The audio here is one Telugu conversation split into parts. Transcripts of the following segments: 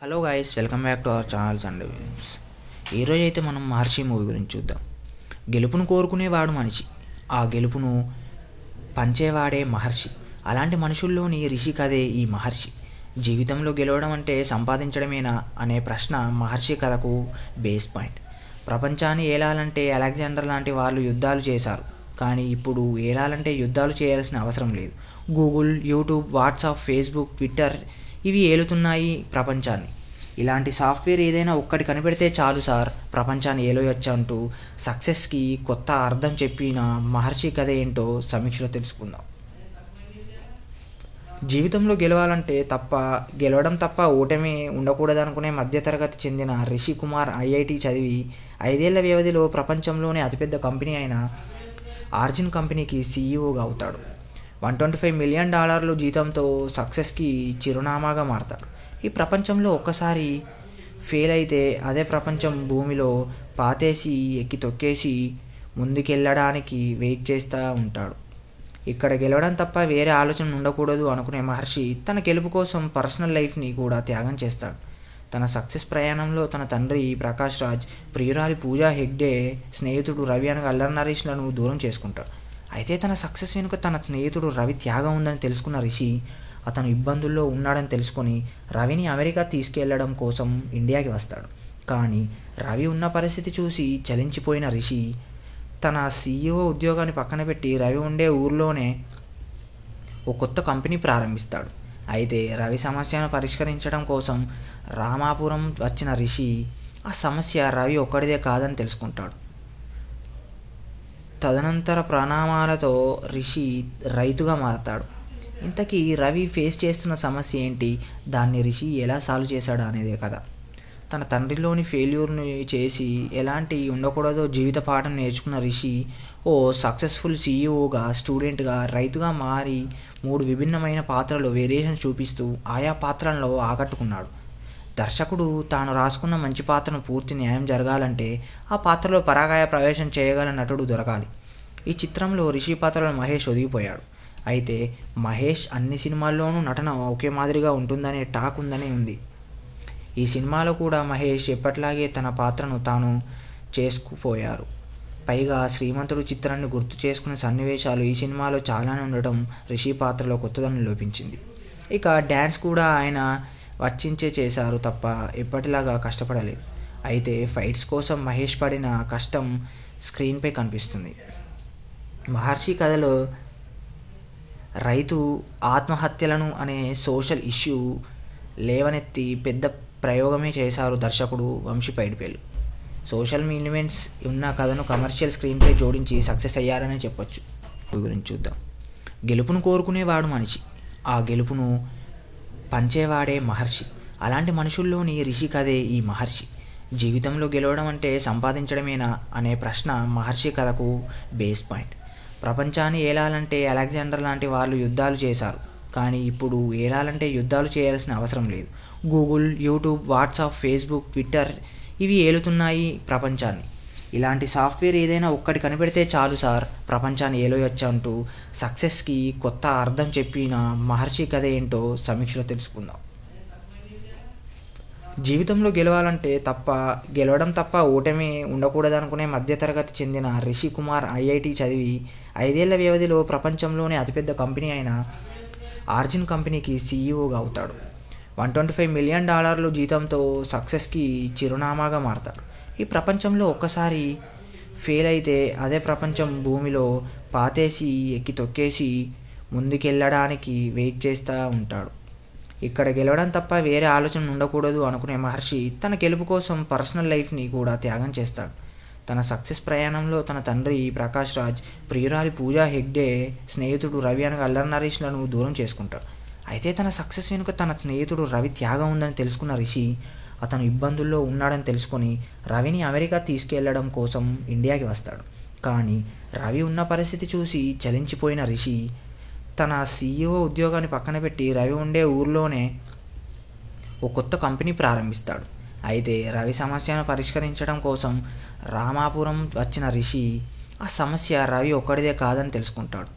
Hello guys, welcome back to our channels and views. ఈరోజు అయితే మనం మహర్షి మూవీ గురించి చూద్దాం. గెలుపును కోరుకునేవాడు మనిషి, ఆ గెలుపును పంచేవాడే మహర్షి. అలాంటి మనుషుల్లోని రిషి కథే ఈ మహర్షి. జీవితంలో గెలవడం అంటే సంపాదించడమేనా అనే ప్రశ్న మహర్షి కథకు బేస్ పాయింట్. ప్రపంచాన్ని ఏలాలంటే అలెగ్జాండర్ లాంటి వాళ్ళు యుద్ధాలు చేశారు, కానీ ఇప్పుడు ఏలాలంటే యుద్ధాలు చేయాల్సిన అవసరం లేదు. Google, YouTube, WhatsApp, Facebook, Twitter ఇవి ఏలుతున్నాయి ప్రపంచాన్ని. ఇలాంటి సాఫ్ట్వేర్ ఏదైనా ఒక్కటి కనిపెడితే చాలు సార్, ప్రపంచాన్ని ఏలోయొచ్చు అంటూ సక్సెస్కి కొత్త అర్థం చెప్పిన మహర్షి కథ ఏంటో సమీక్షలో తెలుసుకుందాం. జీవితంలో గెలవడం తప్ప ఓటమి ఉండకూడదనుకునే మధ్యతరగతి చెందిన రిషి కుమార్ ఐఐటి చదివి 5 ఏళ్ల వ్యవధిలో ప్రపంచంలోనే అతిపెద్ద కంపెనీ అయిన ఆర్జిన్ కంపెనీకి సీఈఓగా అవుతాడు. $125 మిలియన్ జీతంతో సక్సెస్కి చిరునామాగా మారతాడు. ఈ ప్రపంచంలో ఒక్కసారి ఫెయిల్ అయితే అదే ప్రపంచం భూమిలో పాతేసి ఎక్కి తొక్కేసి ముందుకెళ్ళడానికి వెయిట్ చేస్తూ ఉంటాడు. ఇక్కడ గెలవడం తప్ప వేరే ఆలోచన ఉండకూడదు అనుకునే మహర్షి తన గెలుపు కోసం పర్సనల్ లైఫ్ని కూడా త్యాగం చేస్తాడు. తన సక్సెస్ ప్రయాణంలో తన తండ్రి ప్రకాష్ రాజ్, ప్రియురాలి పూజా హెగ్డే, స్నేహితుడు రవి అనగా అల్లరి నరేష్లను దూరం చేసుకుంటాడు. అయితే తన సక్సెస్ వెనుక తన స్నేహితుడు రవి త్యాగం ఉందని తెలుసుకున్న రిషి అతను ఇబ్బందుల్లో ఉన్నాడని తెలుసుకొని రవిని అమెరికా తీసుకెళ్లడం కోసం ఇండియాకి వస్తాడు. కానీ రవి ఉన్న పరిస్థితి చూసి చలించిపోయిన రిషి తన సీఈఓ ఉద్యోగాన్ని పక్కన పెట్టి రవి ఉండే ఊర్లోనే ఓ కొత్త కంపెనీ ప్రారంభిస్తాడు. అయితే రవి సమస్యను పరిష్కరించడం కోసం రామాపురం వచ్చిన రిషి ఆ సమస్య రవి ఒక్కడిదే కాదని తెలుసుకుంటాడు. తదనంతర పరిణామాలతో రిషి రైతుగా మారతాడు. ఇంతకీ రవి ఫేస్ చేస్తున్న సమస్య ఏంటి, దాన్ని రిషి ఎలా సాల్వ్ చేశాడు అనేదే కదా. తన తండ్రిలోని ఫెయిల్యూర్ని చేసి ఎలాంటి ఉండకూడదో జీవిత పాఠం నేర్చుకున్న రిషి ఓ సక్సెస్ఫుల్ సీఈఓగా, స్టూడెంట్గా, రైతుగా మారి 3 విభిన్నమైన పాత్రలు వేరియేషన్ చూపిస్తూ ఆయా పాత్రలలో ఆకట్టుకున్నాడు. దర్శకుడు తాను రాసుకున్న మంచి పాత్రను పూర్తి న్యాయం జరగాలంటే ఆ పాత్రలో పరాకాయ ప్రవేశం చేయగల నటుడు దొరకాలి. ఈ చిత్రంలో రిషి పాత్రలో మహేష్ ఒదిగిపోయాడు. అయితే మహేష్ అన్ని సినిమాల్లోనూ నటన ఒకే మాదిరిగా ఉంటుందనే టాక్ ఉంది. ఈ సినిమాలో కూడా మహేష్ ఎప్పట్లాగే తన పాత్రను తాను చేసుకుపోయారు. పైగా శ్రీమంతుడు చిత్రాన్ని గుర్తు చేసుకునే సన్నివేశాలు ఈ సినిమాలో చాలానే ఉండటం రిషి పాత్రలో కొత్తదనం లోపించింది. ఇక డ్యాన్స్ కూడా ఆయన వచ్చించే చేశారు తప్ప ఎప్పటిలాగా కష్టపడలేదు. అయితే ఫైట్స్ కోసం మహేష్ పడిన కష్టం స్క్రీన్పై కనిపిస్తుంది. మహర్షి కథలో రైతు ఆత్మహత్యలను అనే సోషల్ ఇష్యూ లేవనెత్తి పెద్ద ప్రయోగమే చేశారు దర్శకుడు వంశీ పైడిపల్లి. సోషల్ ఎలిమెంట్స్ ఉన్న కథను కమర్షియల్ స్క్రీన్పై జోడించి సక్సెస్ అయ్యారనే చెప్పొచ్చు. గురించి చూద్దాం. గెలుపును కోరుకునేవాడు మనిషి, ఆ గెలుపును పంచేవాడే మహర్షి. అలాంటి మనుషుల్లోని రిషి కథే ఈ మహర్షి. జీవితంలో గెలవడం అంటే సంపాదించడమేనా అనే ప్రశ్న మహర్షి కథకు బేస్ పాయింట్. ప్రపంచాన్ని ఏలాలంటే అలెగ్జాండర్ లాంటి వాళ్ళు యుద్ధాలు చేశారు, కానీ ఇప్పుడు ఏలాలంటే యుద్ధాలు చేయాల్సిన అవసరం లేదు. Google, YouTube, WhatsApp, Facebook, Twitter ఇవి ఏలుతున్నాయి ప్రపంచాన్ని. ఇలాంటి సాఫ్ట్వేర్ ఏదైనా ఒక్కటి కనిపెడితే చాలు సార్, ప్రపంచాన్ని ఏలోయొచ్చు అంటూ సక్సెస్కి కొత్త అర్థం చెప్పిన మహర్షి కథ ఏంటో సమీక్షలో తెలుసుకుందాం. జీవితంలో గెలవడం తప్ప ఓటమి ఉండకూడదనుకునే మధ్యతరగతి చెందిన రిషి కుమార్ ఐఐటి చదివి 5 ఏళ్ల వ్యవధిలో ప్రపంచంలోనే అతిపెద్ద కంపెనీ అయిన ఆర్జిన్ కంపెనీకి సీఈఓగా అవుతాడు. $125 మిలియన్ జీతంతో సక్సెస్కి చిరునామాగా మారతాడు. ఈ ప్రపంచంలో ఒక్కసారి ఫెయిల్ అయితే అదే ప్రపంచం భూమిలో పాతేసి ఎక్కి తొక్కేసి ముందుకెళ్ళడానికి వెయిట్ చేస్తూ ఉంటాడు. ఇక్కడ గెలవడం తప్ప వేరే ఆలోచన ఉండకూడదు అనుకునే మహర్షి తన గెలుపు కోసం పర్సనల్ లైఫ్ని కూడా త్యాగం చేస్తాడు. తన సక్సెస్ ప్రయాణంలో తన తండ్రి ప్రకాష్ రాజ్, ప్రియురాలి పూజా హెగ్డే, స్నేహితుడు రవి అనగా అల్లరి నరేష్లను దూరం చేసుకుంటాడు. అయితే తన సక్సెస్ వెనుక తన స్నేహితుడు రవి త్యాగం ఉందని తెలుసుకున్న రిషి అతను ఇబ్బందుల్లో ఉన్నాడని తెలుసుకొని రవిని అమెరికా తీసుకెళ్లడం కోసం ఇండియాకి వస్తాడు. కానీ రవి ఉన్న పరిస్థితి చూసి చలించిపోయిన రిషి తన సీఈఓ ఉద్యోగాన్ని పక్కన పెట్టి రవి ఉండే ఊర్లోనే ఓ కొత్త కంపెనీ ప్రారంభిస్తాడు. అయితే రవి సమస్యను పరిష్కరించడం కోసం రామాపురం వచ్చిన రిషి ఆ సమస్య రవి ఒక్కడిదే కాదని తెలుసుకుంటాడు.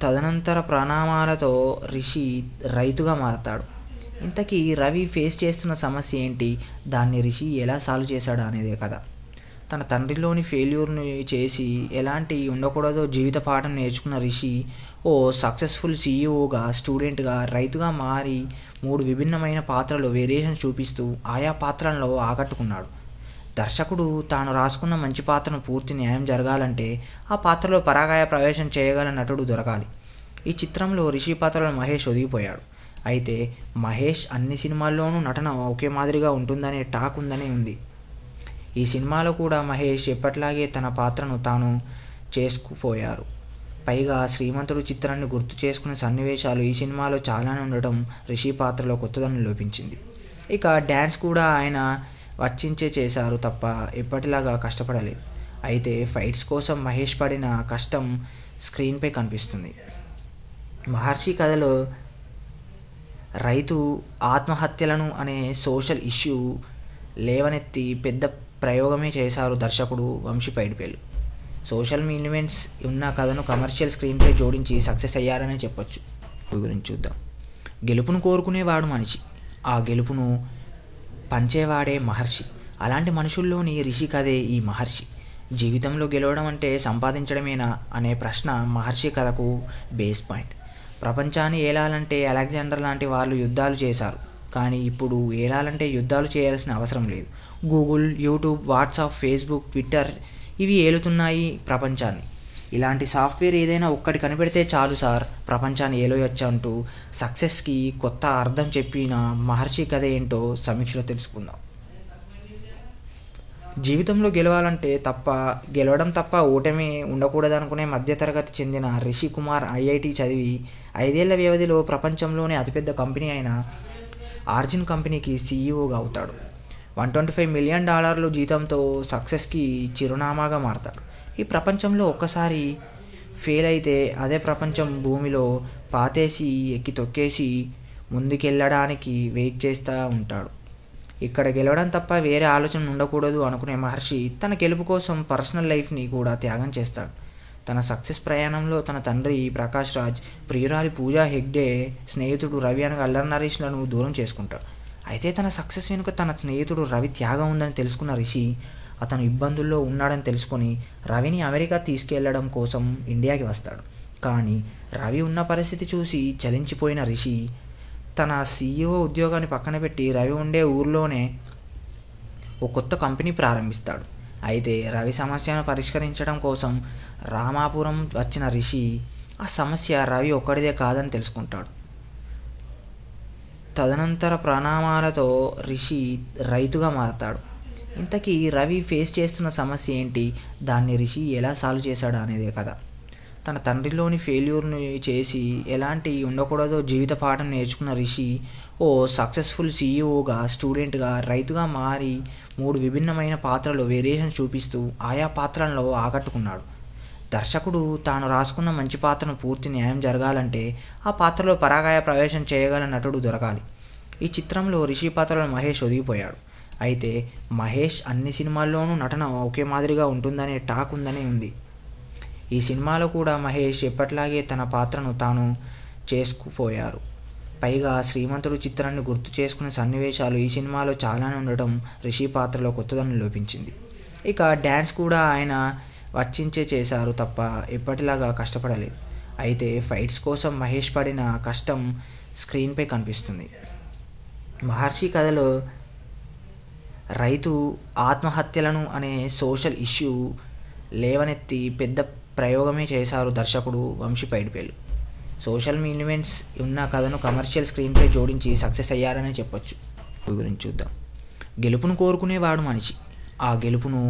తదనంతర పరిణామాలతో రిషి రైతుగా మారతాడు. ఇంతకీ రవి ఫేస్ చేస్తున్న సమస్య ఏంటి, దాన్ని రిషి ఎలా సాల్వ్ చేశాడు అనేదే కథ. తన తండ్రిలోని ఫెయిల్యూర్ని చేసి ఎలాంటి ఉండకూడదో జీవిత పాఠం నేర్చుకున్న రిషి ఓ సక్సెస్ఫుల్ సీఈఓగా, స్టూడెంట్గా, రైతుగా మారి 3 విభిన్నమైన పాత్రలు వేరియేషన్ చూపిస్తూ ఆయా పాత్రల్లో ఆకట్టుకున్నాడు. దర్శకుడు తాను రాసుకున్న మంచి పాత్రను పూర్తి న్యాయం జరగాలంటే ఆ పాత్రలో పరాకాయ ప్రవేశం చేయగల నటుడు దొరకాలి. ఈ చిత్రంలో రిషి పాత్రలో మహేష్ ఒదిగిపోయాడు. అయితే మహేష్ అన్ని సినిమాల్లోనూ నటన ఒకే మాదిరిగా ఉంటుందనే టాక్ ఉంది. ఈ సినిమాలో కూడా మహేష్ ఎప్పట్లాగే తన పాత్రను తాను చేసుకుపోయారు. పైగా శ్రీమంతుడు చిత్రాన్ని గుర్తు చేసుకునే సన్నివేశాలు ఈ సినిమాలో చాలానే ఉండటం రిషి పాత్రలో కొత్తదనం లోపించింది. ఇక డ్యాన్స్ కూడా ఆయన వచ్చించే చేశారు తప్ప ఎప్పటిలాగా కష్టపడలేదు. అయితే ఫైట్స్ కోసం మహేష్ పడిన కష్టం స్క్రీన్పై కనిపిస్తుంది. మహర్షి కథలో రైతు ఆత్మహత్యలను అనే సోషల్ ఇష్యూ లేవనెత్తి పెద్ద ప్రయోగమే చేశారు దర్శకుడు వంశీ పైడిపల్లి. సోషల్ ఎలిమెంట్స్ ఉన్న కథను కమర్షియల్ స్క్రీన్పై జోడించి సక్సెస్ అయ్యారనే చెప్పొచ్చు. గురించి చూద్దాం. గెలుపును కోరుకునేవాడు మనిషి, ఆ గెలుపును పంచేవాడే మహర్షి. అలాంటి మనుషుల్లోని రిషి కథే ఈ మహర్షి. జీవితంలో గెలవడం అంటే సంపాదించడమేనా అనే ప్రశ్న మహర్షి కథకు బేస్ పాయింట్. ప్రపంచాన్ని ఏలాలంటే అలెగ్జాండర్ లాంటి వాళ్ళు యుద్ధాలు చేశారు, కానీ ఇప్పుడు ఏలాలంటే యుద్ధాలు చేయాల్సిన అవసరం లేదు. Google, YouTube, WhatsApp, Facebook, Twitter ఇవి ఏలుతున్నాయి ప్రపంచాన్ని. ఇలాంటి సాఫ్ట్వేర్ ఏదైనా ఒక్కటి కనిపెడితే చాలు సార్, ప్రపంచాన్ని ఏలోయొచ్చు అంటూ సక్సెస్కి కొత్త అర్థం చెప్పిన మహర్షి కథ ఏంటో సమీక్షలో తెలుసుకుందాం. జీవితంలో గెలవడం తప్ప ఓటమి ఉండకూడదనుకునే మధ్యతరగతి చెందిన రిషి కుమార్ ఐఐటి చదివి 5 ఏళ్ల వ్యవధిలో ప్రపంచంలోనే అతిపెద్ద కంపెనీ అయిన ఆర్జిన్ కంపెనీకి సీఈఓగా అవుతాడు. $125 మిలియన్ జీతంతో సక్సెస్కి చిరునామాగా మారతాడు. ఈ ప్రపంచంలో ఒక్కసారి ఫెయిల్ అయితే అదే ప్రపంచం భూమిలో పాతేసి ఎక్కి తొక్కేసి ముందుకెళ్ళడానికి వెయిట్ చేస్తూ ఉంటాడు. ఇక్కడ గెలవడం తప్ప వేరే ఆలోచన ఉండకూడదు అనుకునే మహర్షి తన గెలుపు కోసం పర్సనల్ లైఫ్ని కూడా త్యాగం చేస్తాడు. తన సక్సెస్ ప్రయాణంలో తన తండ్రి ప్రకాష్ రాజ్, ప్రియురాలి పూజా హెగ్డే, స్నేహితుడు రవి అనగా అల్లరి నరేష్లను దూరం చేసుకుంటాడు. అయితే తన సక్సెస్ వెనుక తన స్నేహితుడు రవి త్యాగం ఉందని తెలుసుకున్న రిషి అతను ఇబ్బందుల్లో ఉన్నాడని తెలుసుకొని రవిని అమెరికా తీసుకెళ్లడం కోసం ఇండియాకి వస్తాడు. కానీ రవి ఉన్న పరిస్థితి చూసి చలించిపోయిన రిషి తన సీఈఓ ఉద్యోగాన్ని పక్కన పెట్టి రవి ఉండే ఊర్లోనే ఓ కొత్త కంపెనీ ప్రారంభిస్తాడు. అయితే రవి సమస్యను పరిష్కరించడం కోసం రామాపురం వచ్చిన రిషి ఆ సమస్య రవి ఒక్కడిదే కాదని తెలుసుకుంటాడు. తదనంతర పరిణామాలతో రిషి రైతుగా మారతాడు. ఇంతకీ రవి ఫేస్ చేస్తున్న సమస్య ఏంటి, దాన్ని రిషి ఎలా సాల్వ్ చేశాడు అనేదే కథ. తన తండ్రిలోని ఫెయిల్యూర్ని చేసి ఎలాంటి ఉండకూడదో జీవిత పాఠం నేర్చుకున్న రిషి ఓ సక్సెస్ఫుల్ సీఈఓగా, స్టూడెంట్గా, రైతుగా మారి 3 విభిన్నమైన పాత్రలు వేరియేషన్ చూపిస్తూ ఆయా పాత్రల్లో ఆకట్టుకున్నాడు. దర్శకుడు తాను రాసుకున్న మంచి పాత్రను పూర్తి న్యాయం జరగాలంటే ఆ పాత్రలో పరాకాయ ప్రవేశం చేయగల నటుడు దొరకాలి. ఈ చిత్రంలో రిషి పాత్రలో మహేష్ ఒదిగిపోయాడు. అయితే మహేష్ అన్ని సినిమాల్లోనూ నటన ఒకే మాదిరిగా ఉంటుందనే టాక్ ఉంది. ఈ సినిమాలో కూడా మహేష్ ఎప్పట్లాగే తన పాత్రను తాను చేసుకుపోయారు. పైగా శ్రీమంతుడు చిత్రాన్ని గుర్తు చేసుకునే సన్నివేశాలు ఈ సినిమాలో చాలానే ఉండటం రిషి పాత్రలో కొత్తదనం లోపించింది. ఇక డ్యాన్స్ కూడా ఆయన వచ్చించే చేశారు తప్ప ఎప్పటిలాగా కష్టపడలేదు. అయితే ఫైట్స్ కోసం మహేష్ పడిన కష్టం స్క్రీన్పై కనిపిస్తుంది. మహర్షి కథలో రైతు ఆత్మహత్యలను అనే సోషల్ ఇష్యూ లేవనెత్తి పెద్ద ప్రయోగమే చేశారు దర్శకుడు వంశీ పైడిపల్లి. సోషల్ ఎలిమెంట్స్ ఉన్న కథను కమర్షియల్ స్క్రీన్పై జోడించి సక్సెస్ అయ్యారనే చెప్పొచ్చు. గురించి చూద్దాం. గెలుపును కోరుకునేవాడు మనిషి, ఆ గెలుపును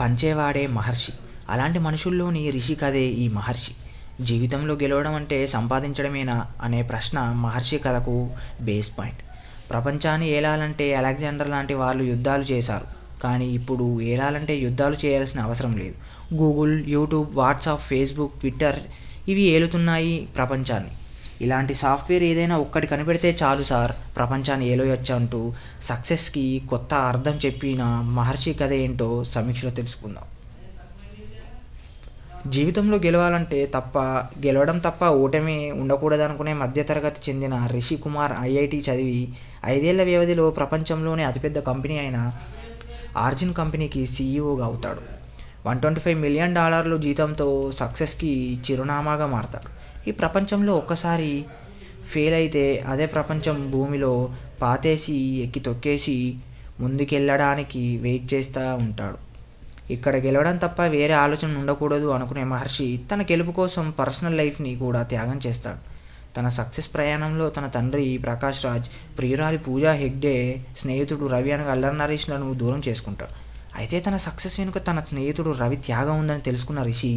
పంచేవాడే మహర్షి. అలాంటి మనుషుల్లోని రిషి కథే ఈ మహర్షి. జీవితంలో గెలవడం అంటే సంపాదించడమేనా అనే ప్రశ్న మహర్షి కథకు బేస్ పాయింట్. ప్రపంచాన్ని ఏలాలంటే అలెగ్జాండర్ లాంటి వాళ్ళు యుద్ధాలు చేశారు, కానీ ఇప్పుడు ఏలాలంటే యుద్ధాలు చేయాల్సిన అవసరం లేదు. Google, YouTube, WhatsApp, Facebook, Twitter ఇవి ఏలుతున్నాయి ప్రపంచాన్ని. ఇలాంటి సాఫ్ట్వేర్ ఏదైనా ఒక్కటి కనిపెడితే చాలు సార్, ప్రపంచాన్ని ఏలోయొచ్చు అంటూ సక్సెస్కి కొత్త అర్థం చెప్పిన మహర్షి కథ ఏంటో సమీక్షలో తెలుసుకుందాం. జీవితంలో గెలవడం తప్ప ఓటమి ఉండకూడదనుకునే మధ్యతరగతి చెందిన రిషి కుమార్ ఐఐటి చదివి 5 ఏళ్ల వ్యవధిలో ప్రపంచంలోనే అతిపెద్ద కంపెనీ అయిన ఆర్జిన్ కంపెనీకి సీఈఓగా అవుతాడు. $125 మిలియన్ జీతంతో సక్సెస్కి చిరునామాగా మారతాడు. ఈ ప్రపంచంలో ఒక్కసారి ఫెయిల్ అయితే అదే ప్రపంచం భూమిలో పాతేసి ఎక్కి తొక్కేసి ముందుకెళ్ళడానికి వెయిట్ చేస్తూ ఉంటాడు. ఇక్కడ గెలవడం తప్ప వేరే ఆలోచన ఉండకూడదు అనుకునే మహర్షి తన గెలుపు కోసం పర్సనల్ లైఫ్ని కూడా త్యాగం చేస్తాడు. తన సక్సెస్ ప్రయాణంలో తన తండ్రి ప్రకాష్ రాజ్, ప్రియురాలి పూజా హెగ్డే, స్నేహితుడు రవి అనగా అల్లరి నరేష్లను దూరం చేసుకుంటాడు. అయితే తన సక్సెస్ వెనుక తన స్నేహితుడు రవి త్యాగం ఉందని తెలుసుకున్న రిషి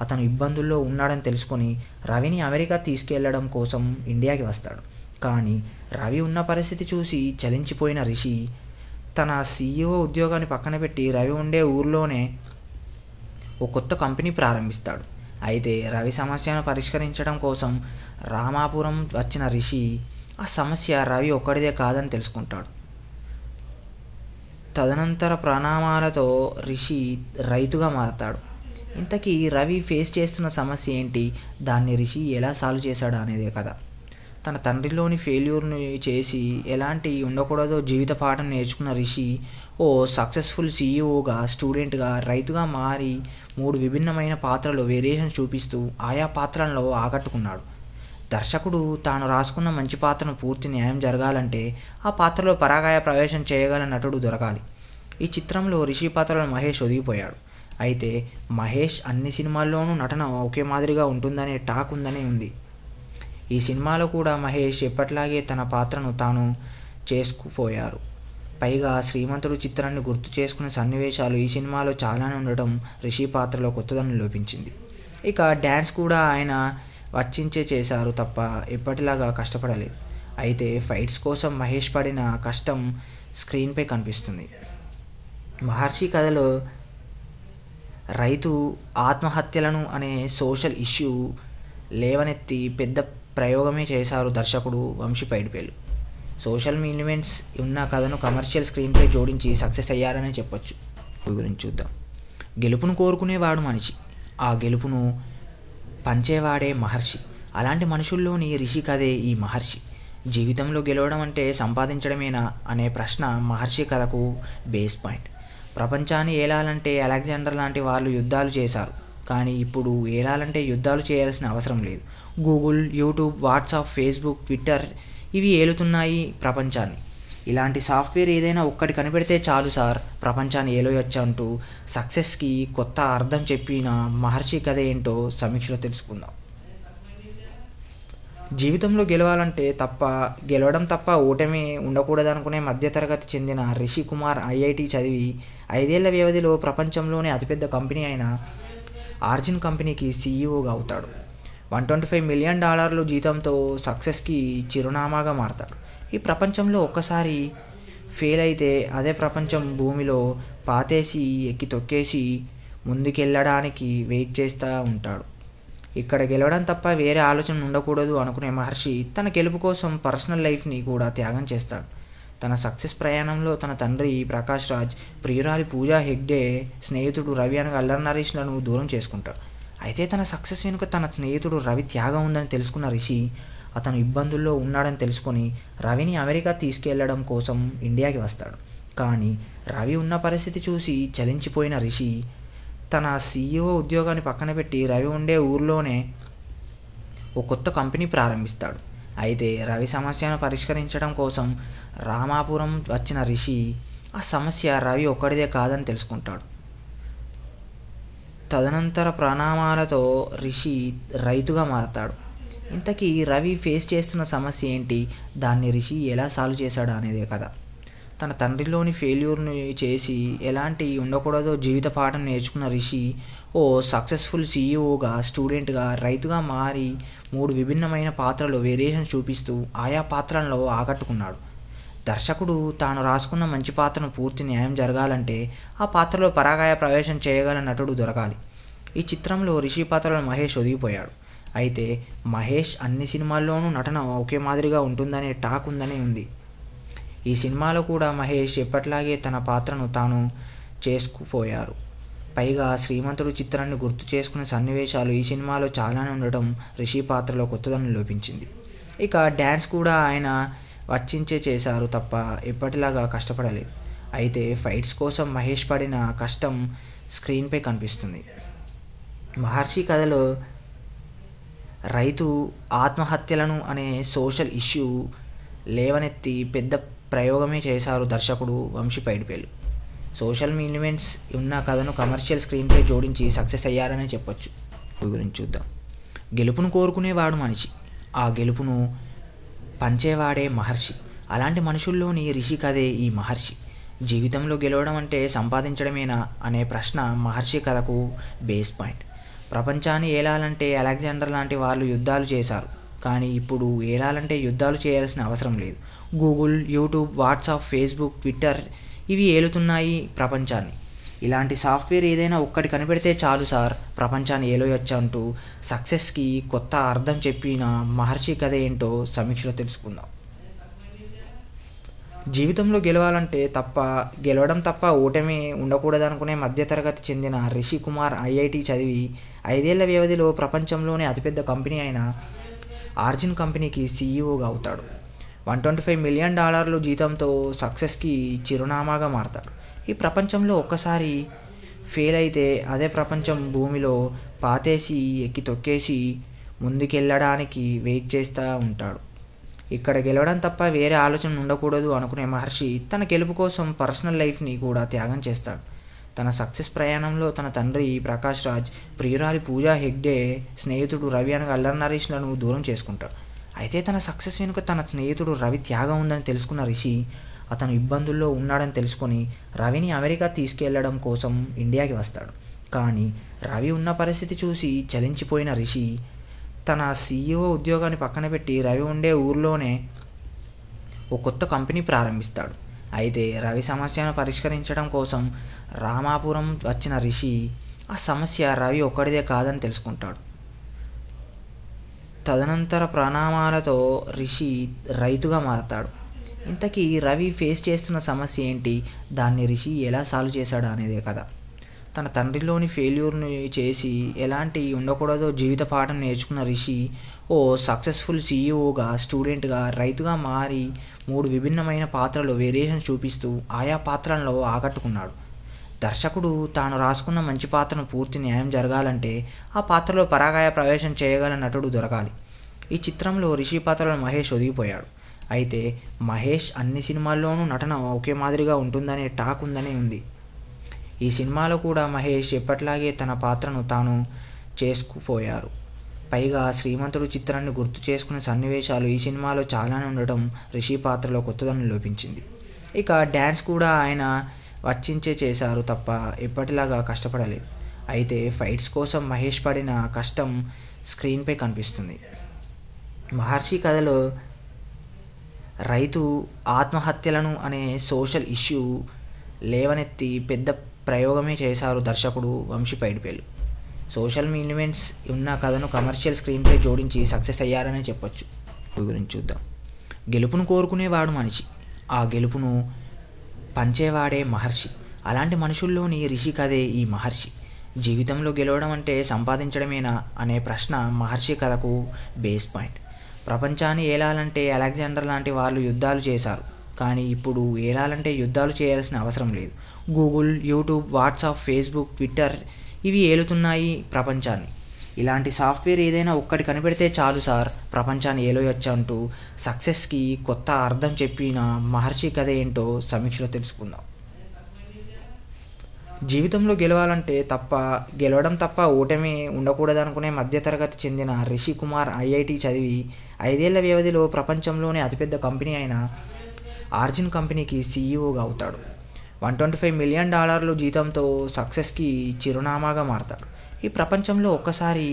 అతను ఇబ్బందుల్లో ఉన్నాడని తెలుసుకొని రవిని అమెరికా తీసుకెళ్లడం కోసం ఇండియాకి వస్తాడు. కానీ రవి ఉన్న పరిస్థితి చూసి చలించిపోయిన రిషి తన సీఈఓ ఉద్యోగాన్ని పక్కన పెట్టి రవి ఉండే ఊర్లోనే ఓ కొత్త కంపెనీ ప్రారంభిస్తాడు. అయితే రవి సమస్యను పరిష్కరించడం కోసం రామాపురం వచ్చిన రిషి ఆ సమస్య రవి ఒక్కడిదే కాదని తెలుసుకుంటాడు. తదనంతర పరిణామాలతో రిషి రైతుగా మారతాడు. ఇంతకీ రవి ఫేస్ చేస్తున్న సమస్య ఏంటి, దాన్ని రిషి ఎలా సాల్వ్ చేశాడు అనేదే కదా. తన తండ్రిలోని ఫెయిల్యూర్ని చేసి ఎలాంటి ఉండకూడదో జీవిత పాఠం నేర్చుకున్న రిషి ఓ సక్సెస్ఫుల్ సీఈఓగా, స్టూడెంట్గా, రైతుగా మారి 3 విభిన్నమైన పాత్రలు వేరియేషన్ చూపిస్తూ ఆయా పాత్రల్లో ఆకట్టుకున్నాడు. దర్శకుడు తాను రాసుకున్న మంచి పాత్రను పూర్తి న్యాయం జరగాలంటే ఆ పాత్రలో పరాకాయ ప్రవేశం చేయగల నటుడు దొరకాలి. ఈ చిత్రంలో రిషి పాత్రలో మహేష్ ఒదిగిపోయాడు. అయితే మహేష్ అన్ని సినిమాల్లోనూ నటన ఒకే మాదిరిగా ఉంటుందనే టాక్ ఉంది. ఈ సినిమాలో కూడా మహేష్ ఎప్పట్లాగే తన పాత్రను తాను చేసుకుపోయారు. పైగా శ్రీమంతుడు చిత్రాన్ని గుర్తు చేసుకునే సన్నివేశాలు ఈ సినిమాలో చాలానే ఉండటం రిషి పాత్రలో కొత్తదనం లోపించింది. ఇక డ్యాన్స్ కూడా ఆయన వర్చించే చేశారు తప్ప ఎప్పటిలాగా కష్టపడలేదు. అయితే ఫైట్స్ కోసం మహేష్ పడిన కష్టం స్క్రీన్పై కనిపిస్తుంది. మహర్షి కథలో రైతు ఆత్మహత్యలను అనే సోషల్ ఇష్యూ లేవనెత్తి పెద్ద ప్రయోగమే చేశారు దర్శకుడు వంశీ పైడిపల్లి. సోషల్ ఎలిమెంట్స్ ఉన్న కథను కమర్షియల్ స్క్రీన్పై జోడించి సక్సెస్ అయ్యారనే చెప్పొచ్చు. గురించి చూద్దాం. గెలుపును కోరుకునేవాడు మనిషి, ఆ గెలుపును పంచేవాడే మహర్షి. అలాంటి మనుషుల్లోని రిషి కథే ఈ మహర్షి. జీవితంలో గెలవడం అంటే సంపాదించడమేనా అనే ప్రశ్న మహర్షి కథకు బేస్ పాయింట్. ప్రపంచాన్ని ఏలాలంటే అలెగ్జాండర్ లాంటి వాళ్ళు యుద్ధాలు చేశారు. కానీ ఇప్పుడు ఏలాలంటే యుద్ధాలు చేయాల్సిన అవసరం లేదు. Google, YouTube, WhatsApp, Facebook, Twitter ఇవి ఏలుతున్నాయి ప్రపంచాన్ని. ఇలాంటి సాఫ్ట్వేర్ ఏదైనా ఒక్కటి కనిపెడితే చాలు సార్, ప్రపంచాన్ని ఏలోయొచ్చు అంటూ సక్సెస్కి కొత్త అర్థం చెప్పిన మహర్షి కథ ఏంటో సమీక్షలో తెలుసుకుందాం. జీవితంలో గెలవడం తప్ప ఓటమి ఉండకూడదనుకునే మధ్యతరగతి చెందిన రిషి కుమార్ ఐఐటి చదివి 5 ఏళ్ల వ్యవధిలో ప్రపంచంలోనే అతిపెద్ద కంపెనీ అయిన ఆర్జిన్ కంపెనీకి సీఈఓగా అవుతాడు. $125 మిలియన్ జీతంతో సక్సెస్కి చిరునామాగా మారతాడు. ఈ ప్రపంచంలో ఒక్కసారి ఫెయిల్ అయితే అదే ప్రపంచం భూమిలో పాతేసి ఎక్కి తొక్కేసి ముందుకెళ్ళడానికి వెయిట్ చేస్తూ ఉంటాడు. ఇక్కడ గెలవడం తప్ప వేరే ఆలోచన ఉండకూడదు అనుకునే మహర్షి తన గెలుపు కోసం పర్సనల్ లైఫ్ని కూడా త్యాగం చేస్తాడు. తన సక్సెస్ ప్రయాణంలో తన తండ్రి ప్రకాష్ రాజ్, ప్రియురాలి పూజా హెగ్డే, స్నేహితుడు రవి అనగా అల్లరి నరేష్లను దూరం చేసుకుంటాడు. అయితే తన సక్సెస్ వెనుక తన స్నేహితుడు రవి త్యాగం ఉందని తెలుసుకున్న రిషి అతను ఇబ్బందుల్లో ఉన్నాడని తెలుసుకొని రవిని అమెరికా తీసుకెళ్లడం కోసం ఇండియాకి వస్తాడు. కానీ రవి ఉన్న పరిస్థితి చూసి చలించిపోయిన రిషి తన సీఈఓ ఉద్యోగాన్ని పక్కన పెట్టి రవి ఉండే ఊర్లోనే ఓ కొత్త కంపెనీ ప్రారంభిస్తాడు. అయితే రవి సమస్యను పరిష్కరించడం కోసం రామాపురం వచ్చిన రిషి ఆ సమస్య రవి ఒక్కడిదే కాదని తెలుసుకుంటాడు. తదనంతర పరిణామాలతో రిషి రైతుగా మారతాడు. ఇంతకీ రవి ఫేస్ చేస్తున్న సమస్య ఏంటి, దాన్ని రిషి ఎలా సాల్వ్ చేశాడు అనేదే కదా. తన తండ్రిలోని ఫెయిల్యూర్ని చేసి ఎలాంటి ఉండకూడదో జీవిత పాఠం నేర్చుకున్న రిషి ఓ సక్సెస్ఫుల్ సీఈఓగా, స్టూడెంట్గా, రైతుగా మారి 3 విభిన్నమైన పాత్రలు వేరియేషన్ చూపిస్తూ ఆయా పాత్రల్లో ఆకట్టుకున్నాడు. దర్శకుడు తాను రాసుకున్న మంచి పాత్రను పూర్తి న్యాయం జరగాలంటే ఆ పాత్రలో పరాకాయ ప్రవేశం చేయగల నటుడు దొరకాలి. ఈ చిత్రంలో రిషి పాత్రలో మహేష్ ఒదిగిపోయాడు. అయితే మహేష్ అన్ని సినిమాల్లోనూ నటన ఒకే మాదిరిగా ఉంటుందనే టాక్ ఉంది. ఈ సినిమాలో కూడా మహేష్ ఎప్పట్లాగే తన పాత్రను తాను చేసుకుపోయారు. పైగా శ్రీమంతుడు చిత్రాన్ని గుర్తు చేసుకునే సన్నివేశాలు ఈ సినిమాలో చాలానే ఉండటం రిషి పాత్రలో కొత్తదనం లోపించింది. ఇక డ్యాన్స్ కూడా ఆయన వచ్చించే చేశారు తప్ప ఎప్పటిలాగా కష్టపడలేదు. అయితే ఫైట్స్ కోసం మహేష్ పడిన కష్టం స్క్రీన్పై కనిపిస్తుంది. మహర్షి కథలో రైతు ఆత్మహత్యలను అనే సోషల్ ఇష్యూ లేవనెత్తి పెద్ద ప్రయోగమే చేశారు దర్శకుడు వంశీ పైడిపల్లి. సోషల్ ఎలిమెంట్స్ ఉన్న కథను కమర్షియల్ స్క్రీన్పై జోడించి సక్సెస్ అయ్యారనే చెప్పొచ్చు. గురించి చూద్దాం. గెలుపును కోరుకునేవాడు మనిషి, ఆ గెలుపును పంచేవాడే మహర్షి. అలాంటి మనుషుల్లోని రిషి కథే ఈ మహర్షి. జీవితంలో గెలవడం అంటే సంపాదించడమేనా అనే ప్రశ్న మహర్షి కథకు బేస్ పాయింట్. ప్రపంచాన్ని ఏలాలంటే అలెగ్జాండర్ లాంటి వాళ్ళు యుద్ధాలు చేశారు, కానీ ఇప్పుడు ఏలాలంటే యుద్ధాలు చేయాల్సిన అవసరం లేదు. Google, YouTube, WhatsApp, Facebook, Twitter ఇవి ఏలుతున్నాయి ప్రపంచాన్ని. ఇలాంటి సాఫ్ట్వేర్ ఏదైనా ఒక్కటి కనిపెడితే చాలు సార్, ప్రపంచాన్ని ఏలోయొచ్చు అంటూ సక్సెస్కి కొత్త అర్థం చెప్పిన మహర్షి కథ ఏంటో సమీక్షలో తెలుసుకుందాం. జీవితంలో గెలవడం తప్ప ఓటమి ఉండకూడదనుకునే మధ్యతరగతి చెందిన రిషి కుమార్ ఐఐటి చదివి 5 ఏళ్ల వ్యవధిలో ప్రపంచంలోనే అతిపెద్ద కంపెనీ అయిన ఆర్జిన్ కంపెనీకి సీఈఓగా అవుతాడు. $125 మిలియన్ జీతంతో సక్సెస్కి చిరునామాగా మారతాడు. ఈ ప్రపంచంలో ఒక్కసారి ఫెయిల్ అయితే అదే ప్రపంచం భూమిలో పాతేసి ఎక్కి తొక్కేసి ముందుకెళ్ళడానికి వెయిట్ చేస్తూ ఉంటాడు. ఇక్కడ గెలవడం తప్ప వేరే ఆలోచన ఉండకూడదు అనుకునే మహర్షి తన గెలుపు కోసం పర్సనల్ లైఫ్ని కూడా త్యాగం చేస్తాడు. తన సక్సెస్ ప్రయాణంలో తన తండ్రి ప్రకాష్ రాజ్, ప్రియురాలి పూజా హెగ్డే, స్నేహితుడు రవి అనగా అల్లరి నరేష్లను దూరం చేసుకుంటాడు. అయితే తన సక్సెస్ వెనుక తన స్నేహితుడు రవి త్యాగం ఉందని తెలుసుకున్న రిషి అతను ఇబ్బందుల్లో ఉన్నాడని తెలుసుకొని రవిని అమెరికా తీసుకెళ్లడం కోసం ఇండియాకి వస్తాడు. కానీ రవి ఉన్న పరిస్థితి చూసి చలించిపోయిన రిషి తన సీఈఓ ఉద్యోగాన్ని పక్కన పెట్టి రవి ఉండే ఊర్లోనే ఓ కొత్త కంపెనీ ప్రారంభిస్తాడు. అయితే రవి సమస్యను పరిష్కరించడం కోసం రామాపురం వచ్చిన రిషి ఆ సమస్య రవి ఒక్కడిదే కాదని తెలుసుకుంటాడు. తదనంతర పరిణామాలతో రిషి రైతుగా మారతాడు. ఇంతకీ రవి ఫేస్ చేస్తున్న సమస్య ఏంటి, దాన్ని రిషి ఎలా సాల్వ్ చేశాడు అనేదే కదా. తన తండ్రిలోని ఫెయిల్యూర్ని చేసి ఎలాంటి ఉండకూడదో జీవిత పాఠం నేర్చుకున్న రిషి ఓ సక్సెస్ఫుల్ సీఈఓగా, స్టూడెంట్గా, రైతుగా మారి 3 విభిన్నమైన పాత్రలు వేరియేషన్ చూపిస్తూ ఆయా పాత్రల్లో ఆకట్టుకున్నాడు. దర్శకుడు తాను రాసుకున్న మంచి పాత్రను పూర్తి న్యాయం జరగాలంటే ఆ పాత్రలో పరాకాయ ప్రవేశం చేయగల నటుడు దొరకాలి. ఈ చిత్రంలో రిషి పాత్రలో మహేష్ ఒదిగిపోయాడు. అయితే మహేష్ అన్ని సినిమాల్లోనూ నటన ఒకే మాదిరిగా ఉంటుందనే టాక్ ఉంది. ఈ సినిమాలో కూడా మహేష్ ఎప్పట్లాగే తన పాత్రను తాను చేసుకుపోయారు. పైగా శ్రీమంతుడు చిత్రాన్ని గుర్తు చేసుకునే సన్నివేశాలు ఈ సినిమాలో చాలానే ఉండటం రిషి పాత్రలో కొత్తదనం లోపించింది. ఇక డ్యాన్స్ కూడా ఆయన వచ్చించే చేశారు తప్ప ఎప్పటిలాగా కష్టపడలేదు. అయితే ఫైట్స్ కోసం మహేష్ పడిన కష్టం స్క్రీన్పై కనిపిస్తుంది. మహర్షి కథలో రైతు ఆత్మహత్యలను అనే సోషల్ ఇష్యూ లేవనెత్తి పెద్ద ప్రయోగమే చేశారు దర్శకుడు వంశీ పైడిపల్లి. సోషల్ ఎలిమెంట్స్ ఉన్న కథను కమర్షియల్ స్క్రీన్పై జోడించి సక్సెస్ అయ్యారనే చెప్పొచ్చు. గురించి చూద్దాం. గెలుపును కోరుకునేవాడు మనిషి, ఆ గెలుపును పంచేవాడే మహర్షి. అలాంటి మనుషుల్లోని రిషి కథే ఈ మహర్షి. జీవితంలో గెలవడం అంటే సంపాదించడమేనా అనే ప్రశ్న మహర్షి కథకు బేస్ పాయింట్. ప్రపంచాన్ని ఏలాలంటే అలెగ్జాండర్ లాంటి వాళ్ళు యుద్ధాలు చేశారు, కానీ ఇప్పుడు ఏలాలంటే యుద్ధాలు చేయాల్సిన అవసరం లేదు. Google, YouTube, WhatsApp, Facebook, Twitter ఇవి ఏలుతున్నాయి ప్రపంచాన్ని. ఇలాంటి సాఫ్ట్వేర్ ఏదైనా ఒక్కటి కనిపెడితే చాలు సార్, ప్రపంచాన్ని ఏలోయొచ్చు అంటూ సక్సెస్కి కొత్త అర్థం చెప్పిన మహర్షి కథ ఏంటో సమీక్షలో తెలుసుకుందాం. జీవితంలో గెలవడం తప్ప ఓటమి ఉండకూడదనుకునే మధ్యతరగతి చెందిన రిషి కుమార్ ఐఐటి చదివి 5 ఏళ్ల వ్యవధిలో ప్రపంచంలోనే అతిపెద్ద కంపెనీ అయిన ఆర్జిన్ కంపెనీకి సీఈఓగా అవుతాడు. $125 మిలియన్ జీతంతో సక్సెస్కి చిరునామాగా మారతాడు. ఈ ప్రపంచంలో ఒక్కసారి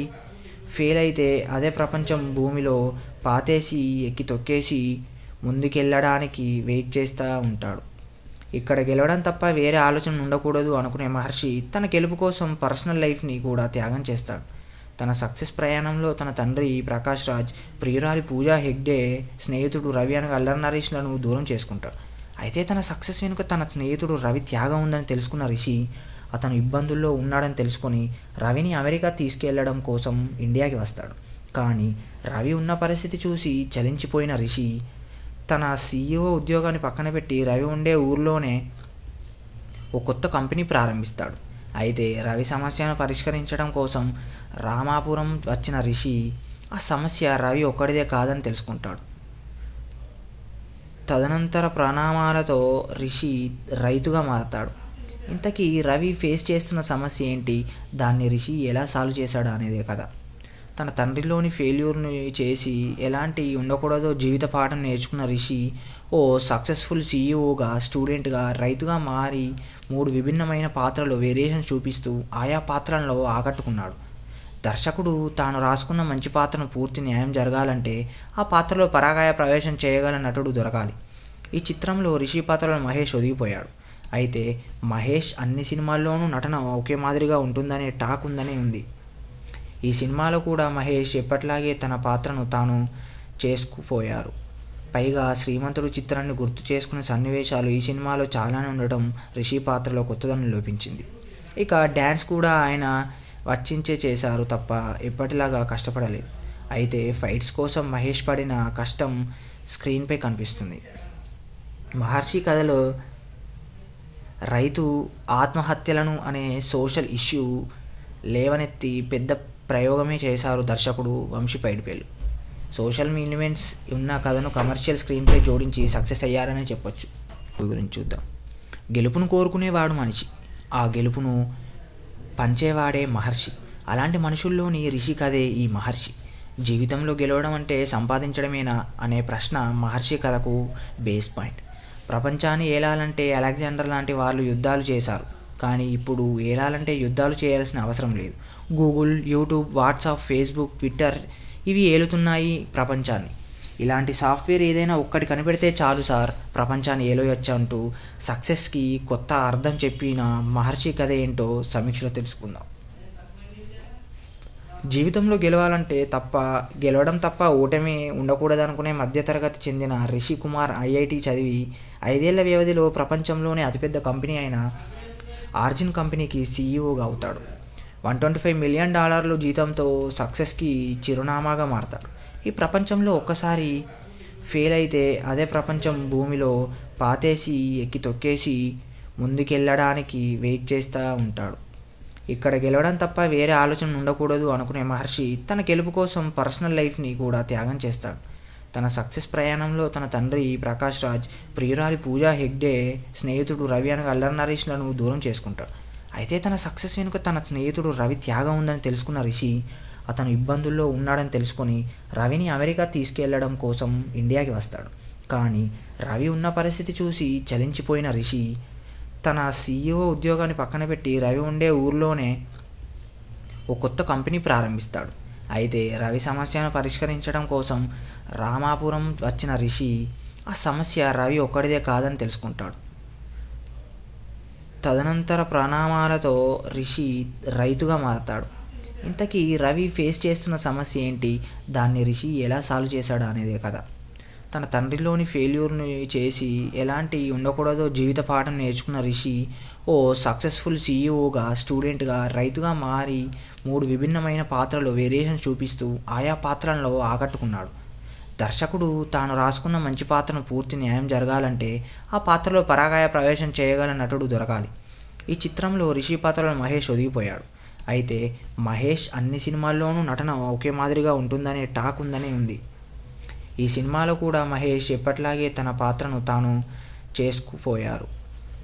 ఫెయిల్ అయితే అదే ప్రపంచం భూమిలో పాతేసి ఎక్కి తొక్కేసి ముందుకెళ్ళడానికి వెయిట్ చేస్తూ ఉంటాడు. ఇక్కడ గెలవడం తప్ప వేరే ఆలోచన ఉండకూడదు అనుకునే మహర్షి తన గెలుపు కోసం పర్సనల్ లైఫ్ని కూడా త్యాగం చేస్తాడు. తన సక్సెస్ ప్రయాణంలో తన తండ్రి ప్రకాష్ రాజ్, ప్రియురాలి పూజా హెగ్డే, స్నేహితుడు రవి అనగా అల్లరి నరేష్లను దూరం చేసుకుంటాడు. అయితే తన సక్సెస్ వెనుక తన స్నేహితుడు రవి త్యాగం ఉందని తెలుసుకున్న రిషి అతను ఇబ్బందుల్లో ఉన్నాడని తెలుసుకొని రవిని అమెరికా తీసుకెళ్లడం కోసం ఇండియాకి వస్తాడు. కానీ రవి ఉన్న పరిస్థితి చూసి చలించిపోయిన రిషి తన CEO ఉద్యోగాన్ని పక్కన పెట్టి రవి ఉండే ఊర్లోనే ఓ కొత్త కంపెనీ ప్రారంభిస్తాడు. అయితే రవి సమస్యను పరిష్కరించడం కోసం రామాపురం వచ్చిన రిషి ఆ సమస్య రవి ఒక్కడిదే కాదని తెలుసుకుంటాడు. తదనంతర పరిణామాలతో రిషి రైతుగా మారతాడు. ఇంతకీ రవి ఫేస్ చేస్తున్న సమస్య ఏంటి, దాన్ని రిషి ఎలా సాల్వ్ చేశాడు అనేదే కథ. తన తండ్రిలోని ఫెయిల్యూర్ని చేసి ఎలాంటి ఉండకూడదో జీవిత పాఠం నేర్చుకున్న రిషి ఓ సక్సెస్ఫుల్ CEOగా, స్టూడెంట్గా, రైతుగా మారి 3 విభిన్నమైన పాత్రలు వేరియేషన్ చూపిస్తూ ఆయా పాత్రలలో ఆకట్టుకున్నాడు. దర్శకుడు తాను రాసుకున్న మంచి పాత్రను పూర్తి న్యాయం జరగాలంటే ఆ పాత్రలో పరాకాయ ప్రవేశం చేయగల నటుడు దొరకాలి. ఈ చిత్రంలో రిషి పాత్రలో మహేష్ ఒదిగిపోయాడు. అయితే మహేష్ అన్ని సినిమాల్లోనూ నటన ఒకే మాదిరిగా ఉంటుందనే టాక్ ఉందని ఉంది. ఈ సినిమాలో కూడా మహేష్ ఎప్పట్లాగే తన పాత్రను తాను చేసుకుపోయారు. పైగా శ్రీమంతుడు చిత్రాన్ని గుర్తు చేసుకునే సన్నివేశాలు ఈ సినిమాలో చాలానే ఉండటం రిషి పాత్రలో కొత్తదనం లోపించింది. ఇక డ్యాన్స్ కూడా ఆయన వచ్చించే చేశారు తప్ప ఎప్పటిలాగా కష్టపడలేదు. అయితే ఫైట్స్ కోసం మహేష్ పడిన కష్టం స్క్రీన్పై కనిపిస్తుంది. మహర్షి కథలో రైతు ఆత్మహత్యలను అనే సోషల్ ఇష్యూ లేవనెత్తి పెద్ద ప్రయోగమే చేశారు దర్శకుడు వంశీ పైడిపల్లి. సోషల్ ఎలిమెంట్స్ ఉన్న కథను కమర్షియల్ స్క్రీన్పై జోడించి సక్సెస్ అయ్యారనే చెప్పొచ్చు. గురించి చూద్దాం. గెలుపును కోరుకునేవాడు మనిషి, ఆ గెలుపును పంచేవాడే మహర్షి. అలాంటి మనుషుల్లోని రిషి కథే ఈ మహర్షి. జీవితంలో గెలవడం అంటే సంపాదించడమేనా అనే ప్రశ్న మహర్షి కథకు బేస్ పాయింట్. ప్రపంచాన్ని ఏలాలంటే అలెగ్జాండర్ లాంటి వాళ్ళు యుద్ధాలు చేశారు. కానీ ఇప్పుడు ఏలాలంటే యుద్ధాలు చేయాల్సిన అవసరం లేదు. Google, YouTube, WhatsApp, Facebook, Twitter ఇవి ఏలుతున్నాయి ప్రపంచాన్ని. ఇలాంటి సాఫ్ట్వేర్ ఏదైనా ఒక్కటి కనిపెడితే చాలు సార్, ప్రపంచాన్ని ఏలోయొచ్చు అంటూ సక్సెస్కి కొత్త అర్థం చెప్పిన మహర్షి కథ ఏంటో సమీక్షలో తెలుసుకుందాం. జీవితంలో గెలవడం తప్ప ఓటమి ఉండకూడదనుకునే మధ్యతరగతి చెందిన రిషి కుమార్ IIT చదివి 5 ఏళ్ల వ్యవధిలో ప్రపంచంలోనే అతిపెద్ద కంపెనీ అయిన ఆర్జిన్ కంపెనీకి CEOగా అవుతాడు. $125 మిలియన్ జీతంతో సక్సెస్కి చిరునామాగా మారతాడు. ఈ ప్రపంచంలో ఒక్కసారి ఫెయిల్ అయితే అదే ప్రపంచం భూమిలో పాతేసి ఎక్కి తొక్కేసి ముందుకెళ్ళడానికి వెయిట్ చేస్తూ ఉంటాడు. ఇక్కడ గెలవడం తప్ప వేరే ఆలోచన ఉండకూడదు అనుకునే మహర్షి తన గెలుపు కోసం పర్సనల్ లైఫ్ని కూడా త్యాగం చేస్తాడు. తన సక్సెస్ ప్రయాణంలో తన తండ్రి ప్రకాష్ రాజ్, ప్రియురాలి పూజా హెగ్డే, స్నేహితుడు రవి అనగా అల్లరి నరేష్లను దూరం చేసుకుంటాడు. అయితే తన సక్సెస్ వెనుక తన స్నేహితుడు రవి త్యాగం ఉందని తెలుసుకున్న రిషి అతను ఇబ్బందుల్లో ఉన్నాడని తెలుసుకొని రవిని అమెరికా తీసుకెళ్లడం కోసం ఇండియాకి వస్తాడు. కానీ రవి ఉన్న పరిస్థితి చూసి చలించిపోయిన రిషి తన CEO ఉద్యోగాన్ని పక్కన పెట్టి రవి ఉండే ఊర్లోనే ఓ కొత్త కంపెనీ ప్రారంభిస్తాడు. అయితే రవి సమస్యను పరిష్కరించడం కోసం రామాపురం వచ్చిన రిషి ఆ సమస్య రవి ఒక్కడిదే కాదని తెలుసుకుంటాడు. తదనంతర పరిణామాలతో రిషి రైతుగా మారతాడు. ఇంతకీ రవి ఫేస్ చేస్తున్న సమస్య ఏంటి, దాన్ని రిషి ఎలా సాల్వ్ చేశాడు అనేదే కథ. తన తండ్రిలోని ఫెయిల్యూర్ని చేసి ఎలాంటి ఉండకూడదో జీవిత పాఠం నేర్చుకున్న రిషి ఓ సక్సెస్ఫుల్ CEOగా, స్టూడెంట్గా, రైతుగా మారి 3 విభిన్నమైన పాత్రలు వేరియేషన్ చూపిస్తూ ఆయా పాత్రలలో ఆకట్టుకున్నాడు. దర్శకుడు తాను రాసుకున్న మంచి పాత్రను పూర్తి న్యాయం జరగాలంటే ఆ పాత్రలో పరాకాయ ప్రవేశం చేయగల నటుడు దొరకాలి. ఈ చిత్రంలో రిషి పాత్రలో మహేష్ ఒదిగిపోయాడు. అయితే మహేష్ అన్ని సినిమాల్లోనూ నటన ఒకే మాదిరిగా ఉంటుందనే టాక్ ఉందని ఉంది. ఈ సినిమాలో కూడా మహేష్ ఎప్పట్లాగే తన పాత్రను తాను చేసుకుపోయారు.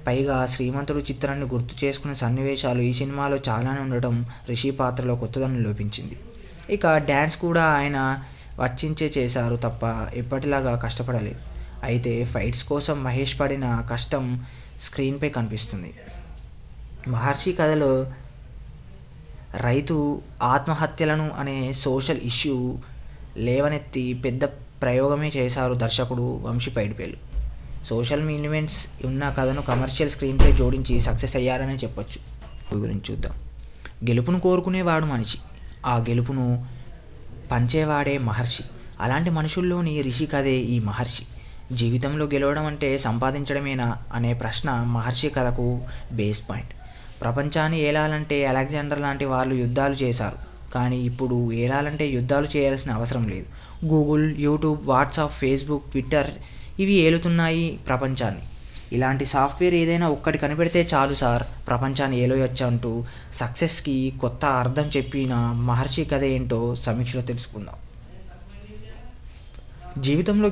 పైగా శ్రీమంతుడు చిత్రాన్ని గుర్తు చేసుకునే సన్నివేశాలు ఈ సినిమాలో చాలానే ఉండటం రిషి పాత్రలో కొత్తదనం లోపించింది. ఇక డ్యాన్స్ కూడా ఆయన వచ్చించే చేశారు తప్ప ఎప్పటిలాగా కష్టపడలేదు. అయితే ఫైట్స్ కోసం మహేష్ పడిన కష్టం స్క్రీన్పై కనిపిస్తుంది. మహర్షి కథలో రైతు ఆత్మహత్యలను అనే సోషల్ ఇష్యూ లేవనెత్తి పెద్ద ప్రయోగమే చేశారు దర్శకుడు వంశీ పైడిపల్లి. సోషల్ ఎలిమెంట్స్ ఉన్న కథను కమర్షియల్ స్క్రీన్పై జోడించి సక్సెస్ అయ్యారనే చెప్పొచ్చు. గురించి చూద్దాం. గెలుపును కోరుకునేవాడు మనిషి, ఆ గెలుపును పంచేవాడే మహర్షి. అలాంటి మనుషుల్లోని రిషి కథే ఈ మహర్షి. జీవితంలో గెలవడం అంటే సంపాదించడమేనా అనే ప్రశ్న మహర్షి కథకు బేస్ పాయింట్. ప్రపంచాన్ని ఏలాలంటే అలెగ్జాండర్ లాంటి వాళ్ళు యుద్ధాలు చేశారు, కానీ ఇప్పుడు ఏలాలంటే యుద్ధాలు చేయాల్సిన అవసరం లేదు. Google, YouTube, WhatsApp, Facebook, Twitter ఇవి ఏలుతున్నాయి ప్రపంచాన్ని. ఇలాంటి సాఫ్ట్వేర్ ఏదైనా ఒక్కటి కనిపెడితే చాలు సార్, ప్రపంచాన్ని ఏలోయొచ్చు అంటూ సక్సెస్కి కొత్త అర్థం చెప్పిన మహర్షి కథ ఏంటో సమీక్షలో తెలుసుకుందాం. జీవితంలో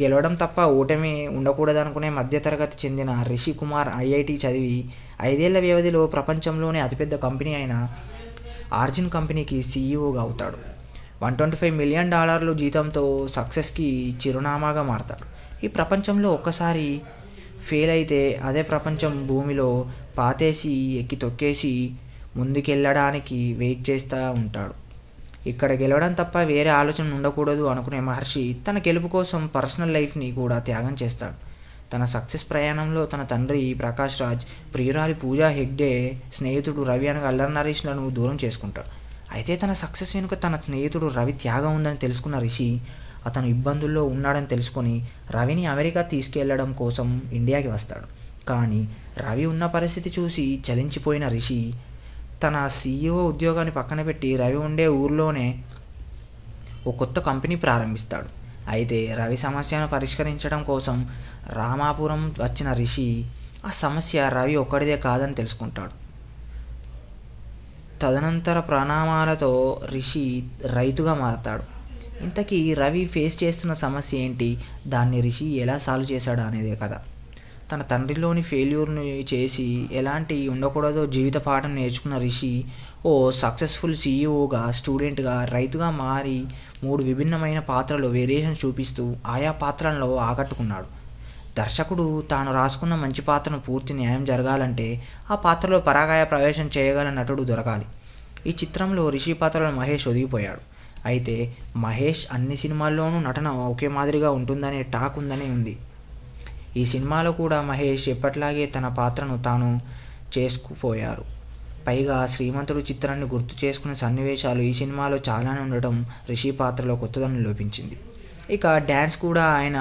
గెలవడం తప్ప ఓటమి ఉండకూడదనుకునే మధ్యతరగతి చెందిన రిషి కుమార్ ఐఐటి చదివి 5 ఏళ్ల వ్యవధిలో ప్రపంచంలోనే అతిపెద్ద కంపెనీ అయిన ఆర్జిన్ కంపెనీకి సీఈఓగా అవుతాడు. $125 మిలియన్ జీతంతో సక్సెస్కి చిరునామాగా మారతాడు. ఈ ప్రపంచంలో ఒక్కసారి ఫెయిల్ అయితే అదే ప్రపంచం భూమిలో పాతేసి ఎక్కి తొక్కేసి ముందుకెళ్ళడానికి వెయిట్ చేస్తూ ఉంటాడు. ఇక్కడ గెలవడం తప్ప వేరే ఆలోచన ఉండకూడదు అనుకునే మహర్షి తన గెలుపు కోసం పర్సనల్ లైఫ్ని కూడా త్యాగం చేస్తాడు. తన సక్సెస్ ప్రయాణంలో తన తండ్రి ప్రకాష్ రాజ్, ప్రియురాలి పూజా హెగ్డే, స్నేహితుడు రవి అనగా అల్లరి నరేష్లను దూరం చేసుకుంటాడు. అయితే తన సక్సెస్ వెనుక తన స్నేహితుడు రవి త్యాగం ఉందని తెలుసుకున్న రిషి అతను ఇబ్బందుల్లో ఉన్నాడని తెలుసుకొని రవిని అమెరికా తీసుకెళ్లడం కోసం ఇండియాకి వస్తాడు. కానీ రవి ఉన్న పరిస్థితి చూసి చలించిపోయిన రిషి తన సీఈఓ ఉద్యోగాన్ని పక్కన పెట్టి రవి ఉండే ఊర్లోనే ఓ కొత్త కంపెనీ ప్రారంభిస్తాడు. అయితే రవి సమస్యను పరిష్కరించడం కోసం రామాపురం వచ్చిన రిషి ఆ సమస్య రవి ఒక్కడిదే కాదని తెలుసుకుంటాడు. తదనంతర పరిణామాలతో రిషి రైతుగా మారతాడు. ఇంతకీ రవి ఫేస్ చేస్తున్న సమస్య ఏంటి, దాన్ని రిషి ఎలా సాల్వ్ చేశాడు అనేదే కదా. తన తండ్రిలోని ఫెయిల్యూర్ని చేసి ఎలాంటి ఉండకూడదో జీవిత పాఠం నేర్చుకున్న రిషి ఓ సక్సెస్ఫుల్ సీఈఓగా, స్టూడెంట్గా, రైతుగా మారి 3 విభిన్నమైన పాత్రలో వేరియేషన్ చూపిస్తూ ఆయా పాత్రలలో ఆకట్టుకున్నాడు. దర్శకుడు తాను రాసుకున్న మంచి పాత్రను పూర్తి న్యాయం జరగాలంటే ఆ పాత్రలో పరాకాయ ప్రవేశం చేయగల నటుడు దొరకాలి. ఈ చిత్రంలో రిషి పాత్రలో మహేష్ ఒదిగిపోయాడు. అయితే మహేష్ అన్ని సినిమాల్లోనూ నటన ఒకే మాదిరిగా ఉంటుందనే టాక్ ఉందని ఉంది. ఈ సినిమాలో కూడా మహేష్ ఎప్పట్లాగే తన పాత్రను తాను చేసుకుపోయారు. పైగా శ్రీమంతుడు చిత్రాన్ని గుర్తు చేసుకునే సన్నివేశాలు ఈ సినిమాలో చాలానే ఉండటం రిషి పాత్రలో కొత్తదనం లోపించింది. ఇక డ్యాన్స్ కూడా ఆయన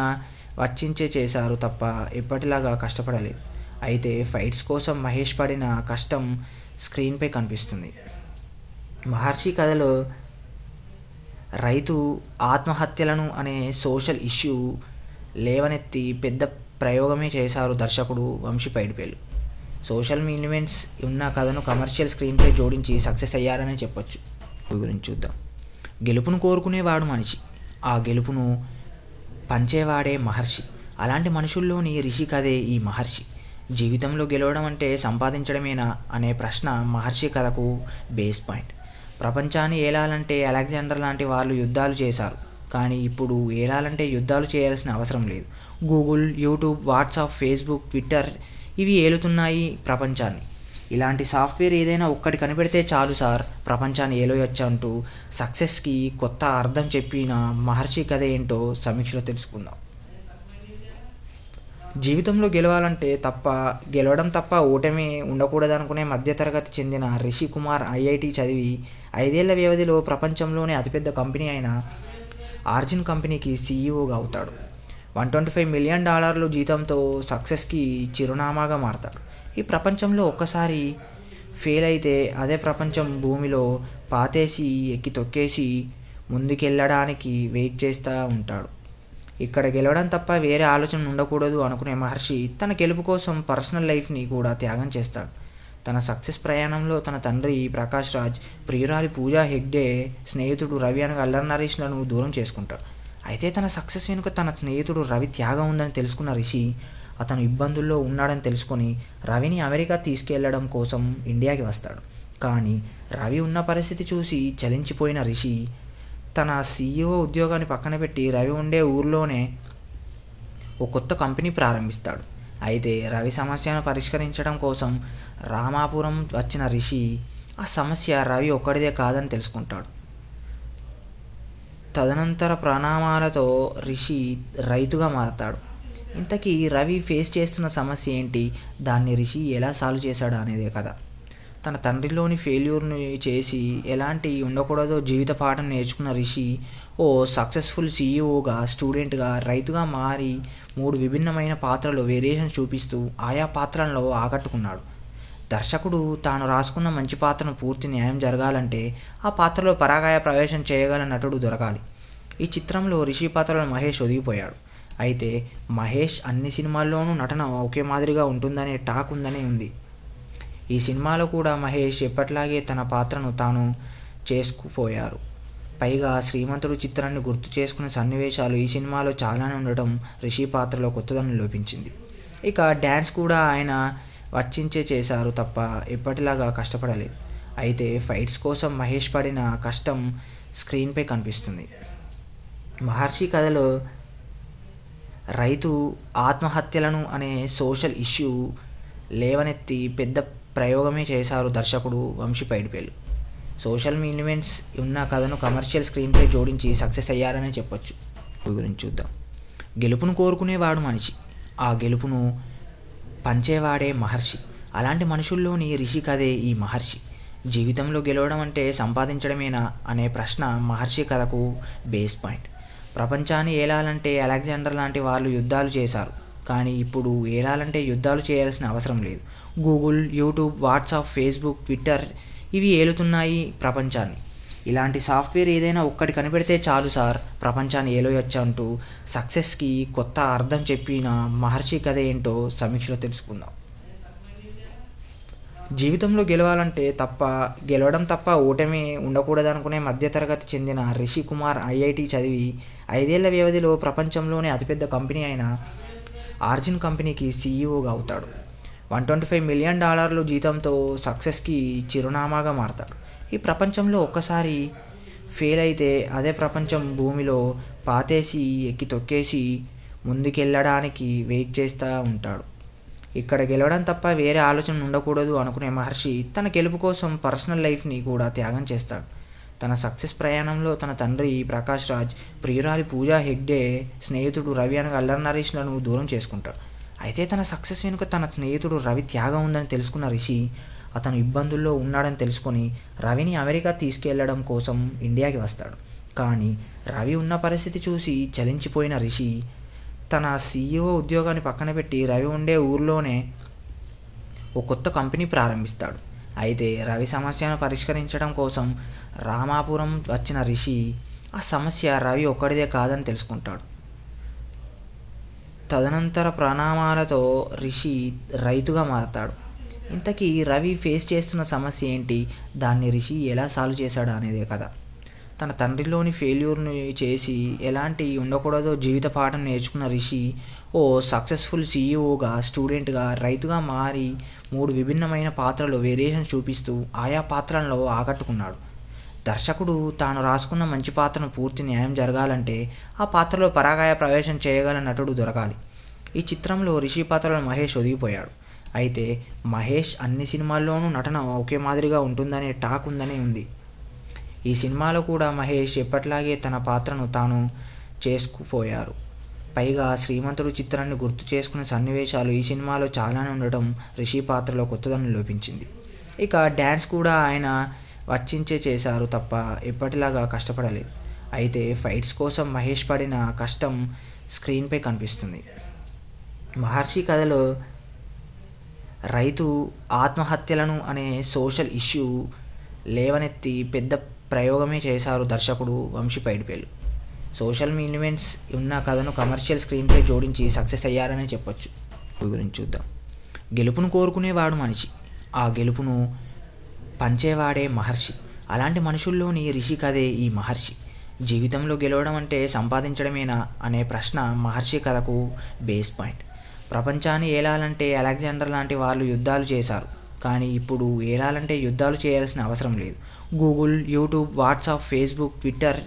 వచ్చించే చేశారు తప్ప ఎప్పటిలాగా కష్టపడలేదు. అయితే ఫైట్స్ కోసం మహేష్ పడిన కష్టం స్క్రీన్పై కనిపిస్తుంది. మహర్షి కథలో రైతు ఆత్మహత్యలను అనే సోషల్ ఇష్యూ లేవనెత్తి పెద్ద ప్రయోగమే చేశారు దర్శకుడు వంశీ పైడిపల్లి. సోషల్ ఎలిమెంట్స్ ఉన్న కథను కమర్షియల్ స్క్రీన్పై జోడించి సక్సెస్ అయ్యారనే చెప్పొచ్చు. గురించి చూద్దాం. గెలుపును కోరుకునేవాడు మనిషి, ఆ గెలుపును పంచేవాడే మహర్షి. అలాంటి మనుషుల్లోని రిషి కథే ఈ మహర్షి. జీవితంలో గెలవడం అంటే సంపాదించడమేనా అనే ప్రశ్న మహర్షి కథకు బేస్ పాయింట్. ప్రపంచాన్ని ఏలాలంటే అలెగ్జాండర్ లాంటి వాళ్ళు యుద్ధాలు చేశారు, కానీ ఇప్పుడు ఏలాలంటే యుద్ధాలు చేయాల్సిన అవసరం లేదు. Google, YouTube, WhatsApp, Facebook, Twitter ఇవి ఏలుతున్నాయి ప్రపంచాన్ని. ఇలాంటి సాఫ్ట్వేర్ ఏదైనా ఒక్కటి కనిపెడితే చాలు సార్, ప్రపంచాన్ని ఏలోయొచ్చు అంటూ సక్సెస్కి కొత్త అర్థం చెప్పిన మహర్షి కథ ఏంటో సమీక్షలో తెలుసుకుందాం. జీవితంలో గెలవడం తప్ప ఓటమి ఉండకూడదనుకునే మధ్యతరగతి చెందిన రిషి కుమార్ ఐఐటి చదివి 5 ఏళ్ల వ్యవధిలో ప్రపంచంలోనే అతిపెద్ద కంపెనీ అయిన ఆర్జిన్ కంపెనీకి సీఈఓగా అవుతాడు. $125 మిలియన్ జీతంతో సక్సెస్కి చిరునామాగా మారతాడు. ఈ ప్రపంచంలో ఒక్కసారి ఫెయిల్ అయితే అదే ప్రపంచం భూమిలో పాతేసి ఎక్కి తొక్కేసి ముందుకెళ్ళడానికి వెయిట్ చేస్తూ ఉంటాడు. ఇక్కడ గెలవడం తప్ప వేరే ఆలోచన ఉండకూడదు అనుకునే మహర్షి తన గెలుపు కోసం పర్సనల్ లైఫ్ని కూడా త్యాగం చేస్తాడు. తన సక్సెస్ ప్రయాణంలో తన తండ్రి ప్రకాష్ రాజ్, ప్రియురాలి పూజా హెగ్డే, స్నేహితుడు రవి అనగా అల్లరి నరేష్లను దూరం చేసుకుంటాడు. అయితే తన సక్సెస్ వెనుక తన స్నేహితుడు రవి త్యాగం ఉందని తెలుసుకున్న రిషి అతను ఇబ్బందుల్లో ఉన్నాడని తెలుసుకొని రవిని అమెరికా తీసుకెళ్లడం కోసం ఇండియాకి వస్తాడు. కానీ రవి ఉన్న పరిస్థితి చూసి చలించిపోయిన రిషి తన సీఈఓ ఉద్యోగాన్ని పక్కన పెట్టి రవి ఉండే ఊర్లోనే ఓ కొత్త కంపెనీ ప్రారంభిస్తాడు. అయితే రవి సమస్యను పరిష్కరించడం కోసం రామాపురం వచ్చిన రిషి ఆ సమస్య రవి ఒక్కడిదే కాదని తెలుసుకుంటాడు. తదనంతర పరిణామాలతో రిషి రైతుగా మారతాడు. ఇంతకీ రవి ఫేస్ చేస్తున్న సమస్య ఏంటి, దాన్ని రిషి ఎలా సాల్వ్ చేశాడు అనేదే కదా. తన తండ్రిలోని ఫెయిల్యూర్ని చేసి ఎలాంటి ఉండకూడదో జీవిత పాఠం నేర్చుకున్న రిషి ఓ సక్సెస్ఫుల్ సీఈఓగా, స్టూడెంట్గా, రైతుగా మారి 3 విభిన్నమైన పాత్రలో వేరియేషన్ చూపిస్తూ ఆయా పాత్రలలో ఆకట్టుకున్నాడు. దర్శకుడు తాను రాసుకున్న మంచి పాత్రను పూర్తి న్యాయం జరగాలంటే ఆ పాత్రలో పరాకాయ ప్రవేశం చేయగల నటుడు దొరకాలి. ఈ చిత్రంలో రిషి పాత్రలో మహేష్ ఒదిగిపోయాడు. అయితే మహేష్ అన్ని సినిమాల్లోనూ నటన ఒకే మాదిరిగా ఉంటుందనే టాక్ ఉందని ఉంది. ఈ సినిమాలో కూడా మహేష్ ఎప్పట్లాగే తన పాత్రను తాను చేసుకుపోయారు. పైగా శ్రీమంతుడు చిత్రాన్ని గుర్తు చేసుకునే సన్నివేశాలు ఈ సినిమాలో చాలానే ఉండటం రిషి పాత్రలో కొత్తదనం లోపించింది. ఇక డ్యాన్స్ కూడా ఆయన వచ్చించే చేశారు తప్ప ఎప్పటిలాగా కష్టపడలేదు. అయితే ఫైట్స్ కోసం మహేష్ పడిన కష్టం స్క్రీన్పై కనిపిస్తుంది. మహర్షి కథలో రైతు ఆత్మహత్యలను అనే సోషల్ ఇష్యూ లేవనెత్తి పెద్ద ప్రయోగమే చేశారు దర్శకుడు వంశీ పైడిపల్లి. సోషల్ ఎలిమెంట్స్ ఉన్న కథను కమర్షియల్ స్క్రీన్పై జోడించి సక్సెస్ అయ్యారనే చెప్పొచ్చు. గురించి చూద్దాం. గెలుపును కోరుకునేవాడు మనిషి, ఆ గెలుపును పంచేవాడే మహర్షి. అలాంటి మనుషుల్లోని రిషి కథే ఈ మహర్షి. జీవితంలో గెలవడం అంటే సంపాదించడమేనా అనే ప్రశ్న మహర్షి కథకు బేస్ పాయింట్. ప్రపంచాన్ని ఏలాలంటే అలెగ్జాండర్ లాంటి వాళ్ళు యుద్ధాలు చేశారు. కానీ ఇప్పుడు ఏలాలంటే యుద్ధాలు చేయాల్సిన అవసరం లేదు. Google, YouTube, WhatsApp, Facebook, Twitter ఇవి ఏలుతున్నాయి ప్రపంచాన్ని. ఇలాంటి సాఫ్ట్వేర్ ఏదైనా ఒక్కటి కనిపెడితే చాలు సార్, ప్రపంచాన్ని ఏలోయొచ్చు అంటూ సక్సెస్కి కొత్త అర్థం చెప్పిన మహర్షి కథ ఏంటో సమీక్షలో తెలుసుకుందాం. జీవితంలో గెలవడం తప్ప ఓటమి ఉండకూడదనుకునే మధ్యతరగతి చెందిన రిషి కుమార్ ఐఐటి చదివి 5 ఏళ్ల వ్యవధిలో ప్రపంచంలోనే అతిపెద్ద కంపెనీ అయిన ఆర్జిన్ కంపెనీకి సీఈఓగా అవుతాడు. $125 మిలియన్ జీతంతో సక్సెస్కి చిరునామాగా మారతాడు. ఈ ప్రపంచంలో ఒక్కసారి ఫెయిల్ అయితే అదే ప్రపంచం భూమిలో పాతేసి ఎక్కి తొక్కేసి ముందుకెళ్ళడానికి వెయిట్ చేస్తూ ఉంటాడు. ఇక్కడ గెలవడం తప్ప వేరే ఆలోచన ఉండకూడదు అనుకునే మహర్షి తన గెలుపు కోసం పర్సనల్ లైఫ్ని కూడా త్యాగం చేస్తాడు. తన సక్సెస్ ప్రయాణంలో తన తండ్రి ప్రకాష్ రాజ్, ప్రియురాలి పూజా హెగ్డే, స్నేహితుడు రవి అనగా అల్లరి నరేష్లను దూరం చేసుకుంటాడు. అయితే తన సక్సెస్ వెనుక తన స్నేహితుడు రవి త్యాగం ఉందని తెలుసుకున్న రిషి అతను ఇబ్బందుల్లో ఉన్నాడని తెలుసుకొని రవిని అమెరికా తీసుకెళ్లడం కోసం ఇండియాకి వస్తాడు. కానీ రవి ఉన్న పరిస్థితి చూసి చలించిపోయిన రిషి తన సీఈఓ ఉద్యోగాన్ని పక్కన పెట్టి రవి ఉండే ఊర్లోనే ఓ కొత్త కంపెనీ ప్రారంభిస్తాడు. అయితే రవి సమస్యను పరిష్కరించడం కోసం రామాపురం వచ్చిన రిషి ఆ సమస్య రవి ఒక్కడిదే కాదని తెలుసుకుంటాడు. తదనంతర పరిణామాలతో రిషి రైతుగా మారతాడు. ఇంతకీ రవి ఫేస్ చేస్తున్న సమస్య ఏంటి, దాన్ని రిషి ఎలా సాల్వ్ చేశాడు అనేదే కదా. తన తండ్రిలోని ఫెయిల్యూర్ని చేసి ఎలాంటి ఉండకూడదో జీవిత పాఠం నేర్చుకున్న రిషి ఓ సక్సెస్ఫుల్ సీఈఓగా, స్టూడెంట్గా, రైతుగా మారి 3 విభిన్నమైన పాత్రలు వేరియేషన్ చూపిస్తూ ఆయా పాత్రల్లో ఆకట్టుకున్నాడు. దర్శకుడు తాను రాసుకున్న మంచి పాత్రను పూర్తి న్యాయం జరగాలంటే ఆ పాత్రలో పరాకాయ ప్రవేశం చేయగల నటుడు దొరకాలి. ఈ చిత్రంలో రిషి పాత్రలో మహేష్ ఒదిగిపోయాడు. అయితే మహేష్ అన్ని సినిమాల్లోనూ నటన ఒకే మాదిరిగా ఉంటుందనే టాక్ ఉందని ఉంది. ఈ సినిమాలో కూడా మహేష్ ఎప్పట్లాగే తన పాత్రను తాను చేసుకుపోయారు. పైగా శ్రీమంతుడు చిత్రాన్ని గుర్తు చేసుకునే సన్నివేశాలు ఈ సినిమాలో చాలానే ఉండటం రిషి పాత్రలో కొత్తదనం లోపించింది. ఇక డ్యాన్స్ కూడా ఆయన వచ్చించే చేశారు తప్ప ఎప్పటిలాగా కష్టపడలేదు. అయితే ఫైట్స్ కోసం మహేష్ పడిన కష్టం స్క్రీన్పై కనిపిస్తుంది. మహర్షి కథలో రైతు ఆత్మహత్యలను అనే సోషల్ ఇష్యూ లేవనెత్తి పెద్ద ప్రయోగమే చేశారు దర్శకుడు వంశీ పైడిపల్లి. సోషల్ ఎలిమెంట్స్ ఉన్న కథను కమర్షియల్ స్క్రీన్పై జోడించి సక్సెస్ అయ్యారనే చెప్పొచ్చు. గురించి చూద్దాం. గెలుపును కోరుకునేవాడు మనిషి, ఆ గెలుపును పంచేవాడే మహర్షి. అలాంటి మనుషుల్లోని రిషి కథే ఈ మహర్షి. జీవితంలో గెలవడం అంటే సంపాదించడమేనా అనే ప్రశ్న మహర్షి కథకు బేస్ పాయింట్. ప్రపంచాన్ని ఏలాలంటే అలెగ్జాండర్ లాంటి వాళ్ళు యుద్ధాలు చేశారు. కానీ ఇప్పుడు ఏలాలంటే యుద్ధాలు చేయాల్సిన అవసరం లేదు. Google, YouTube, WhatsApp, Facebook, Twitter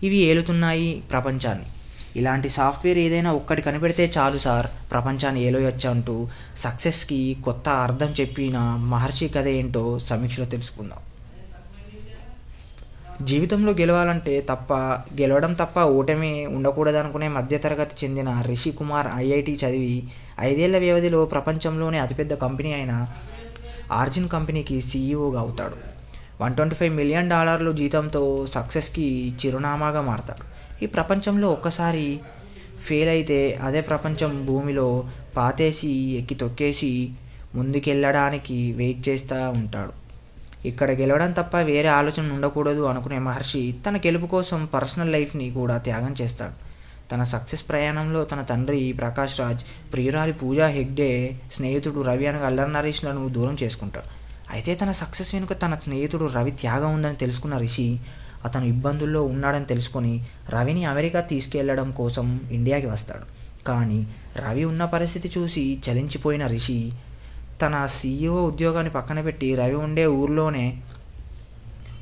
ఇవి ఏలుతున్నాయి ప్రపంచాన్ని. ఇలాంటి సాఫ్ట్వేర్ ఏదైనా ఒక్కటి కనిపెడితే చాలు సార్, ప్రపంచాన్ని ఏలోయొచ్చు అంటూ సక్సెస్కి కొత్త అర్థం చెప్పిన మహర్షి కథ ఏంటో సమీక్షలో తెలుసుకుందాం. జీవితంలో గెలవడం తప్ప ఓటమి ఉండకూడదనుకునే మధ్యతరగతి చెందిన రిషి కుమార్ ఐఐటి చదివి 5 ఏళ్ల వ్యవధిలో ప్రపంచంలోనే అతిపెద్ద కంపెనీ అయిన ఆర్జిన్ కంపెనీకి సీఈఓగా అవుతాడు. $125 మిలియన్ జీతంతో సక్సెస్కి చిరునామాగా మారతాడు. ఈ ప్రపంచంలో ఒక్కసారి ఫెయిల్ అయితే అదే ప్రపంచం భూమిలో పాతేసి ఎక్కి తొక్కేసి ముందుకెళ్ళడానికి వెయిట్ చేస్తూ ఉంటాడు. ఇక్కడ గెలవడం తప్ప వేరే ఆలోచన ఉండకూడదు అనుకునే మహర్షి తన గెలుపు కోసం పర్సనల్ లైఫ్ని కూడా త్యాగం చేస్తాడు. తన సక్సెస్ ప్రయాణంలో తన తండ్రి ప్రకాష్ రాజ్, ప్రియురాలి పూజా హెగ్డే, స్నేహితుడు రవి అనగా అల్లరి నరేష్లను దూరం చేసుకుంటాడు. అయితే తన సక్సెస్ వెనుక తన స్నేహితుడు రవి త్యాగం ఉందని తెలుసుకున్న రిషి అతను ఇబ్బందుల్లో ఉన్నాడని తెలుసుకొని రవిని అమెరికా తీసుకెళ్లడం కోసం ఇండియాకి వస్తాడు. కానీ రవి ఉన్న పరిస్థితి చూసి చలించిపోయిన రిషి తన CEO ఉద్యోగాన్ని పక్కన పెట్టి రవి ఉండే ఊర్లోనే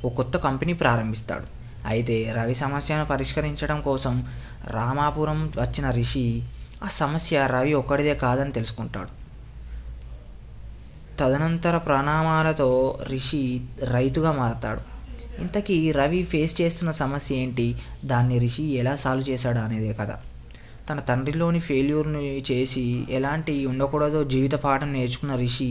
ఓ కొత్త కంపెనీ ప్రారంభిస్తాడు. అయితే రవి సమస్యను పరిష్కరించడం కోసం రామాపురం వచ్చిన రిషి ఆ సమస్య రవి ఒక్కడిదే కాదని తెలుసుకుంటాడు. తదనంతర పరిణామాలతో రిషి రైతుగా మారతాడు. ఇంతకీ రవి ఫేస్ చేస్తున్న సమస్య ఏంటి, దాన్ని రిషి ఎలా సాల్వ్ చేశాడు అనేదే కదా. తన తండ్రిలోని ఫెయిల్యూర్ని చేసి ఎలాంటి ఉండకూడదో జీవిత పాఠం నేర్చుకున్న రిషి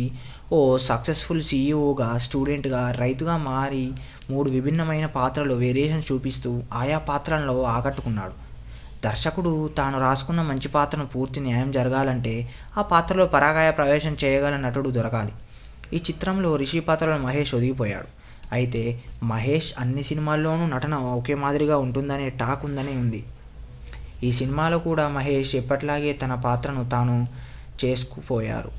ఓ సక్సెస్ఫుల్ CEOగా, స్టూడెంట్గా, రైతుగా మారి 3 విభిన్నమైన పాత్రలు వేరియేషన్ చూపిస్తూ ఆయా పాత్రలలో ఆకట్టుకున్నాడు. దర్శకుడు తాను రాసుకున్న మంచి పాత్రను పూర్తి న్యాయం జరగాలంటే ఆ పాత్రలో పరాకాయ ప్రవేశం చేయగల నటుడు దొరకాలి. ఈ చిత్రంలో రిషి పాత్రలో మహేష్ ఒదిగిపోయాడు. అయితే మహేష్ అన్ని సినిమాల్లోనూ నటన ఒకే మాదిరిగా ఉంటుందనే టాక్ ఉందని ఉంది. ఈ సినిమాలో కూడా మహేష్ ఎప్పట్లాగే తన పాత్రను తాను చేసుకుపోయారు.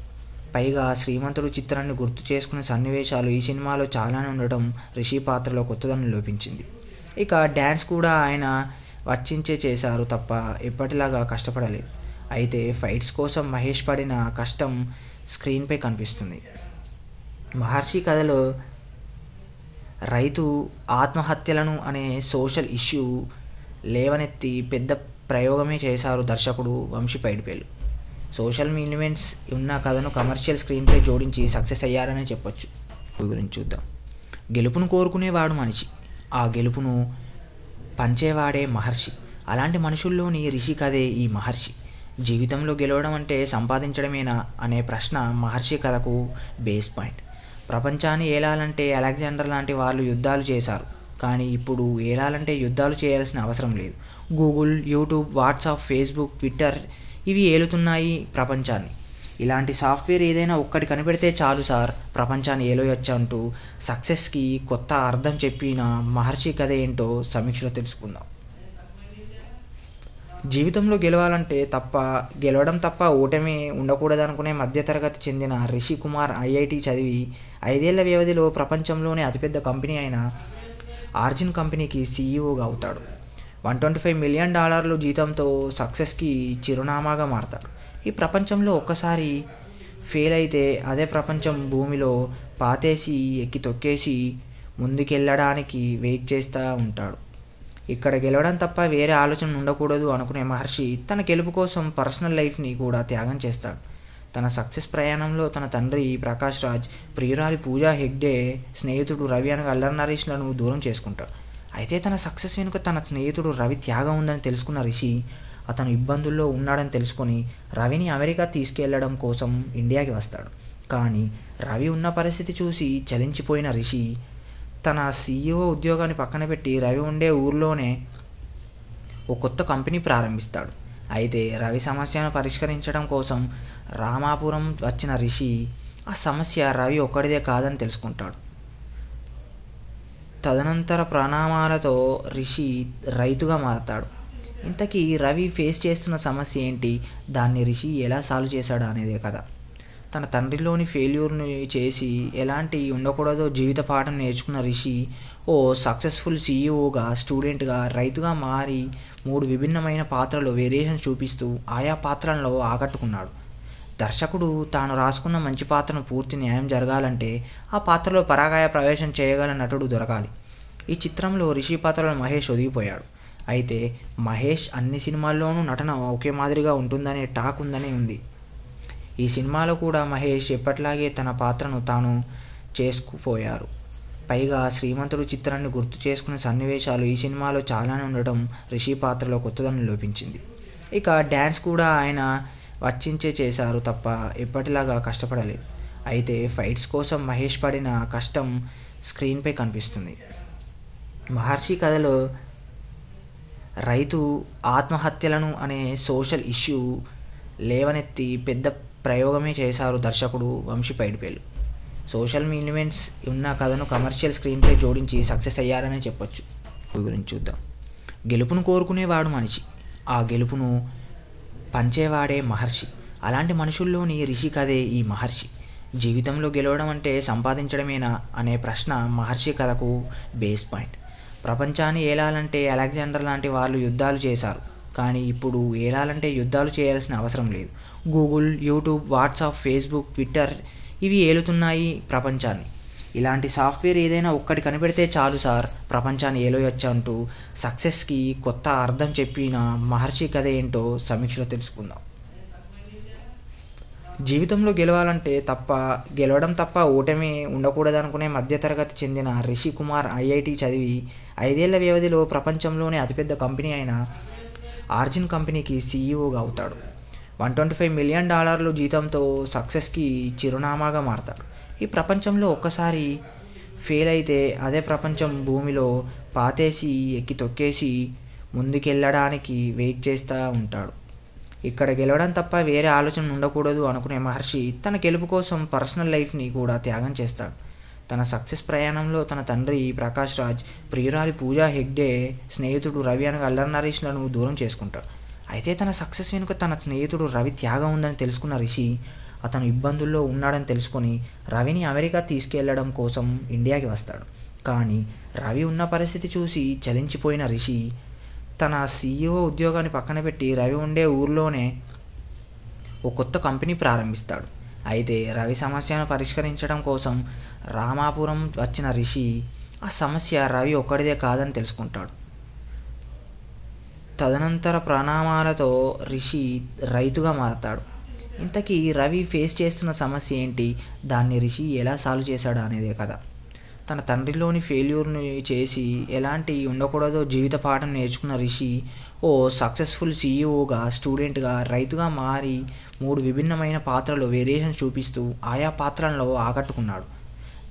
పైగా శ్రీమంతుడు చిత్రాన్ని గుర్తు చేసుకునే సన్నివేశాలు ఈ సినిమాలో చాలానే ఉండటం రిషి పాత్రలో కొత్తదనం లోపించింది. ఇక డ్యాన్స్ కూడా ఆయన వర్తించే చేశారు తప్ప ఎప్పటిలాగా కష్టపడలేదు. అయితే ఫైట్స్ కోసం మహేష్ పడిన కష్టం స్క్రీన్పై కనిపిస్తుంది. మహర్షి కథలో రైతు ఆత్మహత్యలను అనే సోషల్ ఇష్యూ లేవనెత్తి పెద్ద ప్రయోగమే చేశారు దర్శకుడు వంశీ పైడిపల్లి. సోషల్ ఎలిమెంట్స్ ఉన్న కథను కమర్షియల్ స్క్రీన్పై జోడించి సక్సెస్ అయ్యారనే చెప్పొచ్చు. గురించి చూద్దాం. గెలుపును కోరుకునేవాడు మనిషి, ఆ గెలుపును పంచేవాడే మహర్షి. అలాంటి మనుషుల్లోని రిషి కథే ఈ మహర్షి. జీవితంలో గెలవడం అంటే సంపాదించడమేనా అనే ప్రశ్న మహర్షి కథకు బేస్ పాయింట్. ప్రపంచాన్ని ఏలాలంటే అలెగ్జాండర్ లాంటి వాళ్ళు యుద్ధాలు చేశారు. కానీ ఇప్పుడు ఏలాలంటే యుద్ధాలు చేయాల్సిన అవసరం లేదు. Google, YouTube, WhatsApp, Facebook, Twitter ఇవి ఏలుతున్నాయి ప్రపంచాన్ని. ఇలాంటి సాఫ్ట్వేర్ ఏదైనా ఒక్కటి కనిపెడితే చాలు సార్, ప్రపంచాన్ని ఏలోయొచ్చు అంటూ సక్సెస్కి కొత్త అర్థం చెప్పిన మహర్షి కథ ఏంటో సమీక్షలో తెలుసుకుందాం. జీవితంలో గెలవడం తప్ప ఓటమి ఉండకూడదనుకునే మధ్యతరగతి చెందిన రిషి కుమార్ IIT చదివి 5 ఏళ్ల వ్యవధిలో ప్రపంచంలోనే అతిపెద్ద కంపెనీ అయిన ఆర్జిన్ కంపెనీకి CEOగా అవుతాడు. $125 మిలియన్ జీతంతో సక్సెస్కి చిరునామాగా మారతాడు. ఈ ప్రపంచంలో ఒక్కసారి ఫెయిల్ అయితే అదే ప్రపంచం భూమిలో పాతేసి ఎక్కి తొక్కేసి ముందుకెళ్ళడానికి వెయిట్ చేస్తూ ఉంటాడు. ఇక్కడ గెలవడం తప్ప వేరే ఆలోచన ఉండకూడదు అనుకునే మహర్షి తన గెలుపు కోసం పర్సనల్ లైఫ్ని కూడా త్యాగం చేస్తాడు. తన సక్సెస్ ప్రయాణంలో తన తండ్రి ప్రకాష్ రాజ్, ప్రియురాలి పూజా హెగ్డే, స్నేహితుడు రవి అనగా అల్లరి నరేష్లను దూరం చేసుకుంటాడు. అయితే తన సక్సెస్ వెనుక తన స్నేహితుడు రవి త్యాగం ఉందని తెలుసుకున్న రిషి అతను ఇబ్బందుల్లో ఉన్నాడని తెలుసుకొని రవిని అమెరికా తీసుకెళ్లడం కోసం ఇండియాకి వస్తాడు. కానీ రవి ఉన్న పరిస్థితి చూసి చలించిపోయిన రిషి తన CEO ఉద్యోగాన్ని పక్కన పెట్టి రవి ఉండే ఊర్లోనే ఓ కొత్త కంపెనీ ప్రారంభిస్తాడు. అయితే రవి సమస్యను పరిష్కరించడం కోసం రామాపురం వచ్చిన రిషి ఆ సమస్య రవి ఒక్కడిదే కాదని తెలుసుకుంటాడు. తదనంతర పరిణామాలతో రిషి రైతుగా మారతాడు. ఇంతకీ రవి ఫేస్ చేస్తున్న సమస్య ఏంటి, దాన్ని రిషి ఎలా సాల్వ్ చేశాడు అనేదే కదా. తన తండ్రిలోని ఫెయిల్యూర్ని చేసి ఎలాంటి ఉండకూడదో జీవిత పాఠం నేర్చుకున్న రిషి ఓ సక్సెస్ఫుల్ CEOగా, స్టూడెంట్గా, రైతుగా మారి 3 విభిన్నమైన పాత్రలు వేరియేషన్ చూపిస్తూ ఆయా పాత్రలలో ఆకట్టుకున్నాడు. దర్శకుడు తాను రాసుకున్న మంచి పాత్రను పూర్తి న్యాయం జరగాలంటే ఆ పాత్రలో పరాకాయ ప్రవేశం చేయగల నటుడు దొరకాలి. ఈ చిత్రంలో రిషి పాత్రలో మహేష్ ఒదిగిపోయాడు. అయితే మహేష్ అన్ని సినిమాల్లోనూ నటన ఒకే మాదిరిగా ఉంటుందనే టాక్ ఉందని ఉంది. ఈ సినిమాలో కూడా మహేష్ ఎప్పట్లాగే తన పాత్రను తాను చేసుకుపోయారు. పైగా శ్రీమంతుడు చిత్రాన్ని గుర్తు చేసుకునే సన్నివేశాలు ఈ సినిమాలో చాలానే ఉండటం రిషి పాత్రలో కొత్తదనం లోపించింది. ఇక డ్యాన్స్ కూడా ఆయన వర్తించే చేశారు తప్ప ఎప్పటిలాగా కష్టపడలేదు. అయితే ఫైట్స్ కోసం మహేష్ పడిన కష్టం స్క్రీన్పై కనిపిస్తుంది. మహర్షి కథలో రైతు ఆత్మహత్యలను అనే సోషల్ ఇష్యూ లేవనెత్తి పెద్ద ప్రయోగమే చేశారు దర్శకుడు వంశీ పైడిపల్లి. సోషల్ ఎలిమెంట్స్ ఉన్న కథను కమర్షియల్ స్క్రీన్పై జోడించి సక్సెస్ అయ్యారనే చెప్పొచ్చు. గురించి చూద్దాం. గెలుపును కోరుకునేవాడు మనిషి, ఆ గెలుపును పంచేవాడే మహర్షి. అలాంటి మనుషుల్లోని రిషి కథే ఈ మహర్షి. జీవితంలో గెలవడం అంటే సంపాదించడమేనా అనే ప్రశ్న మహర్షి కథకు బేస్ పాయింట్. ప్రపంచాన్ని ఏలాలంటే అలెగ్జాండర్ లాంటి వాళ్ళు యుద్ధాలు చేశారు, కానీ ఇప్పుడు ఏలాలంటే యుద్ధాలు చేయాల్సిన అవసరం లేదు. Google, YouTube, WhatsApp, Facebook, Twitter ఇవి ఏలుతున్నాయి ప్రపంచాన్ని. ఇలాంటి సాఫ్ట్వేర్ ఏదైనా ఒక్కటి కనిపెడితే చాలు సార్, ప్రపంచాన్ని ఏలోయొచ్చు అంటూ సక్సెస్కి కొత్త అర్థం చెప్పిన మహర్షి కథ ఏంటో సమీక్షలో తెలుసుకుందాం. జీవితంలో గెలవడం తప్ప ఓటమి ఉండకూడదనుకునే మధ్యతరగతి చెందిన రిషి కుమార్ ఐఐటి చదివి 5 ఏళ్ల వ్యవధిలో ప్రపంచంలోనే అతిపెద్ద కంపెనీ అయిన ఆర్జిన్ కంపెనీకి సీఈఓగా అవుతాడు. $125 మిలియన్ జీతంతో సక్సెస్కి చిరునామాగా మారతాడు. ఈ ప్రపంచంలో ఒక్కసారి ఫెయిల్ అయితే అదే ప్రపంచం భూమిలో పాతేసి ఎక్కి తొక్కేసి ముందుకెళ్ళడానికి వెయిట్ చేస్తూ ఉంటాడు. ఇక్కడ గెలవడం తప్ప వేరే ఆలోచన ఉండకూడదు అనుకునే మహర్షి తన గెలుపు కోసం పర్సనల్ లైఫ్ని కూడా త్యాగం చేస్తాడు. తన సక్సెస్ ప్రయాణంలో తన తండ్రి ప్రకాష్ రాజ్, ప్రియురాలి పూజా హెగ్డే, స్నేహితుడు రవి అనగా అల్లరి నరేష్లను దూరం చేసుకుంటాడు. అయితే తన సక్సెస్ వెనుక తన స్నేహితుడు రవి త్యాగం ఉందని తెలుసుకున్న రిషి అతను ఇబ్బందుల్లో ఉన్నాడని తెలుసుకొని రవిని అమెరికా తీసుకెళ్లడం కోసం ఇండియాకి వస్తాడు. కానీ రవి ఉన్న పరిస్థితి చూసి చలించిపోయిన రిషి తన సీఈఓ ఉద్యోగాన్ని పక్కన పెట్టి రవి ఉండే ఊర్లోనే ఓ కొత్త కంపెనీ ప్రారంభిస్తాడు. అయితే రవి సమస్యను పరిష్కరించడం కోసం రామాపురం వచ్చిన రిషి ఆ సమస్య రవి ఒక్కడిదే కాదని తెలుసుకుంటాడు. తదనంతర పరిణామాలతో రిషి రైతుగా మారతాడు. ఇంతకీ రవి ఫేస్ చేస్తున్న సమస్య ఏంటి, దాన్ని రిషి ఎలా సాల్వ్ చేశాడు అనేదే కదా. తన తండ్రిలోని ఫెయిల్యూర్ని చేసి ఎలాంటి ఉండకూడదో జీవిత పాఠం నేర్చుకున్న రిషి ఓ సక్సెస్ఫుల్ సీఈఓగా, స్టూడెంట్గా, రైతుగా మారి 3 విభిన్నమైన పాత్రలు వేరియేషన్ చూపిస్తూ ఆయా పాత్రలలో ఆకట్టుకున్నాడు.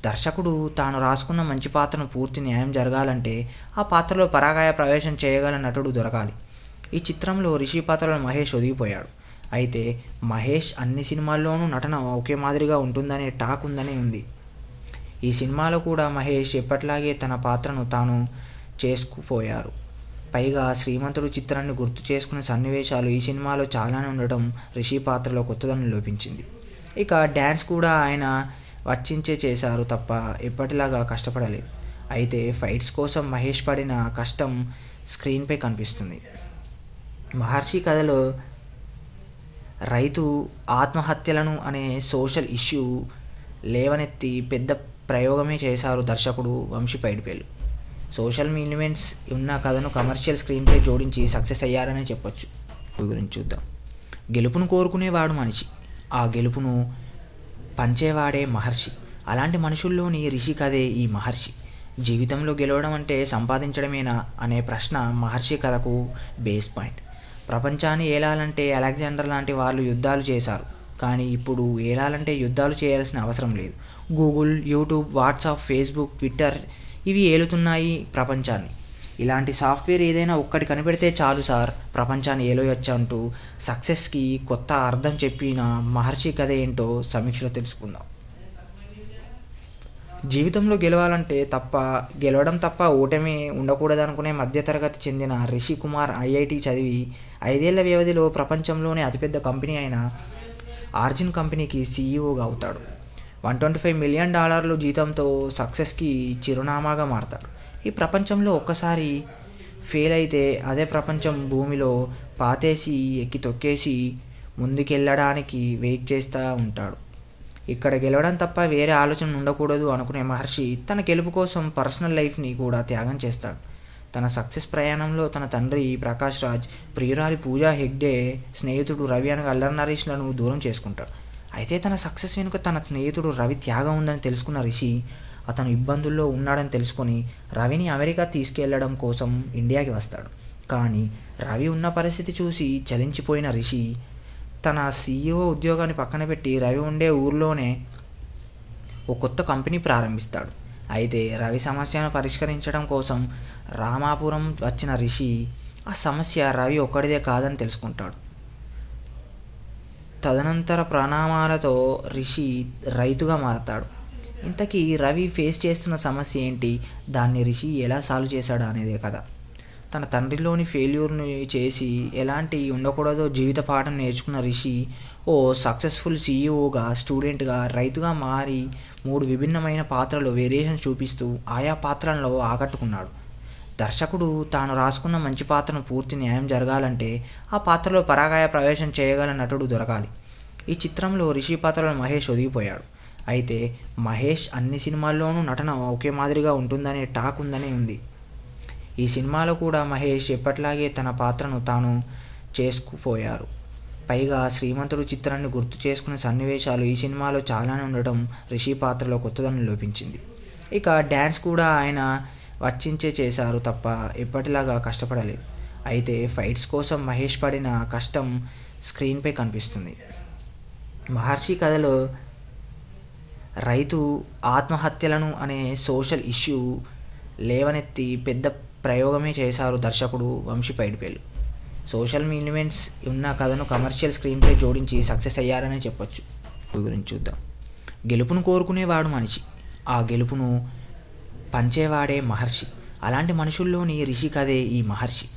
దర్శకుడు తాను రాసుకున్న మంచి పాత్రను పూర్తి న్యాయం జరగాలంటే ఆ పాత్రలో పరాకాయ ప్రవేశం చేయగల నటుడు దొరకాలి. ఈ చిత్రంలో రిషి పాత్రలో మహేష్ ఒదిగిపోయాడు. అయితే మహేష్ అన్ని సినిమాల్లోనూ నటన ఒకే మాదిరిగా ఉంటుందనే టాక్ ఉందని ఉంది. ఈ సినిమాలో కూడా మహేష్ ఎప్పట్లాగే తన పాత్రను తాను చేసుకుపోయారు. పైగా శ్రీమంతుడు చిత్రాన్ని గుర్తు చేసుకునే సన్నివేశాలు ఈ సినిమాలో చాలానే ఉండటం రిషి పాత్రలో కొత్తదనం లోపించింది. ఇక డ్యాన్స్ కూడా ఆయన వచ్చించే చేశారు తప్ప ఎప్పటిలాగా కష్టపడలేదు. అయితే ఫైట్స్ కోసం మహేష్ పడిన కష్టం స్క్రీన్పై కనిపిస్తుంది. మహర్షి కథలో రైతు ఆత్మహత్యలను అనే సోషల్ ఇష్యూ లేవనెత్తి పెద్ద ప్రయోగమే చేశారు దర్శకుడు వంశీ పైడిపల్లి. సోషల్ ఎలిమెంట్స్ ఉన్న కథను కమర్షియల్ స్క్రీన్పై జోడించి సక్సెస్ అయ్యారనే చెప్పొచ్చు. గురించి చూద్దాం. గెలుపును కోరుకునేవాడు మనిషి, ఆ గెలుపును పంచేవాడే మహర్షి. అలాంటి మనుషుల్లోని రిషి కథే ఈ మహర్షి. జీవితంలో గెలవడం అంటే సంపాదించడమేనా అనే ప్రశ్న మహర్షి కథకు బేస్ పాయింట్. ప్రపంచాన్ని ఏలాలంటే అలెగ్జాండర్ లాంటి వాళ్ళు యుద్ధాలు చేశారు, కానీ ఇప్పుడు ఏలాలంటే యుద్ధాలు చేయాల్సిన అవసరం లేదు. Google, YouTube, WhatsApp, Facebook, Twitter ఇవి ఏలుతున్నాయి ప్రపంచాన్ని. ఇలాంటి సాఫ్ట్వేర్ ఏదైనా ఒక్కటి కనిపెడితే చాలు సార్, ప్రపంచాన్ని ఏలోయొచ్చు అంటూ సక్సెస్కి కొత్త అర్థం చెప్పిన మహర్షి కథ ఏంటో సమీక్షలో తెలుసుకుందాం. జీవితంలో గెలవడం తప్ప ఓటమి ఉండకూడదనుకునే మధ్యతరగతి చెందిన రిషి కుమార్ ఐఐటి చదివి 5 ఏళ్ల వ్యవధిలో ప్రపంచంలోనే అతిపెద్ద కంపెనీ అయిన ఆర్జిన్ కంపెనీకి సీఈఓగా అవుతాడు. $125 మిలియన్ జీతంతో సక్సెస్కి చిరునామాగా మారతాడు. ఈ ప్రపంచంలో ఒక్కసారి ఫెయిల్ అయితే అదే ప్రపంచం భూమిలో పాతేసి ఎక్కి తొక్కేసి ముందుకెళ్ళడానికి వెయిట్ చేస్తూ ఉంటాడు. ఇక్కడ గెలవడం తప్ప వేరే ఆలోచన ఉండకూడదు అనుకునే మహర్షి తన గెలుపు కోసం పర్సనల్ లైఫ్ని కూడా త్యాగం చేస్తాడు. తన సక్సెస్ ప్రయాణంలో తన తండ్రి ప్రకాష్ రాజ్, ప్రియురాలి పూజా హెగ్డే, స్నేహితుడు రవి అనగా అల్లరి నరేష్లను దూరం చేసుకుంటాడు. అయితే తన సక్సెస్ వెనుక తన స్నేహితుడు రవి త్యాగం ఉందని తెలుసుకున్న రిషి అతను ఇబ్బందుల్లో ఉన్నాడని తెలుసుకొని రవిని అమెరికా తీసుకెళ్లడం కోసం ఇండియాకి వస్తాడు. కానీ రవి ఉన్న పరిస్థితి చూసి చలించిపోయిన రిషి తన సీఈఓ ఉద్యోగాన్ని పక్కన పెట్టి రవి ఉండే ఊర్లోనే ఓ కొత్త కంపెనీ ప్రారంభిస్తాడు. అయితే రవి సమస్యను పరిష్కరించడం కోసం రామాపురం వచ్చిన రిషి ఆ సమస్య రవి ఒక్కడిదే కాదని తెలుసుకుంటాడు. తదనంతర పరిణామాలతో రిషి రైతుగా మారతాడు. ఇంతకీ రవి ఫేస్ చేస్తున్న సమస్య ఏంటి, దాన్ని రిషి ఎలా సాల్వ్ చేశాడు అనేదే కథ. తన తండ్రిలోని ఫెయిల్యూర్ని చేసి ఎలాంటి ఉండకూడదో జీవిత పాఠం నేర్చుకున్న రిషి ఓ సక్సెస్ఫుల్ సీఈఓగా, స్టూడెంట్గా, రైతుగా మారి 3 విభిన్నమైన పాత్రలు వేరియేషన్ చూపిస్తూ ఆయా పాత్రలలో ఆకట్టుకున్నాడు. దర్శకుడు తాను రాసుకున్న మంచి పాత్రను పూర్తి న్యాయం జరగాలంటే ఆ పాత్రలో పరాకాయ ప్రవేశం చేయగల నటుడు దొరకాలి. ఈ చిత్రంలో రిషి పాత్రలో మహేష్ ఒదిగిపోయాడు. అయితే మహేష్ అన్ని సినిమాల్లోనూ నటన ఒకే మాదిరిగా ఉంటుందనే టాక్ ఉందని ఉంది. ఈ సినిమాలో కూడా మహేష్ ఎప్పట్లాగే తన పాత్రను తాను చేసుకుపోయారు. పైగా శ్రీమంతుడు చిత్రాన్ని గుర్తు చేసుకునే సన్నివేశాలు ఈ సినిమాలో చాలానే ఉండటం రిషి పాత్రలో కొత్తదనం లోపించింది. ఇక డ్యాన్స్ కూడా ఆయన వచ్చించే చేశారు తప్ప ఎప్పటిలాగా కష్టపడలేదు. అయితే ఫైట్స్ కోసం మహేష్ పడిన కష్టం స్క్రీన్పై కనిపిస్తుంది. మహర్షి కథలో రైతు ఆత్మహత్యలను అనే సోషల్ ఇష్యూ లేవనెత్తి పెద్ద ప్రయోగమే చేశారు దర్శకుడు వంశీ పైడిపల్లి. సోషల్ ఎలిమెంట్స్ ఉన్న కథను కమర్షియల్ స్క్రీన్పై జోడించి సక్సెస్ అయ్యారనే చెప్పొచ్చు. గురించి చూద్దాం. గెలుపును కోరుకునేవాడు మనిషి, ఆ గెలుపును పంచేవాడే మహర్షి. అలాంటి మనుషుల్లోని రిషి కథే ఈ మహర్షి.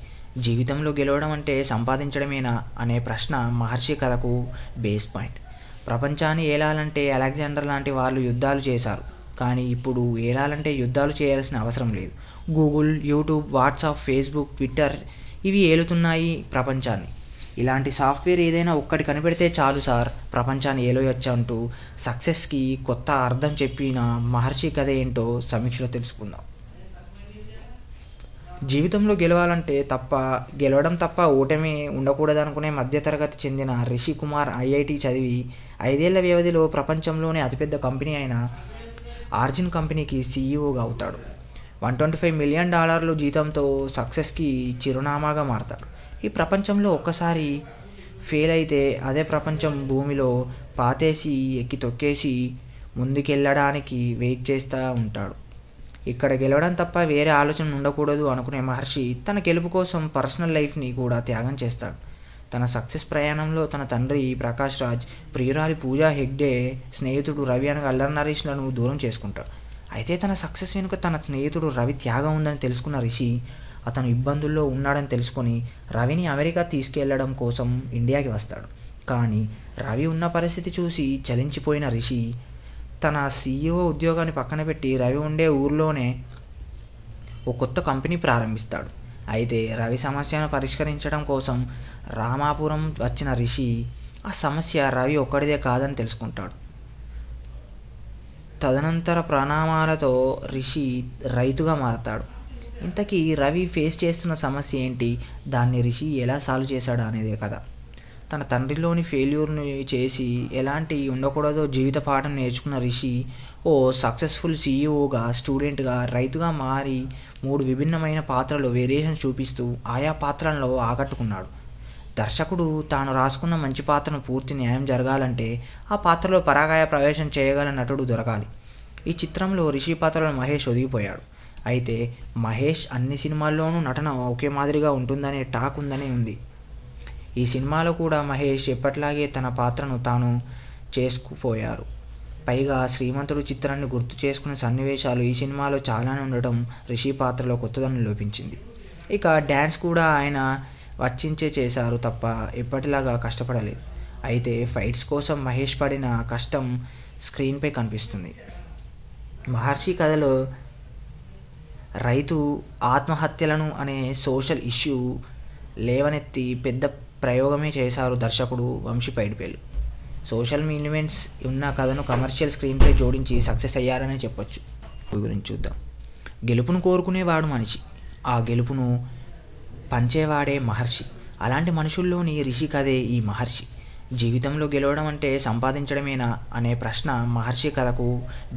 జీవితంలో గెలవడం అంటే సంపాదించడమేనా అనే ప్రశ్న మహర్షి కథకు బేస్ పాయింట్. ప్రపంచాన్ని ఏలాలంటే అలెగ్జాండర్ లాంటి వాళ్ళు యుద్ధాలు చేశారు, కానీ ఇప్పుడు ఏలాలంటే యుద్ధాలు చేయాల్సిన అవసరం లేదు. Google, YouTube, WhatsApp, Facebook, Twitter ఇవి ఏలుతున్నాయి ప్రపంచాన్ని. ఇలాంటి సాఫ్ట్వేర్ ఏదైనా ఒక్కటి కనిపెడితే చాలు సార్, ప్రపంచాన్ని ఏలోయొచ్చు అంటూ సక్సెస్కి కొత్త అర్థం చెప్పిన మహర్షి కథ ఏంటో సమీక్షలో తెలుసుకుందాం. జీవితంలో గెలవడం తప్ప ఓటమి ఉండకూడదనుకునే మధ్యతరగతి చెందిన రిషి కుమార్ ఐఐటి చదివి 5 ఏళ్ల వ్యవధిలో ప్రపంచంలోనే అతిపెద్ద కంపెనీ అయిన ఆర్జిన్ కంపెనీకి సీఈఓగా అవుతాడు. $125 మిలియన్ జీతంతో సక్సెస్కి చిరునామాగా మారతాడు. ఈ ప్రపంచంలో ఒక్కసారి ఫెయిల్ అయితే అదే ప్రపంచం భూమిలో పాతేసి ఎక్కి తొక్కేసి ముందుకెళ్ళడానికి వెయిట్ చేస్తూ ఉంటాడు. ఇక్కడ గెలవడం తప్ప వేరే ఆలోచన ఉండకూడదు అనుకునే మహర్షి తన గెలుపు కోసం పర్సనల్ లైఫ్ని కూడా త్యాగం చేస్తాడు. తన సక్సెస్ ప్రయాణంలో తన తండ్రి ప్రకాష్ రాజ్, ప్రియురాలి పూజా హెగ్డే, స్నేహితుడు రవి అనగా అల్లరి నరేష్లను దూరం చేసుకుంటాడు. అయితే తన సక్సెస్ వెనుక తన స్నేహితుడు రవి త్యాగం ఉందని తెలుసుకున్న రిషి అతను ఇబ్బందుల్లో ఉన్నాడని తెలుసుకొని రవిని అమెరికా తీసుకెళ్లడం కోసం ఇండియాకి వస్తాడు. కానీ రవి ఉన్న పరిస్థితి చూసి చలించిపోయిన రిషి తన సీఈఓ ఉద్యోగాన్ని పక్కన పెట్టి రవి ఉండే ఊర్లోనే ఓ కొత్త కంపెనీ ప్రారంభిస్తాడు. అయితే రవి సమస్యను పరిష్కరించడం కోసం రామాపురం వచ్చిన రిషి ఆ సమస్య రవి ఒక్కడిదే కాదని తెలుసుకుంటాడు. తదనంతర పరిణామాలతో రిషి రైతుగా మారతాడు. ఇంతకీ రవి ఫేస్ చేస్తున్న సమస్య ఏంటి, దాన్ని రిషి ఎలా సాల్వ్ చేశాడు అనేదే కథ. తన తండ్రిలోని ఫెయిల్యూర్ని చేసి ఎలాంటి ఉండకూడదో జీవిత పాఠం నేర్చుకున్న రిషి ఓ సక్సెస్ఫుల్ సీఈఓగా, స్టూడెంట్గా, రైతుగా మారి 3 విభిన్నమైన పాత్రలు వేరియేషన్ చూపిస్తూ ఆయా పాత్రలలో ఆకట్టుకున్నాడు. దర్శకుడు తాను రాసుకున్న మంచి పాత్రను పూర్తి న్యాయం జరగాలంటే ఆ పాత్రలో పరాకాయ ప్రవేశం చేయగల నటుడు దొరకాలి. ఈ చిత్రంలో రిషి పాత్రలో మహేష్ ఒదిగిపోయాడు. అయితే మహేష్ అన్ని సినిమాల్లోనూ నటన ఒకే మాదిరిగా ఉంటుందనే టాక్ ఉందని ఉంది. ఈ సినిమాలో కూడా మహేష్ ఎప్పట్లాగే తన పాత్రను తాను చేసుకుపోయారు. పైగా శ్రీమంతుడు చిత్రాన్ని గుర్తు చేసుకునే సన్నివేశాలు ఈ సినిమాలో చాలానే ఉండటం రిషి పాత్రలో కొత్తదనం లోపించింది. ఇక డ్యాన్స్ కూడా ఆయన వచ్చించే చేశారు తప్ప ఎప్పటిలాగా కష్టపడలేదు. అయితే ఫైట్స్ కోసం మహేష్ పడిన కష్టం స్క్రీన్పై కనిపిస్తుంది. మహర్షి కథలో రైతు ఆత్మహత్యలను అనే సోషల్ ఇష్యూ లేవనెత్తి పెద్ద ప్రయోగమే చేశారు దర్శకుడు వంశీ పైడిపల్లి. సోషల్ ఎలిమెంట్స్ ఉన్న కథను కమర్షియల్ స్క్రీన్పై జోడించి సక్సెస్ అయ్యారనే చెప్పొచ్చు. గురించి చూద్దాం. గెలుపును కోరుకునేవాడు మనిషి, ఆ గెలుపును పంచేవాడే మహర్షి. అలాంటి మనుషుల్లోని రిషి కథే ఈ మహర్షి. జీవితంలో గెలవడం అంటే సంపాదించడమేనా అనే ప్రశ్న మహర్షి కథకు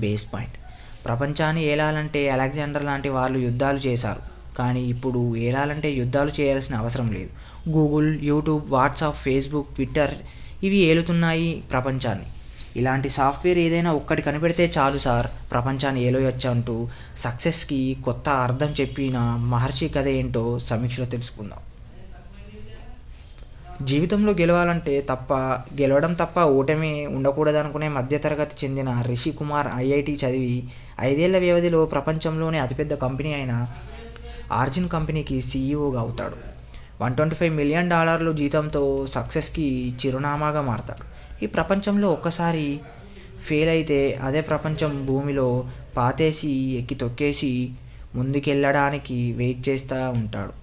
బేస్ పాయింట్. ప్రపంచాన్ని ఏలాలంటే అలెగ్జాండర్ లాంటి వాళ్ళు యుద్ధాలు చేశారు, కానీ ఇప్పుడు ఏలాలంటే యుద్ధాలు చేయాల్సిన అవసరం లేదు. Google, YouTube, WhatsApp, Facebook, Twitter ఇవి ఏలుతున్నాయి ప్రపంచాన్ని. ఇలాంటి సాఫ్ట్వేర్ ఏదైనా ఒక్కటి కనిపెడితే చాలు సార్, ప్రపంచాన్ని ఏలోయొచ్చు అంటూ సక్సెస్కి కొత్త అర్థం చెప్పిన మహర్షి కథ ఏంటో సమీక్షలో తెలుసుకుందాం. జీవితంలో గెలవడం తప్ప ఓటమి ఉండకూడదనుకునే మధ్యతరగతి చెందిన రిషి కుమార్ ఐఐటి చదివి 5 ఏళ్ల వ్యవధిలో ప్రపంచంలోనే అతిపెద్ద కంపెనీ అయిన ఆర్జిన్ కంపెనీకి సీఈఓగా అవుతాడు. $125 మిలియన్ జీతంతో సక్సెస్కి చిరునామాగా మారతాడు. ఈ ప్రపంచంలో ఒక్కసారి ఫెయిల్ అయితే అదే ప్రపంచం భూమిలో పాతేసి ఎక్కి తొక్కేసి ముందుకెళ్ళడానికి వెయిట్ చేస్తూ ఉంటాడు.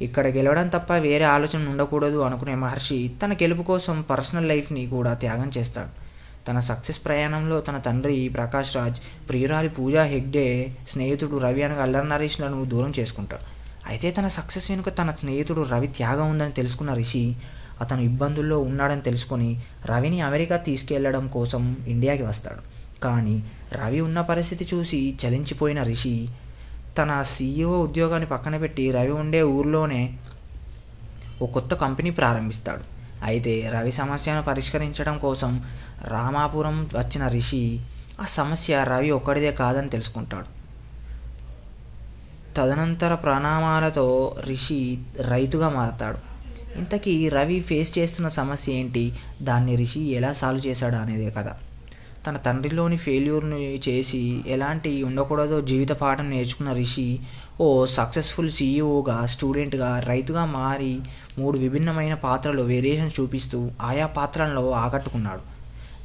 ఇక్కడ గెలవడం తప్ప వేరే ఆలోచన ఉండకూడదు అనుకునే మహర్షి తన గెలుపు కోసం పర్సనల్ లైఫ్ని కూడా త్యాగం చేస్తాడు. తన సక్సెస్ ప్రయాణంలో తన తండ్రి ప్రకాష్ రాజ్, ప్రియురాలి పూజా హెగ్డే, స్నేహితుడు రవి అనగా అల్లరి నరేష్లను దూరం చేసుకుంటాడు. అయితే తన సక్సెస్ వెనుక తన స్నేహితుడు రవి త్యాగం ఉందని తెలుసుకున్న రిషి అతను ఇబ్బందుల్లో ఉన్నాడని తెలుసుకొని రవిని అమెరికా తీసుకెళ్లడం కోసం ఇండియాకి వస్తాడు. కానీ రవి ఉన్న పరిస్థితి చూసి చలించిపోయిన రిషి తన సీఈఓ ఉద్యోగాన్ని పక్కన పెట్టి రవి ఉండే ఊర్లోనే ఓ కొత్త కంపెనీ ప్రారంభిస్తాడు. అయితే రవి సమస్యను పరిష్కరించడం కోసం రామాపురం వచ్చిన రిషి ఆ సమస్య రవి ఒక్కడిదే కాదని తెలుసుకుంటాడు. తదనంతర పరిణామాలతో రిషి రైతుగా మారతాడు. ఇంతకీ రవి ఫేస్ చేస్తున్న సమస్య ఏంటి, దాన్ని రిషి ఎలా సాల్వ్ చేశాడు అనేదే కథ. తన తండ్రిలోని ఫెయిల్యూర్ని చేసి ఎలాంటి ఉండకూడదో జీవిత పాఠం నేర్చుకున్న రిషి ఓ సక్సెస్ఫుల్ సీఈఓగా, స్టూడెంట్గా, రైతుగా మారి 3 విభిన్నమైన పాత్రలు వేరియేషన్ చూపిస్తూ ఆయా పాత్రల్లో ఆకట్టుకున్నాడు.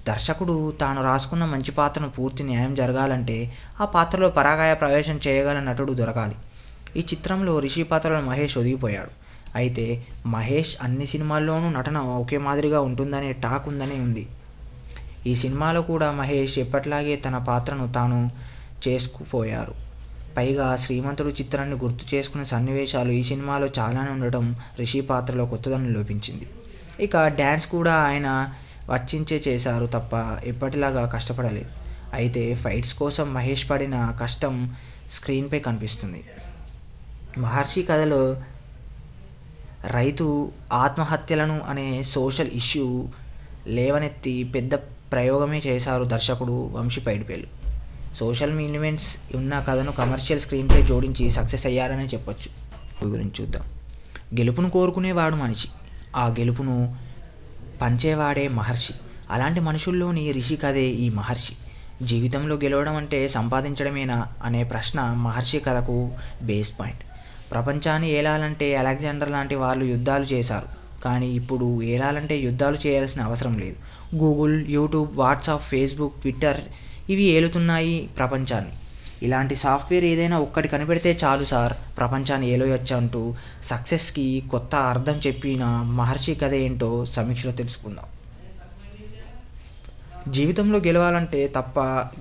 దర్శకుడు తాను రాసుకున్న మంచి పాత్రను పూర్తి న్యాయం జరగాలంటే ఆ పాత్రలో పరాకాయ ప్రవేశం చేయగల నటుడు దొరకాలి. ఈ చిత్రంలో రిషి పాత్రలో మహేష్ ఒదిగిపోయాడు. అయితే మహేష్ అన్ని సినిమాల్లోనూ నటన ఒకే మాదిరిగా ఉంటుందనే టాక్ ఉందని ఉంది. ఈ సినిమాలో కూడా మహేష్ ఎప్పట్లాగే తన పాత్రను తాను చేసుకుపోయారు. పైగా శ్రీమంతుడు చిత్రాన్ని గుర్తు చేసుకునే సన్నివేశాలు ఈ సినిమాలో చాలానే ఉండటం రిషి పాత్రలో కొత్తదనం లోపించింది. ఇక డ్యాన్స్ కూడా ఆయన వర్చించే చేశారు తప్ప ఎప్పటిలాగా కష్టపడలేదు. అయితే ఫైట్స్ కోసం మహేష్ పడిన కష్టం స్క్రీన్పై కనిపిస్తుంది. మహర్షి కథలో రైతు ఆత్మహత్యలను అనే సోషల్ ఇష్యూ లేవనెత్తి పెద్ద ప్రయోగమే చేశారు దర్శకుడు వంశీ పైడిపల్లి. సోషల్ ఎలిమెంట్స్ ఉన్న కథను కమర్షియల్ స్క్రీన్పై జోడించి సక్సెస్ అయ్యారనే చెప్పొచ్చు. గురించి చూద్దాం. గెలుపును కోరుకునేవాడు మనిషి, ఆ గెలుపును పంచేవాడే మహర్షి. అలాంటి మనుషుల్లోని రిషి కథే ఈ మహర్షి. జీవితంలో గెలవడం అంటే సంపాదించడమేనా అనే ప్రశ్న మహర్షి కథకు బేస్ పాయింట్. ప్రపంచాన్ని ఏలాలంటే అలెగ్జాండర్ లాంటి వాళ్ళు యుద్ధాలు చేశారు. కానీ ఇప్పుడు ఏలాలంటే యుద్ధాలు చేయాల్సిన అవసరం లేదు. Google, YouTube, WhatsApp, Facebook, Twitter ఇవి ఏలుతున్నాయి ప్రపంచాన్ని. ఇలాంటి సాఫ్ట్వేర్ ఏదైనా ఒక్కటి కనిపెడితే చాలు సార్, ప్రపంచాన్ని ఏలోయొచ్చు అంటూ సక్సెస్కి కొత్త అర్థం చెప్పిన మహర్షి కథ ఏంటో సమీక్షలో తెలుసుకుందాం. జీవితంలో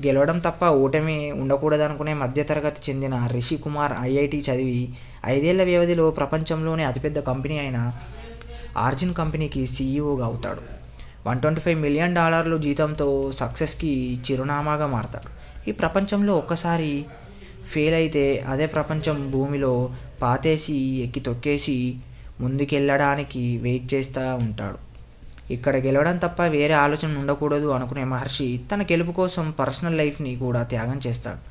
గెలవడం తప్ప ఓటమి ఉండకూడదనుకునే మధ్యతరగతి చెందిన రిషి కుమార్ ఐఐటి చదివి 5 ఏళ్ల వ్యవధిలో ప్రపంచంలోనే అతిపెద్ద కంపెనీ అయిన ఆర్జిన్ కంపెనీకి సీఈఓగా అవుతాడు. $125 మిలియన్ జీతంతో సక్సెస్కి చిరునామాగా మారతాడు. ఈ ప్రపంచంలో ఒక్కసారి ఫెయిల్ అయితే అదే ప్రపంచం భూమిలో పాతేసి ఎక్కి తొక్కేసి ముందుకెళ్ళడానికి వెయిట్ చేస్తూ ఉంటాడు. ఇక్కడ గెలవడం తప్ప వేరే ఆలోచన ఉండకూడదు అనుకునే మహర్షి తన గెలుపు కోసం పర్సనల్ లైఫ్ని కూడా త్యాగం చేస్తాడు.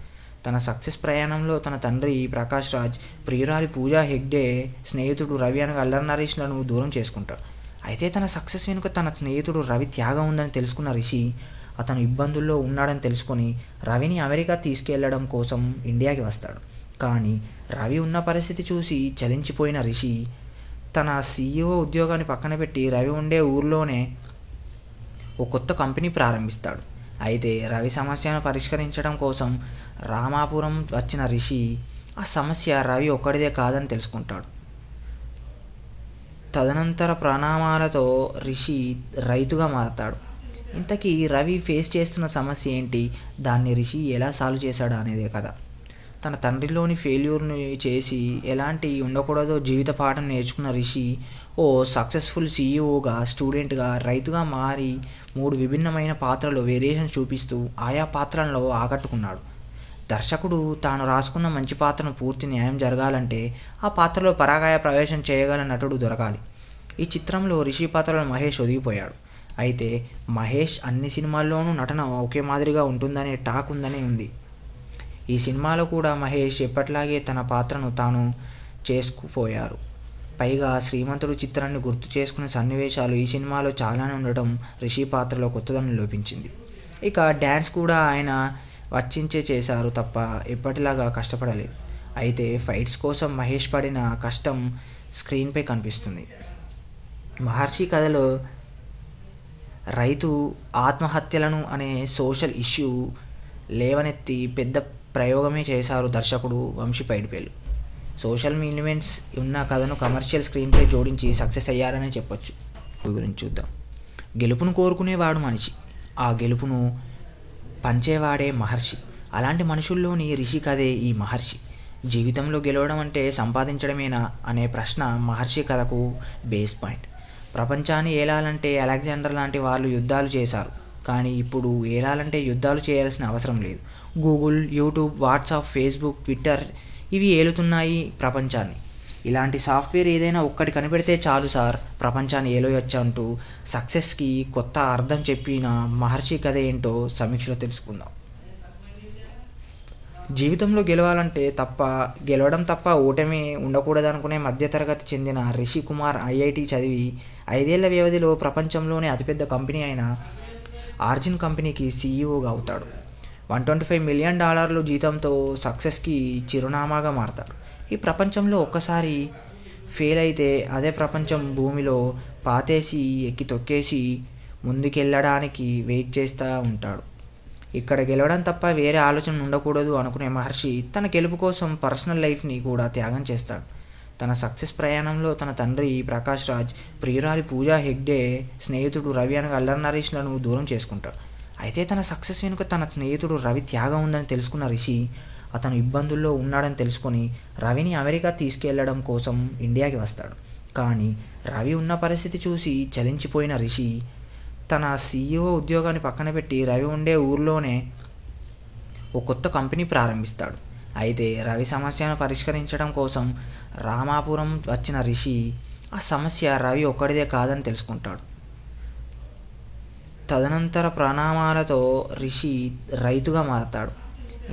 తన సక్సెస్ ప్రయాణంలో తన తండ్రి ప్రకాష్ రాజ్, ప్రియురాలి పూజా హెగ్డే, స్నేహితుడు రవి అనగా అల్లరి నరేష్లను దూరం చేసుకుంటాడు. అయితే తన సక్సెస్ వెనుక తన స్నేహితుడు రవి త్యాగం ఉందని తెలుసుకున్న రిషి అతను ఇబ్బందుల్లో ఉన్నాడని తెలుసుకొని రవిని అమెరికా తీసుకెళ్లడం కోసం ఇండియాకి వస్తాడు. కానీ రవి ఉన్న పరిస్థితి చూసి చలించిపోయిన రిషి తన సీఈఓ ఉద్యోగాన్ని పక్కన పెట్టి రవి ఉండే ఊర్లోనే ఓ కొత్త కంపెనీ ప్రారంభిస్తాడు. అయితే రవి సమస్యను పరిష్కరించడం కోసం రామాపురం వచ్చిన రిషి ఆ సమస్య రవి ఒక్కడిదే కాదని తెలుసుకుంటాడు. తదనంతర పరిణామాలతో రిషి రైతుగా మారతాడు. ఇంతకీ రవి ఫేస్ చేస్తున్న సమస్య ఏంటి, దాన్ని రిషి ఎలా సాల్వ్ చేశాడు అనేదే కథ. తన తండ్రిలోని ఫెయిల్యూర్ని చేసి ఎలాంటి ఉండకూడదో జీవిత పాఠం నేర్చుకున్న రిషి ఓ సక్సెస్ఫుల్ సీఈఓగా, స్టూడెంట్గా, రైతుగా మారి 3 విభిన్నమైన పాత్రలు వేరియేషన్ చూపిస్తూ ఆయా పాత్రల్లో ఆకట్టుకున్నాడు. దర్శకుడు తాను రాసుకున్న మంచి పాత్రను పూర్తి న్యాయం జరగాలంటే ఆ పాత్రలో పరాకాయ ప్రవేశం చేయగల నటుడు దొరకాలి. ఈ చిత్రంలో రిషి పాత్రలో మహేష్ ఒదిగిపోయాడు. అయితే మహేష్ అన్ని సినిమాల్లోనూ నటన ఒకే మాదిరిగా ఉంటుందనే టాక్ ఉందని ఉంది. ఈ సినిమాలో కూడా మహేష్ ఎప్పట్లాగే తన పాత్రను తాను చేసుకుపోయారు. పైగా శ్రీమంతుడు చిత్రాన్ని గుర్తు చేసుకునే సన్నివేశాలు ఈ సినిమాలో చాలానే ఉండటం రిషి పాత్రలో కొత్తదనం లోపించింది. ఇక డ్యాన్స్ కూడా ఆయన వచ్చించే చేశారు తప్ప ఎప్పటిలాగా కష్టపడలేదు. అయితే ఫైట్స్ కోసం మహేష్ పడిన కష్టం స్క్రీన్పై కనిపిస్తుంది. మహర్షి కథలో రైతు ఆత్మహత్యలను అనే సోషల్ ఇష్యూ లేవనెత్తి పెద్ద ప్రయోగమే చేశారు దర్శకుడు వంశీ పైడిపల్లి. సోషల్ ఎలిమెంట్స్ ఉన్న కథను కమర్షియల్ స్క్రీన్పై జోడించి సక్సెస్ అయ్యారనే చెప్పొచ్చు. గురించి చూద్దాం. గెలుపును కోరుకునేవాడు మనిషి, ఆ గెలుపును పంచేవాడే మహర్షి. అలాంటి మనుషుల్లోని రిషి కథే ఈ మహర్షి. జీవితంలో గెలవడం అంటే సంపాదించడమేనా అనే ప్రశ్న మహర్షి కథకు బేస్ పాయింట్. ప్రపంచాన్ని ఏలాలంటే అలెగ్జాండర్ లాంటి వాళ్ళు యుద్ధాలు చేశారు, కానీ ఇప్పుడు ఏలాలంటే యుద్ధాలు చేయాల్సిన అవసరం లేదు. Google, YouTube, WhatsApp, Facebook, Twitter ఇవి ఏలుతున్నాయి ప్రపంచాన్ని. ఇలాంటి సాఫ్ట్వేర్ ఏదైనా ఒక్కటి కనిపెడితే చాలు సార్, ప్రపంచాన్ని ఏలోయొచ్చు అంటూ సక్సెస్కి కొత్త అర్థం చెప్పిన మహర్షి కథ ఏంటో సమీక్షలో తెలుసుకుందాం. జీవితంలో గెలవడం తప్ప ఓటమి ఉండకూడదనుకునే మధ్యతరగతి చెందిన రిషి కుమార్ ఐఐటి చదివి 5 ఏళ్ల వ్యవధిలో ప్రపంచంలోనే అతిపెద్ద కంపెనీ అయిన ఆర్జిన్ కంపెనీకి సీఈఓగా అవుతాడు. $125 మిలియన్ జీతంతో సక్సెస్కి చిరునామాగా మారతాడు. ఈ ప్రపంచంలో ఒక్కసారి ఫెయిల్ అయితే అదే ప్రపంచం భూమిలో పాతేసి ఎక్కి తొక్కేసి ముందుకెళ్ళడానికి వెయిట్ చేస్తూ ఉంటాడు. ఇక్కడ గెలవడం తప్ప వేరే ఆలోచన ఉండకూడదు అనుకునే మహర్షి తన గెలుపు కోసం పర్సనల్ లైఫ్ని కూడా త్యాగం చేస్తాడు. తన సక్సెస్ ప్రయాణంలో తన తండ్రి ప్రకాష్ రాజ్, ప్రియురాలి పూజా హెగ్డే, స్నేహితుడు రవి అనగా అల్లరి నరేష్లను దూరం చేసుకుంటాడు. అయితే తన సక్సెస్ వెనుక తన స్నేహితుడు రవి త్యాగం ఉందని తెలుసుకున్న రిషి అతను ఇబ్బందుల్లో ఉన్నాడని తెలుసుకొని రవిని అమెరికా తీసుకెళ్లడం కోసం ఇండియాకి వస్తాడు. కానీ రవి ఉన్న పరిస్థితి చూసి చలించిపోయిన రిషి తన సీఈఓ ఉద్యోగాన్ని పక్కన పెట్టి రవి ఉండే ఊర్లోనే ఓ కొత్త కంపెనీ ప్రారంభిస్తాడు. అయితే రవి సమస్యను పరిష్కరించడం కోసం రామాపురం వచ్చిన రిషి ఆ సమస్య రవి ఒక్కడిదే కాదని తెలుసుకుంటాడు. తదనంతర పరిణామాలతో రిషి రైతుగా మారతాడు.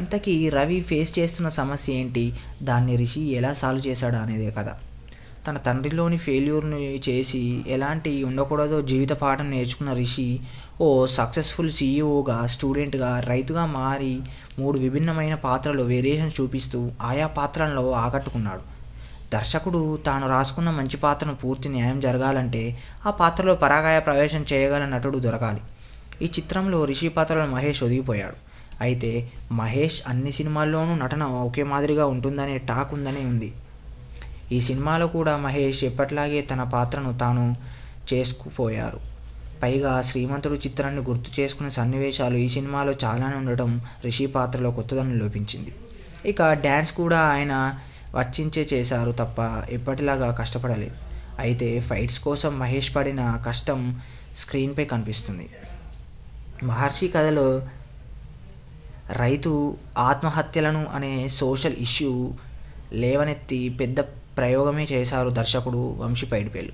ఇంతకీ రవి ఫేస్ చేస్తున్న సమస్య ఏంటి, దాన్ని రిషి ఎలా సాల్వ్ చేశాడు అనేదే కదా. తన తండ్రిలోని ఫెయిల్యూర్ని చేసి ఎలాంటి ఉండకూడదో జీవిత పాఠం నేర్చుకున్న రిషి ఓ సక్సెస్ఫుల్ సీఈఓగా, స్టూడెంట్గా, రైతుగా మారి 3 విభిన్నమైన పాత్రలు వేరియేషన్ చూపిస్తూ ఆయా పాత్రలలో ఆకట్టుకున్నాడు. దర్శకుడు తాను రాసుకున్న మంచి పాత్రను పూర్తి న్యాయం జరగాలంటే ఆ పాత్రలో పరాకాయ ప్రవేశం చేయగల నటుడు దొరకాలి. ఈ చిత్రంలో రిషి పాత్రలో మహేష్ ఒదిగిపోయాడు. అయితే మహేష్ అన్ని సినిమాల్లోనూ నటన ఒకే మాదిరిగా ఉంటుందనే టాక్ ఉందని ఉంది. ఈ సినిమాలో కూడా మహేష్ ఎప్పట్లాగే తన పాత్రను తాను చేసుకుపోయారు. పైగా శ్రీమంతుడు చిత్రాన్ని గుర్తు చేసుకునే సన్నివేశాలు ఈ సినిమాలో చాలానే ఉండటం రిషి పాత్రలో కొత్తదనం లోపించింది. ఇక డ్యాన్స్ కూడా ఆయన వచ్చించే చేశారు తప్ప ఎప్పటిలాగా కష్టపడలేదు. అయితే ఫైట్స్ కోసం మహేష్ పడిన కష్టం స్క్రీన్పై కనిపిస్తుంది. మహర్షి కథలో రైతు ఆత్మహత్యలను అనే సోషల్ ఇష్యూ లేవనెత్తి పెద్ద ప్రయోగమే చేశారు దర్శకుడు వంశీ పైడిపల్లి.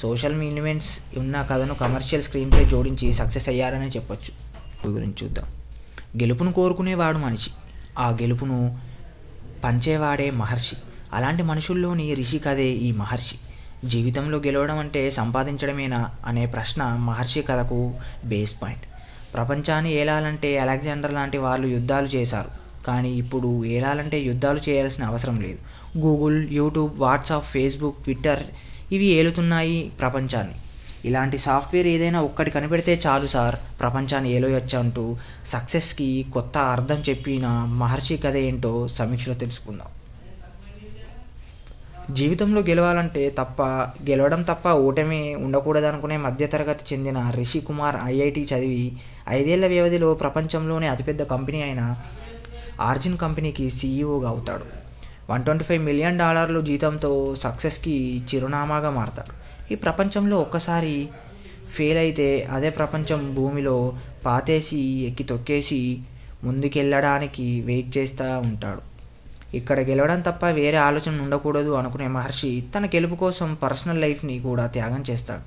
సోషల్ ఎలిమెంట్స్ ఉన్న కథను కమర్షియల్ స్క్రీన్పై జోడించి సక్సెస్ అయ్యారనే చెప్పొచ్చు. గురించి చూద్దాం. గెలుపును కోరుకునేవాడు మనిషి, ఆ గెలుపును పంచేవాడే మహర్షి. అలాంటి మనుషుల్లోని రిషి కథే ఈ మహర్షి. జీవితంలో గెలవడం అంటే సంపాదించడమేనా అనే ప్రశ్న మహర్షి కథకు బేస్ పాయింట్. ప్రపంచాన్ని ఏలాలంటే అలెగ్జాండర్ లాంటి వాళ్ళు యుద్ధాలు చేశారు, కానీ ఇప్పుడు ఏలాలంటే యుద్ధాలు చేయాల్సిన అవసరం లేదు. Google, YouTube, WhatsApp, Facebook, Twitter ఇవి ఏలుతున్నాయి ప్రపంచాన్ని. ఇలాంటి సాఫ్ట్వేర్ ఏదైనా ఒక్కటి కనిపెడితే చాలు సార్, ప్రపంచాన్ని ఏలోయొచ్చు అంటూ సక్సెస్కి కొత్త అర్థం చెప్పిన మహర్షి కథ ఏంటో సమీక్షలో తెలుసుకుందాం. జీవితంలో గెలవడం తప్ప ఓటమి ఉండకూడదనుకునే మధ్యతరగతి చెందిన రిషి కుమార్ ఐఐటి చదివి 5 ఏళ్ల వ్యవధిలో ప్రపంచంలోనే అతిపెద్ద కంపెనీ అయిన ఆర్జిన్ కంపెనీకి సీఈఓగా అవుతాడు. $125 మిలియన్ జీతంతో సక్సెస్కి చిరునామాగా మారతాడు. ఈ ప్రపంచంలో ఒక్కసారి ఫెయిల్ అయితే అదే ప్రపంచం భూమిలో పాతేసి ఎక్కి తొక్కేసి ముందుకెళ్ళడానికి వెయిట్ చేస్తూ ఉంటాడు. ఇక్కడ గెలవడం తప్ప వేరే ఆలోచన ఉండకూడదు అనుకునే మహర్షి తన గెలుపు కోసం పర్సనల్ లైఫ్ని కూడా త్యాగం చేస్తాడు.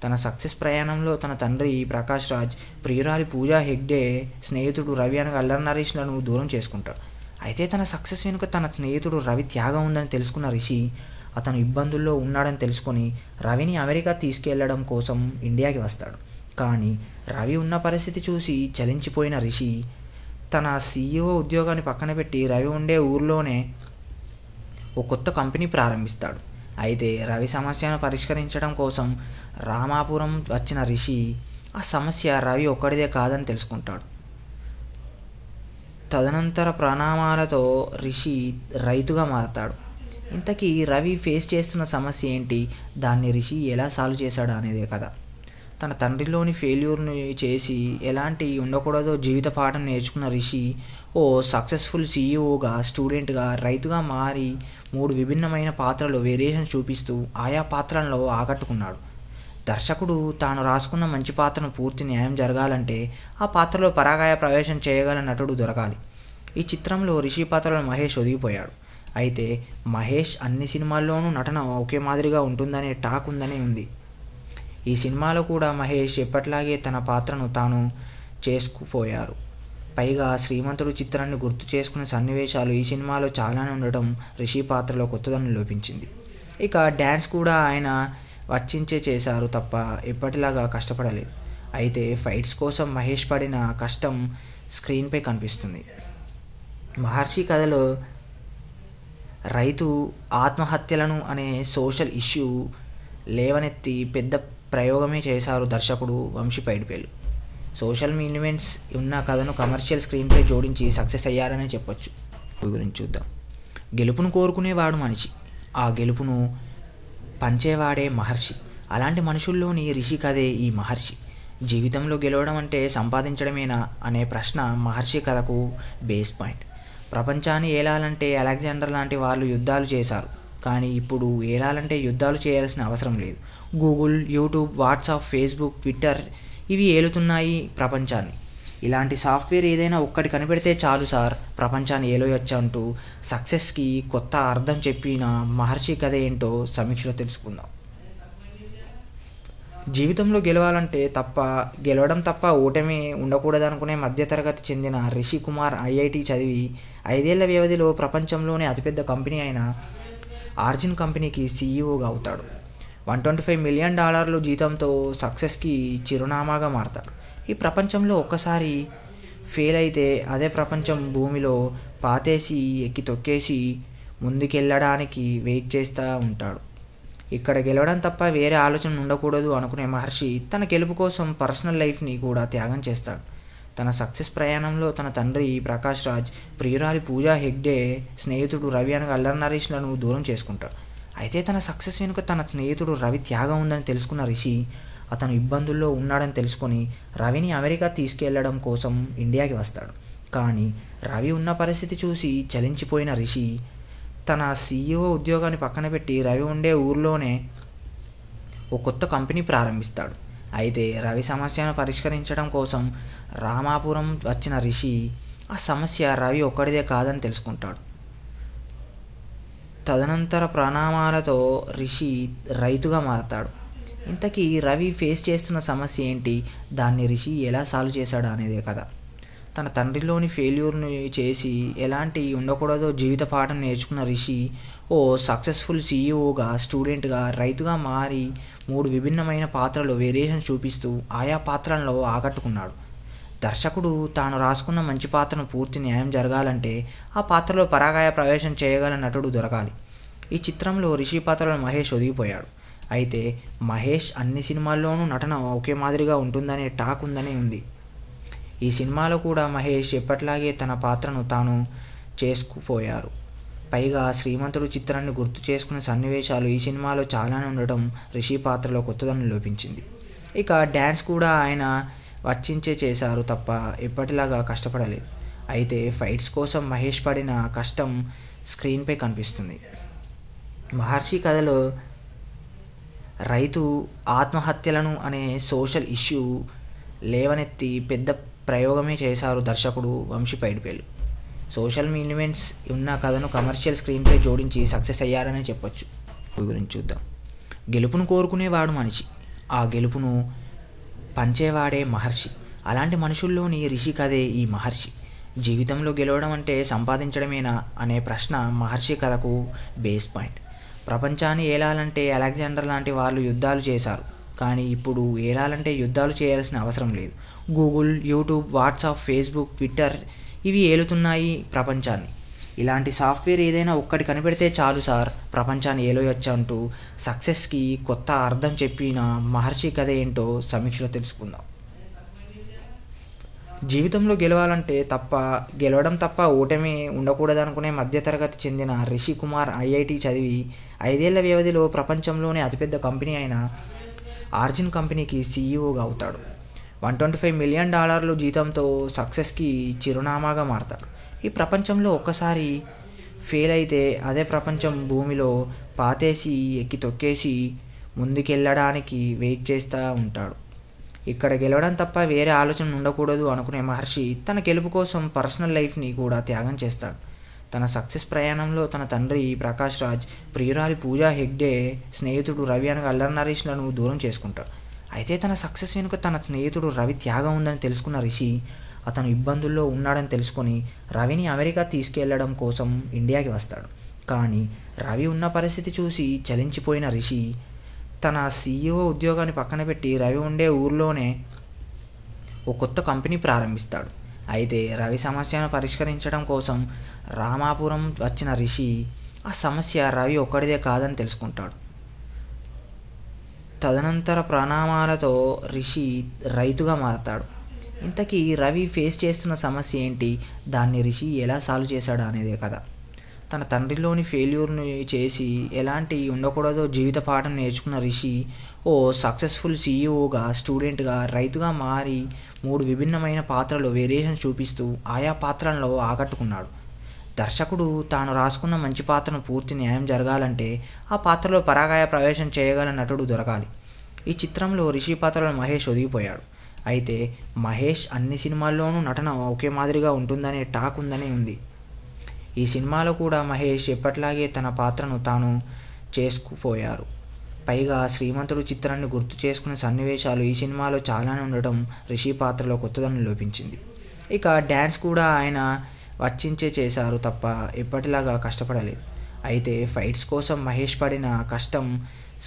తన సక్సెస్ ప్రయాణంలో తన తండ్రి ప్రకాష్ రాజ్, ప్రియురాలి పూజా హెగ్డే, స్నేహితుడు రవి అనగా అల్లరి నరేష్లను దూరం చేసుకుంటాడు. అయితే తన సక్సెస్ వెనుక తన స్నేహితుడు రవి త్యాగం ఉందని తెలుసుకున్న రిషి అతను ఇబ్బందుల్లో ఉన్నాడని తెలుసుకొని రవిని అమెరికా తీసుకెళ్లడం కోసం ఇండియాకి వస్తాడు. కానీ రవి ఉన్న పరిస్థితి చూసి చలించిపోయిన రిషి తన CEO ఉద్యోగాన్ని పక్కన పెట్టి రవి ఉండే ఊర్లోనే ఓ కొత్త కంపెనీ ప్రారంభిస్తాడు. అయితే రవి సమస్యను పరిష్కరించడం కోసం రామాపురం వచ్చిన రిషి ఆ సమస్య రవి ఒక్కడిదే కాదని తెలుసుకుంటాడు. తదనంతర పరిణామాలతో రిషి రైతుగా మారతాడు. ఇంతకీ రవి ఫేస్ చేస్తున్న సమస్య ఏంటి, దాన్ని రిషి ఎలా సాల్వ్ చేశాడు అనేదే కథ. తన తండ్రిలోని ఫెయిల్యూర్ని చేసి ఎలాంటి ఉండకూడదో జీవిత పాఠం నేర్చుకున్న రిషి ఓ సక్సెస్ఫుల్ CEOగా, స్టూడెంట్గా, రైతుగా మారి 3 విభిన్నమైన పాత్రలు వేరియేషన్ చూపిస్తూ ఆయా పాత్రలలో ఆకట్టుకున్నాడు. దర్శకుడు తాను రాసుకున్న మంచి పాత్రను పూర్తి న్యాయం జరగాలంటే ఆ పాత్రలో పరాకాయ ప్రవేశం చేయగల నటుడు దొరకాలి. ఈ చిత్రంలో రిషి పాత్రలో మహేష్ ఒదిగిపోయాడు. అయితే మహేష్ అన్ని సినిమాల్లోనూ నటన ఒకే మాదిరిగా ఉంటుందనే టాక్ ఉందని ఉంది. ఈ సినిమాలో కూడా మహేష్ ఎప్పట్లాగే తన పాత్రను తాను చేసుకుపోయారు. పైగా శ్రీమంతుడు చిత్రాన్ని గుర్తు చేసుకునే సన్నివేశాలు ఈ సినిమాలో చాలానే ఉండటం రిషి పాత్రలో కొత్తదనం లోపించింది. ఇక డ్యాన్స్ కూడా ఆయన వచ్చించే చేశారు తప్ప ఎప్పటిలాగా కష్టపడలేదు. అయితే ఫైట్స్ కోసం మహేష్ పడిన కష్టం స్క్రీన్పై కనిపిస్తుంది. మహర్షి కథలో రైతు ఆత్మహత్యలను అనే సోషల్ ఇష్యూ లేవనెత్తి పెద్ద ప్రయోగమే చేశారు దర్శకుడు వంశీ పైడిపల్లి. సోషల్ ఎలిమెంట్స్ ఉన్న కథను కమర్షియల్ స్క్రీన్పై జోడించి సక్సెస్ అయ్యారనే చెప్పొచ్చు. గురించి చూద్దాం. గెలుపును కోరుకునేవాడు మనిషి, ఆ గెలుపును పంచేవాడే మహర్షి. అలాంటి మనుషుల్లోని రిషి కథే ఈ మహర్షి. జీవితంలో గెలవడం అంటే సంపాదించడమేనా అనే ప్రశ్న మహర్షి కథకు బేస్ పాయింట్. ప్రపంచాన్ని ఏలాలంటే అలెగ్జాండర్ లాంటి వాళ్ళు యుద్ధాలు చేశారు. కానీ ఇప్పుడు ఏలాలంటే యుద్ధాలు చేయాల్సిన అవసరం లేదు. Google, YouTube, WhatsApp, Facebook, Twitter ఇవి ఏలుతున్నాయి ప్రపంచాన్ని. ఇలాంటి సాఫ్ట్వేర్ ఏదైనా ఒక్కటి కనిపెడితే చాలు సార్, ప్రపంచాన్ని ఏలోయొచ్చు అంటూ సక్సెస్కి కొత్త అర్థం చెప్పిన మహర్షి కథ ఏంటో సమీక్షలో తెలుసుకుందాం. జీవితంలో గెలవడం తప్ప ఓటమి ఉండకూడదనుకునే మధ్యతరగతి చెందిన రిషి కుమార్ IIT చదివి 5 ఏళ్ల వ్యవధిలో ప్రపంచంలోనే అతిపెద్ద కంపెనీ అయిన ఆర్జిన్ కంపెనీకి CEOగా అవుతాడు. $125 మిలియన్ జీతంతో సక్సెస్కి చిరునామాగా మారతాడు. ఈ ప్రపంచంలో ఒక్కసారి ఫెయిల్ అయితే అదే ప్రపంచం భూమిలో పాతేసి ఎక్కి తొక్కేసి ముందుకెళ్ళడానికి వెయిట్ చేస్తూ ఉంటాడు. ఇక్కడ గెలవడం తప్ప వేరే ఆలోచన ఉండకూడదు అనుకునే మహర్షి తన గెలుపు కోసం పర్సనల్ లైఫ్ని కూడా త్యాగం చేస్తాడు. తన సక్సెస్ ప్రయాణంలో తన తండ్రి ప్రకాష్ రాజ్, ప్రియురాలి పూజా హెగ్డే, స్నేహితుడు రవి అనగా అల్లరి నరేష్లను దూరం చేసుకుంటాడు. అయితే తన సక్సెస్ వెనుక తన స్నేహితుడు రవి త్యాగం ఉందని తెలుసుకున్న రిషి అతను ఇబ్బందుల్లో ఉన్నాడని తెలుసుకొని రవిని అమెరికా తీసుకెళ్లడం కోసం ఇండియాకి వస్తాడు. కానీ రవి ఉన్న పరిస్థితి చూసి చలించిపోయిన రిషి తన CEO ఉద్యోగాన్ని పక్కన పెట్టి రవి ఉండే ఊర్లోనే ఓ కొత్త కంపెనీ ప్రారంభిస్తాడు. అయితే రవి సమస్యను పరిష్కరించడం కోసం రామాపురం వచ్చిన రిషి ఆ సమస్య రవి ఒక్కడిదే కాదని తెలుసుకుంటాడు. తదనంతర పరిణామాలతో రిషి రైతుగా మారతాడు. ఇంతకీ రవి ఫేస్ చేస్తున్న సమస్య ఏంటి, దాన్ని రిషి ఎలా సాల్వ్ చేశాడు అనేదే కథ. తన తండ్రిలోని ఫెయిల్యూర్ని చేసి ఎలాంటి ఉండకూడదో జీవిత పాఠం నేర్చుకున్న రిషి ఓ సక్సెస్ఫుల్ CEOగా, స్టూడెంట్గా, రైతుగా మారి 3 విభిన్నమైన పాత్రలు వేరియేషన్ చూపిస్తూ ఆయా పాత్రలలో ఆకట్టుకున్నాడు. దర్శకుడు తాను రాసుకున్న మంచి పాత్రను పూర్తి న్యాయం జరగాలంటే ఆ పాత్రలో పరాకాయ ప్రవేశం చేయగల నటుడు దొరకాలి. ఈ చిత్రంలో రిషి పాత్రలో మహేష్ ఒదిగిపోయాడు. అయితే మహేష్ అన్ని సినిమాల్లోనూ నటన ఒకే మాదిరిగా ఉంటుందనే టాక్ ఉందని ఉంది. ఈ సినిమాలో కూడా మహేష్ ఎప్పట్లాగే తన పాత్రను తాను చేసుకుపోయారు. పైగా శ్రీమంతుడు చిత్రాన్ని గుర్తు చేసుకునే సన్నివేశాలు ఈ సినిమాలో చాలానే ఉండటం రిషి పాత్రలో కొత్తదనం లోపించింది. ఇక డ్యాన్స్ కూడా ఆయన వచ్చించే చేశారు తప్ప ఎప్పటిలాగా కష్టపడలేదు. అయితే ఫైట్స్ కోసం మహేష్ పడిన కష్టం స్క్రీన్పై కనిపిస్తుంది. మహర్షి కథలో రైతు ఆత్మహత్యలను అనే సోషల్ ఇష్యూ లేవనెత్తి పెద్ద ప్రయోగమే చేశారు దర్శకుడు వంశీ పైడిపల్లి. సోషల్ ఎలిమెంట్స్ ఉన్న కథను కమర్షియల్ స్క్రీన్పై జోడించి సక్సెస్ అయ్యారనే చెప్పొచ్చు. గురించి చూద్దాం. గెలుపును కోరుకునేవాడు మనిషి, ఆ గెలుపును పంచేవాడే మహర్షి. అలాంటి మనుషుల్లోని రిషి కథే ఈ మహర్షి. జీవితంలో గెలవడం అంటే సంపాదించడమేనా అనే ప్రశ్న మహర్షి కథకు బేస్ పాయింట్. ప్రపంచాన్ని ఏలాలంటే అలెగ్జాండర్ లాంటి వాళ్ళు యుద్ధాలు చేశారు, కానీ ఇప్పుడు ఏలాలంటే యుద్ధాలు చేయాల్సిన అవసరం లేదు. Google, YouTube, WhatsApp, Facebook, Twitter ఇవి ఏలుతున్నాయి ప్రపంచాన్ని. ఇలాంటి సాఫ్ట్వేర్ ఏదైనా ఒక్కటి కనిపెడితే చాలు సార్, ప్రపంచాన్ని ఏలోయొచ్చు అంటూ సక్సెస్కి కొత్త అర్థం చెప్పిన మహర్షి కథ ఏంటో సమీక్షలో తెలుసుకుందాం. జీవితంలో గెలవడం తప్ప ఓటమి ఉండకూడదనుకునే మధ్యతరగతి చెందిన రిషి కుమార్ ఐఐటి చదివి 5 ఏళ్ల వ్యవధిలో ప్రపంచంలోనే అతిపెద్ద కంపెనీ అయిన ఆర్జిన్ కంపెనీకి సీఈఓగా అవుతాడు. $125 మిలియన్ జీతంతో సక్సెస్కి చిరునామాగా మారతాడు. ఈ ప్రపంచంలో ఒక్కసారి ఫెయిల్ అయితే అదే ప్రపంచం భూమిలో పాతేసి ఎక్కి తొక్కేసి ముందుకెళ్ళడానికి వెయిట్ చేస్తూ ఉంటాడు. ఇక్కడ గెలవడం తప్ప వేరే ఆలోచన ఉండకూడదు అనుకునే మహర్షి తన గెలుపు కోసం పర్సనల్ లైఫ్ని కూడా త్యాగం చేస్తాడు. తన సక్సెస్ ప్రయాణంలో తన తండ్రి ప్రకాష్ రాజ్, ప్రియురాలి పూజా హెగ్డే, స్నేహితుడు రవి అనగా అల్లరి నరేష్లను దూరం చేసుకుంటాడు. అయితే తన సక్సెస్ వెనుక తన స్నేహితుడు రవి త్యాగం ఉందని తెలుసుకున్న రిషి అతను ఇబ్బందుల్లో ఉన్నాడని తెలుసుకొని రవిని అమెరికా తీసుకెళ్లడం కోసం ఇండియాకి వస్తాడు. కానీ రవి ఉన్న పరిస్థితి చూసి చలించిపోయిన రిషి తన సీఈఓ ఉద్యోగాన్ని పక్కన పెట్టి రవి ఉండే ఊర్లోనే ఓ కొత్త కంపెనీ ప్రారంభిస్తాడు. అయితే రవి సమస్యను పరిష్కరించడం కోసం రామాపురం వచ్చిన రిషి ఆ సమస్య రవి ఒక్కడిదే కాదని తెలుసుకుంటాడు. తదనంతర పరిణామాలతో రిషి రైతుగా మారతాడు. ఇంతకీ రవి ఫేస్ చేస్తున్న సమస్య ఏంటి, దాన్ని రిషి ఎలా సాల్వ్ చేశాడు అనేదే కదా. తన తండ్రిలోని ఫెయిల్యూర్ని చేసి ఎలాంటి ఉండకూడదో జీవిత పాఠం నేర్చుకున్న రిషి ఓ సక్సెస్ఫుల్ సీఈఓగా, స్టూడెంట్గా, రైతుగా మారి 3 విభిన్నమైన పాత్రలు వేరియేషన్ చూపిస్తూ ఆయా పాత్రలలో ఆకట్టుకున్నాడు. దర్శకుడు తాను రాసుకున్న మంచి పాత్రను పూర్తి న్యాయం జరగాలంటే ఆ పాత్రలో పరాకాయ ప్రవేశం చేయగల నటుడు దొరకాలి. ఈ చిత్రంలో రిషి పాత్రలో మహేష్ ఒదిగిపోయాడు. అయితే మహేష్ అన్ని సినిమాల్లోనూ నటన ఒకే మాదిరిగా ఉంటుందనే టాక్ ఉందని ఉంది. ఈ సినిమాలో కూడా మహేష్ ఎప్పట్లాగే తన పాత్రను తాను చేసుకుపోయారు. పైగా శ్రీమంతుడు చిత్రాన్ని గుర్తు చేసుకునే సన్నివేశాలు ఈ సినిమాలో చాలానే ఉండటం రిషి పాత్రలో కొత్తదనం లోపించింది. ఇక డ్యాన్స్ కూడా ఆయన వర్చించే చేశారు తప్ప ఎప్పటిలాగా కష్టపడలేదు. అయితే ఫైట్స్ కోసం మహేష్ పడిన కష్టం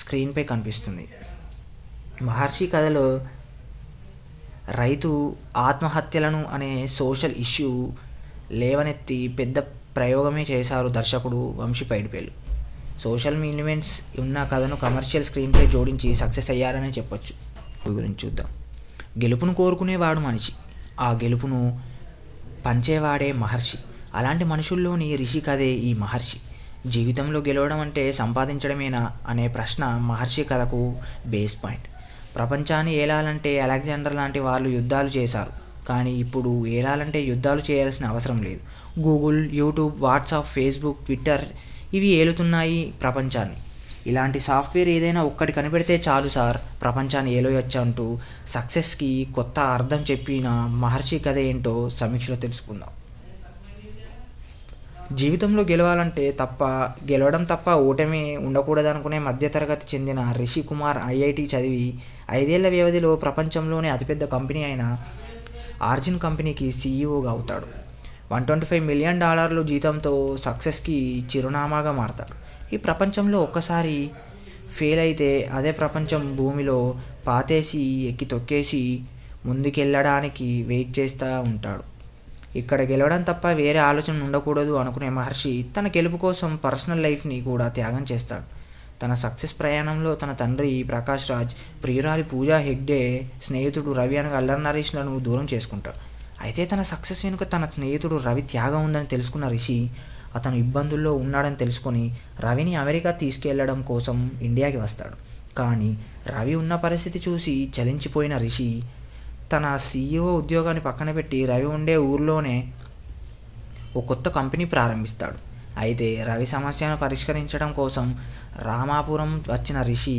స్క్రీన్పై కనిపిస్తుంది. మహర్షి కథలో రైతు ఆత్మహత్యలను అనే సోషల్ ఇష్యూ లేవనెత్తి పెద్ద ప్రయోగమే చేశారు దర్శకుడు వంశీ పైడిపల్లి. సోషల్ ఎలిమెంట్స్ ఉన్న కథను కమర్షియల్ స్క్రీన్పై జోడించి సక్సెస్ అయ్యారనే చెప్పొచ్చు. గురించి చూద్దాం. గెలుపును కోరుకునేవాడు మనిషి, ఆ గెలుపును పంచేవాడే మహర్షి. అలాంటి మనుషుల్లోని రిషి కథే ఈ మహర్షి. జీవితంలో గెలవడం అంటే సంపాదించడమేనా అనే ప్రశ్న మహర్షి కథకు బేస్ పాయింట్. ప్రపంచాన్ని ఏలాలంటే అలెగ్జాండర్ లాంటి వాళ్ళు యుద్ధాలు చేశారు, కానీ ఇప్పుడు ఏలాలంటే యుద్ధాలు చేయాల్సిన అవసరం లేదు. Google, YouTube, WhatsApp, Facebook, Twitter ఇవి ఏలుతున్నాయి ప్రపంచాన్ని. ఇలాంటి సాఫ్ట్వేర్ ఏదైనా ఒక్కటి కనిపెడితే చాలు సార్, ప్రపంచాన్ని ఏలోయొచ్చు అంటూ సక్సెస్కి కొత్త అర్థం చెప్పిన మహర్షి కథ ఏంటో సమీక్షలో తెలుసుకుందాం. జీవితంలో గెలవడం తప్ప ఓటమి ఉండకూడదనుకునే మధ్యతరగతి చెందిన రిషి కుమార్ ఐఐటి చదివి 5 ఏళ్ల వ్యవధిలో ప్రపంచంలోనే అతిపెద్ద కంపెనీ అయిన ఆర్జిన్ కంపెనీకి సీఈఓగా అవుతాడు. $125 మిలియన్ జీతంతో సక్సెస్కి చిరునామాగా మారతాడు. ఈ ప్రపంచంలో ఒక్కసారి ఫెయిల్ అయితే అదే ప్రపంచం భూమిలో పాతేసి ఎక్కి తొక్కేసి ముందుకెళ్ళడానికి వెయిట్ చేస్తూ ఉంటాడు. ఇక్కడ గెలవడం తప్ప వేరే ఆలోచన ఉండకూడదు అనుకునే మహర్షి తన గెలుపు కోసం పర్సనల్ లైఫ్ని కూడా త్యాగం చేస్తాడు. తన సక్సెస్ ప్రయాణంలో తన తండ్రి ప్రకాష్ రాజ్, ప్రియురాలి పూజా హెగ్డే, స్నేహితుడు రవి అనగా అల్లరి నరేష్లను దూరం చేసుకుంటాడు. అయితే తన సక్సెస్ వెనుక తన స్నేహితుడు రవి త్యాగం ఉందని తెలుసుకున్న రిషి అతను ఇబ్బందుల్లో ఉన్నాడని తెలుసుకొని రవిని అమెరికా తీసుకెళ్లడం కోసం ఇండియాకి వస్తాడు. కానీ రవి ఉన్న పరిస్థితి చూసి చలించిపోయిన రిషి తన సీఈఓ ఉద్యోగాన్ని పక్కన పెట్టి రవి ఉండే ఊర్లోనే ఓ కొత్త కంపెనీ ప్రారంభిస్తాడు. అయితే రవి సమస్యను పరిష్కరించడం కోసం రామాపురం వచ్చిన రిషి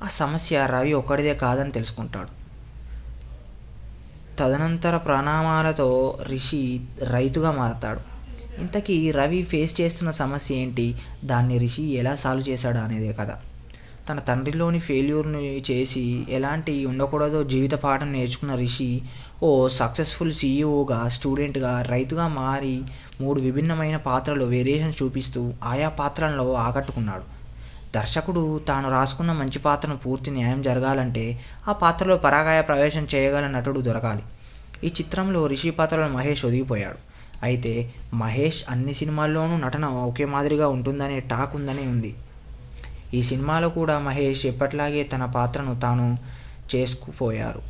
ఆ సమస్య రవి ఒక్కడిదే కాదని తెలుసుకుంటాడు. తదనంతర పరిణామాలతో రిషి రైతుగా మారతాడు. ఇంతకీ రవి ఫేస్ చేస్తున్న సమస్య ఏంటి, దాన్ని రిషి ఎలా సాల్వ్ చేశాడు అనేదే కదా. తన తండ్రిలోని ఫెయిల్యూర్ని చేసి ఎలాంటి ఉండకూడదో జీవిత పాఠం నేర్చుకున్న రిషి ఓ సక్సెస్ఫుల్ సీఈఓగా, స్టూడెంట్గా, రైతుగా మారి 3 విభిన్నమైన పాత్రలు వేరియేషన్ చూపిస్తూ ఆయా పాత్రలలో ఆకట్టుకున్నాడు. దర్శకుడు తాను రాసుకున్న మంచి పాత్రను పూర్తి న్యాయం జరగాలంటే ఆ పాత్రలో పరాకాయ ప్రవేశం చేయగల నటుడు దొరకాలి. ఈ చిత్రంలో రిషి పాత్రలో మహేష్ ఒదిగిపోయాడు. అయితే మహేష్ అన్ని సినిమాల్లోనూ నటన ఒకే మాదిరిగా ఉంటుందనే టాక్ ఉందని ఉంది. ఈ సినిమాలో కూడా మహేష్ ఎప్పట్లాగే తన పాత్రను తాను చేసుకుపోయారు.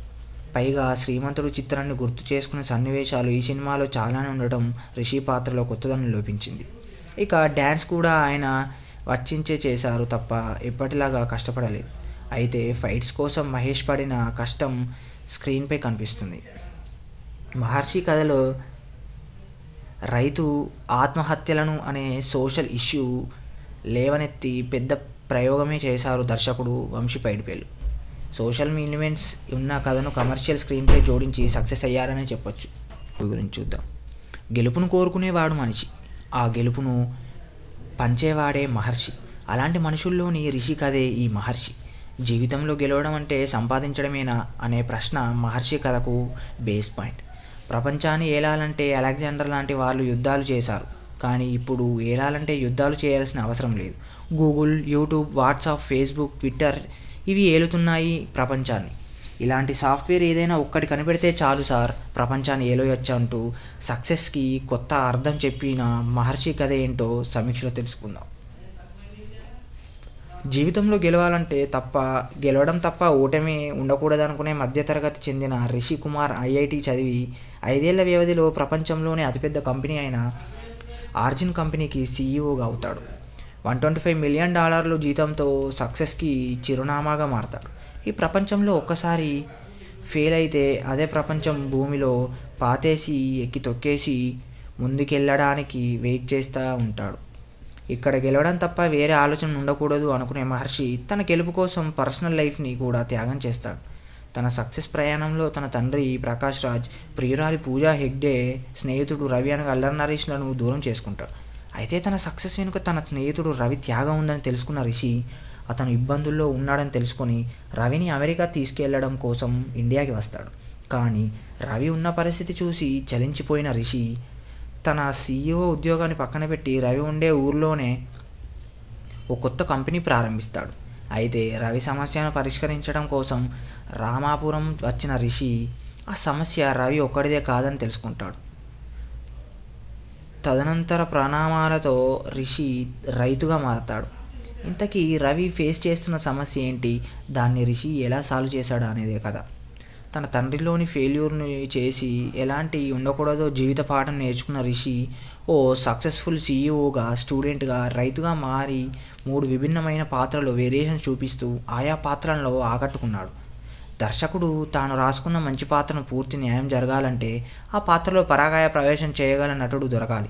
పైగా శ్రీమంతుడు చిత్రాన్ని గుర్తు చేసుకునే సన్నివేశాలు ఈ సినిమాలో చాలానే ఉండటం రిషి పాత్రలో కొత్తదనం లోపించింది. ఇక డ్యాన్స్ కూడా ఆయన వర్తించే చేశారు తప్ప ఎప్పటిలాగా కష్టపడలేదు. అయితే ఫైట్స్ కోసం మహేష్ పడిన కష్టం స్క్రీన్పై కనిపిస్తుంది. మహర్షి కథలో రైతు ఆత్మహత్యలను అనే సోషల్ ఇష్యూ లేవనెత్తి పెద్ద ప్రయోగమే చేశారు దర్శకుడు వంశీ పైడిపల్లి. సోషల్ ఎలిమెంట్స్ ఉన్న కథను కమర్షియల్ స్క్రీన్పై జోడించి సక్సెస్ అయ్యారనే చెప్పొచ్చు. గురించి చూద్దాం. గెలుపును కోరుకునేవాడు మనిషి, ఆ గెలుపును పంచేవాడే మహర్షి. అలాంటి మనుషుల్లోని రిషి కథే ఈ మహర్షి. జీవితంలో గెలవడం అంటే సంపాదించడమేనా అనే ప్రశ్న మహర్షి కథకు బేస్ పాయింట్. ప్రపంచాన్ని ఏలాలంటే అలెగ్జాండర్ లాంటి వాళ్ళు యుద్ధాలు చేశారు, కానీ ఇప్పుడు ఏలాలంటే యుద్ధాలు చేయాల్సిన అవసరం లేదు. Google, YouTube, WhatsApp, Facebook, Twitter ఇవి ఏలుతున్నాయి ప్రపంచాన్ని. ఇలాంటి సాఫ్ట్వేర్ ఏదైనా ఒక్కటి కనిపెడితే చాలు సార్, ప్రపంచాన్ని ఏలోయొచ్చు అంటూ సక్సెస్కి కొత్త అర్థం చెప్పిన మహర్షి కథ ఏంటో సమీక్షలో తెలుసుకుందాం. జీవితంలో గెలవడం తప్ప ఓటమి ఉండకూడదనుకునే మధ్యతరగతి చెందిన రిషి కుమార్ ఐఐటి చదివి 5 ఏళ్ల వ్యవధిలో ప్రపంచంలోనే అతిపెద్ద కంపెనీ అయిన ఆర్జిన్ కంపెనీకి సీఈఓగా అవుతాడు. $125 మిలియన్ జీతంతో సక్సెస్కి చిరునామాగా మారతాడు. ఈ ప్రపంచంలో ఒక్కసారి ఫెయిల్ అయితే అదే ప్రపంచం భూమిలో పాతేసి ఎక్కి తొక్కేసి ముందుకెళ్ళడానికి వెయిట్ చేస్తూ ఉంటాడు. ఇక్కడ గెలవడం తప్ప వేరే ఆలోచన ఉండకూడదు అనుకునే మహర్షి తన గెలుపు కోసం పర్సనల్ లైఫ్ని కూడా త్యాగం చేస్తాడు. తన సక్సెస్ ప్రయాణంలో తన తండ్రి ప్రకాష్ రాజ్, ప్రియురాలి పూజా హెగ్డే, స్నేహితుడు రవి అనగా అల్లరి నరేష్లను దూరం చేసుకుంటాడు. అయితే తన సక్సెస్ వెనుక తన స్నేహితుడు రవి త్యాగం ఉందని తెలుసుకున్న రిషి అతను ఇబ్బందుల్లో ఉన్నాడని తెలుసుకొని రవిని అమెరికా తీసుకెళ్లడం కోసం ఇండియాకి వస్తాడు. కానీ రవి ఉన్న పరిస్థితి చూసి చలించిపోయిన రిషి తన సీఈఓ ఉద్యోగాన్ని పక్కన పెట్టి రవి ఉండే ఊర్లోనే ఓ కొత్త కంపెనీ ప్రారంభిస్తాడు. అయితే రవి సమస్యను పరిష్కరించడం కోసం రామాపురం వచ్చిన రిషి ఆ సమస్య రవి ఒక్కడిదే కాదని తెలుసుకుంటాడు. తదనంతర పరిణామాలతో రిషి రైతుగా మారతాడు. ఇంతకీ రవి ఫేస్ చేస్తున్న సమస్య ఏంటి, దాన్ని రిషి ఎలా సాల్వ్ చేశాడు అనేదే కదా. తన తండ్రిలోని ఫెయిల్యూర్ని చేసి ఎలాంటి ఉండకూడదో జీవిత పాఠం నేర్చుకున్న రిషి ఓ సక్సెస్ఫుల్ సీఈఓగా, స్టూడెంట్గా, రైతుగా మారి 3 విభిన్నమైన పాత్రలు వేరియేషన్ చూపిస్తూ ఆయా పాత్రలలో ఆకట్టుకున్నాడు. దర్శకుడు తాను రాసుకున్న మంచి పాత్రను పూర్తి న్యాయం జరగాలంటే ఆ పాత్రలో పరాకాయ ప్రవేశం చేయగల నటుడు దొరకాలి.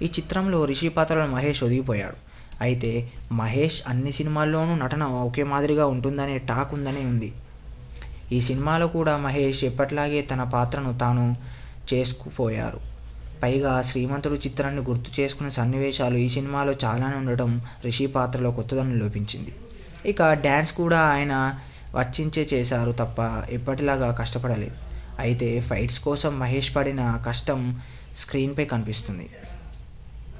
ఈ చిత్రంలో రిషి పాత్రలో మహేష్ ఒదిగిపోయాడు. అయితే మహేష్ అన్ని సినిమాల్లోనూ నటన ఒకే మాదిరిగా ఉంటుందనే టాక్ ఉందని ఉంది. ఈ సినిమాలో కూడా మహేష్ ఎప్పట్లాగే తన పాత్రను తాను చేసుకుపోయారు. పైగా శ్రీమంతుడు చిత్రాన్ని గుర్తు చేసుకునే సన్నివేశాలు ఈ సినిమాలో చాలానే ఉండటం రిషి పాత్రలో కొత్తదనం లోపించింది. ఇక డ్యాన్స్ కూడా ఆయన వర్తించే చేశారు తప్ప ఎప్పటిలాగా కష్టపడలేదు. అయితే ఫైట్స్ కోసం మహేష్ పడిన కష్టం స్క్రీన్పై కనిపిస్తుంది.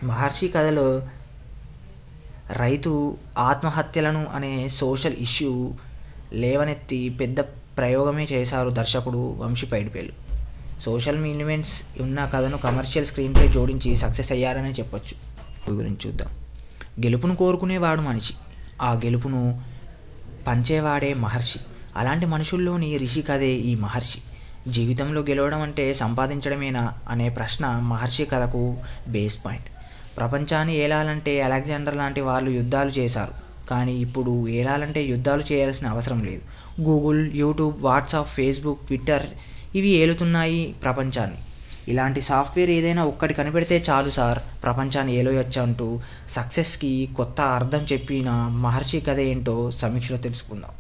మహర్షి కథలో రైతు ఆత్మహత్యలను అనే సోషల్ ఇష్యూ లేవనెత్తి పెద్ద ప్రయోగమే చేశారు దర్శకుడు వంశీ పైడిపల్లి. సోషల్ ఎలిమెంట్స్ ఉన్న కథను కమర్షియల్ స్క్రీన్పై జోడించి సక్సెస్ అయ్యారనే చెప్పొచ్చు. గురించి చూద్దాం. గెలుపును కోరుకునేవాడు మనిషి, ఆ గెలుపును పంచేవాడే మహర్షి. అలాంటి మనుషుల్లోని రిషి కథే ఈ మహర్షి. జీవితంలో గెలవడం అంటే సంపాదించడమేనా అనే ప్రశ్న మహర్షి కథకు బేస్ పాయింట్. ప్రపంచాన్ని ఏలాలంటే అలెగ్జాండర్ లాంటి వాళ్ళు యుద్ధాలు చేశారు, కానీ ఇప్పుడు ఏలాలంటే యుద్ధాలు చేయాల్సిన అవసరం లేదు. Google, YouTube, WhatsApp, Facebook, Twitter ఇవి ఏలుతున్నాయి ప్రపంచాన్ని. ఇలాంటి సాఫ్ట్వేర్ ఏదైనా ఒక్కటి కనిపెడితే చాలు సార్, ప్రపంచాన్ని ఏలోయొచ్చు అంటూ సక్సెస్కి కొత్త అర్థం చెప్పిన మహర్షి కథ ఏంటో సమీక్షలో తెలుసుకుందాం.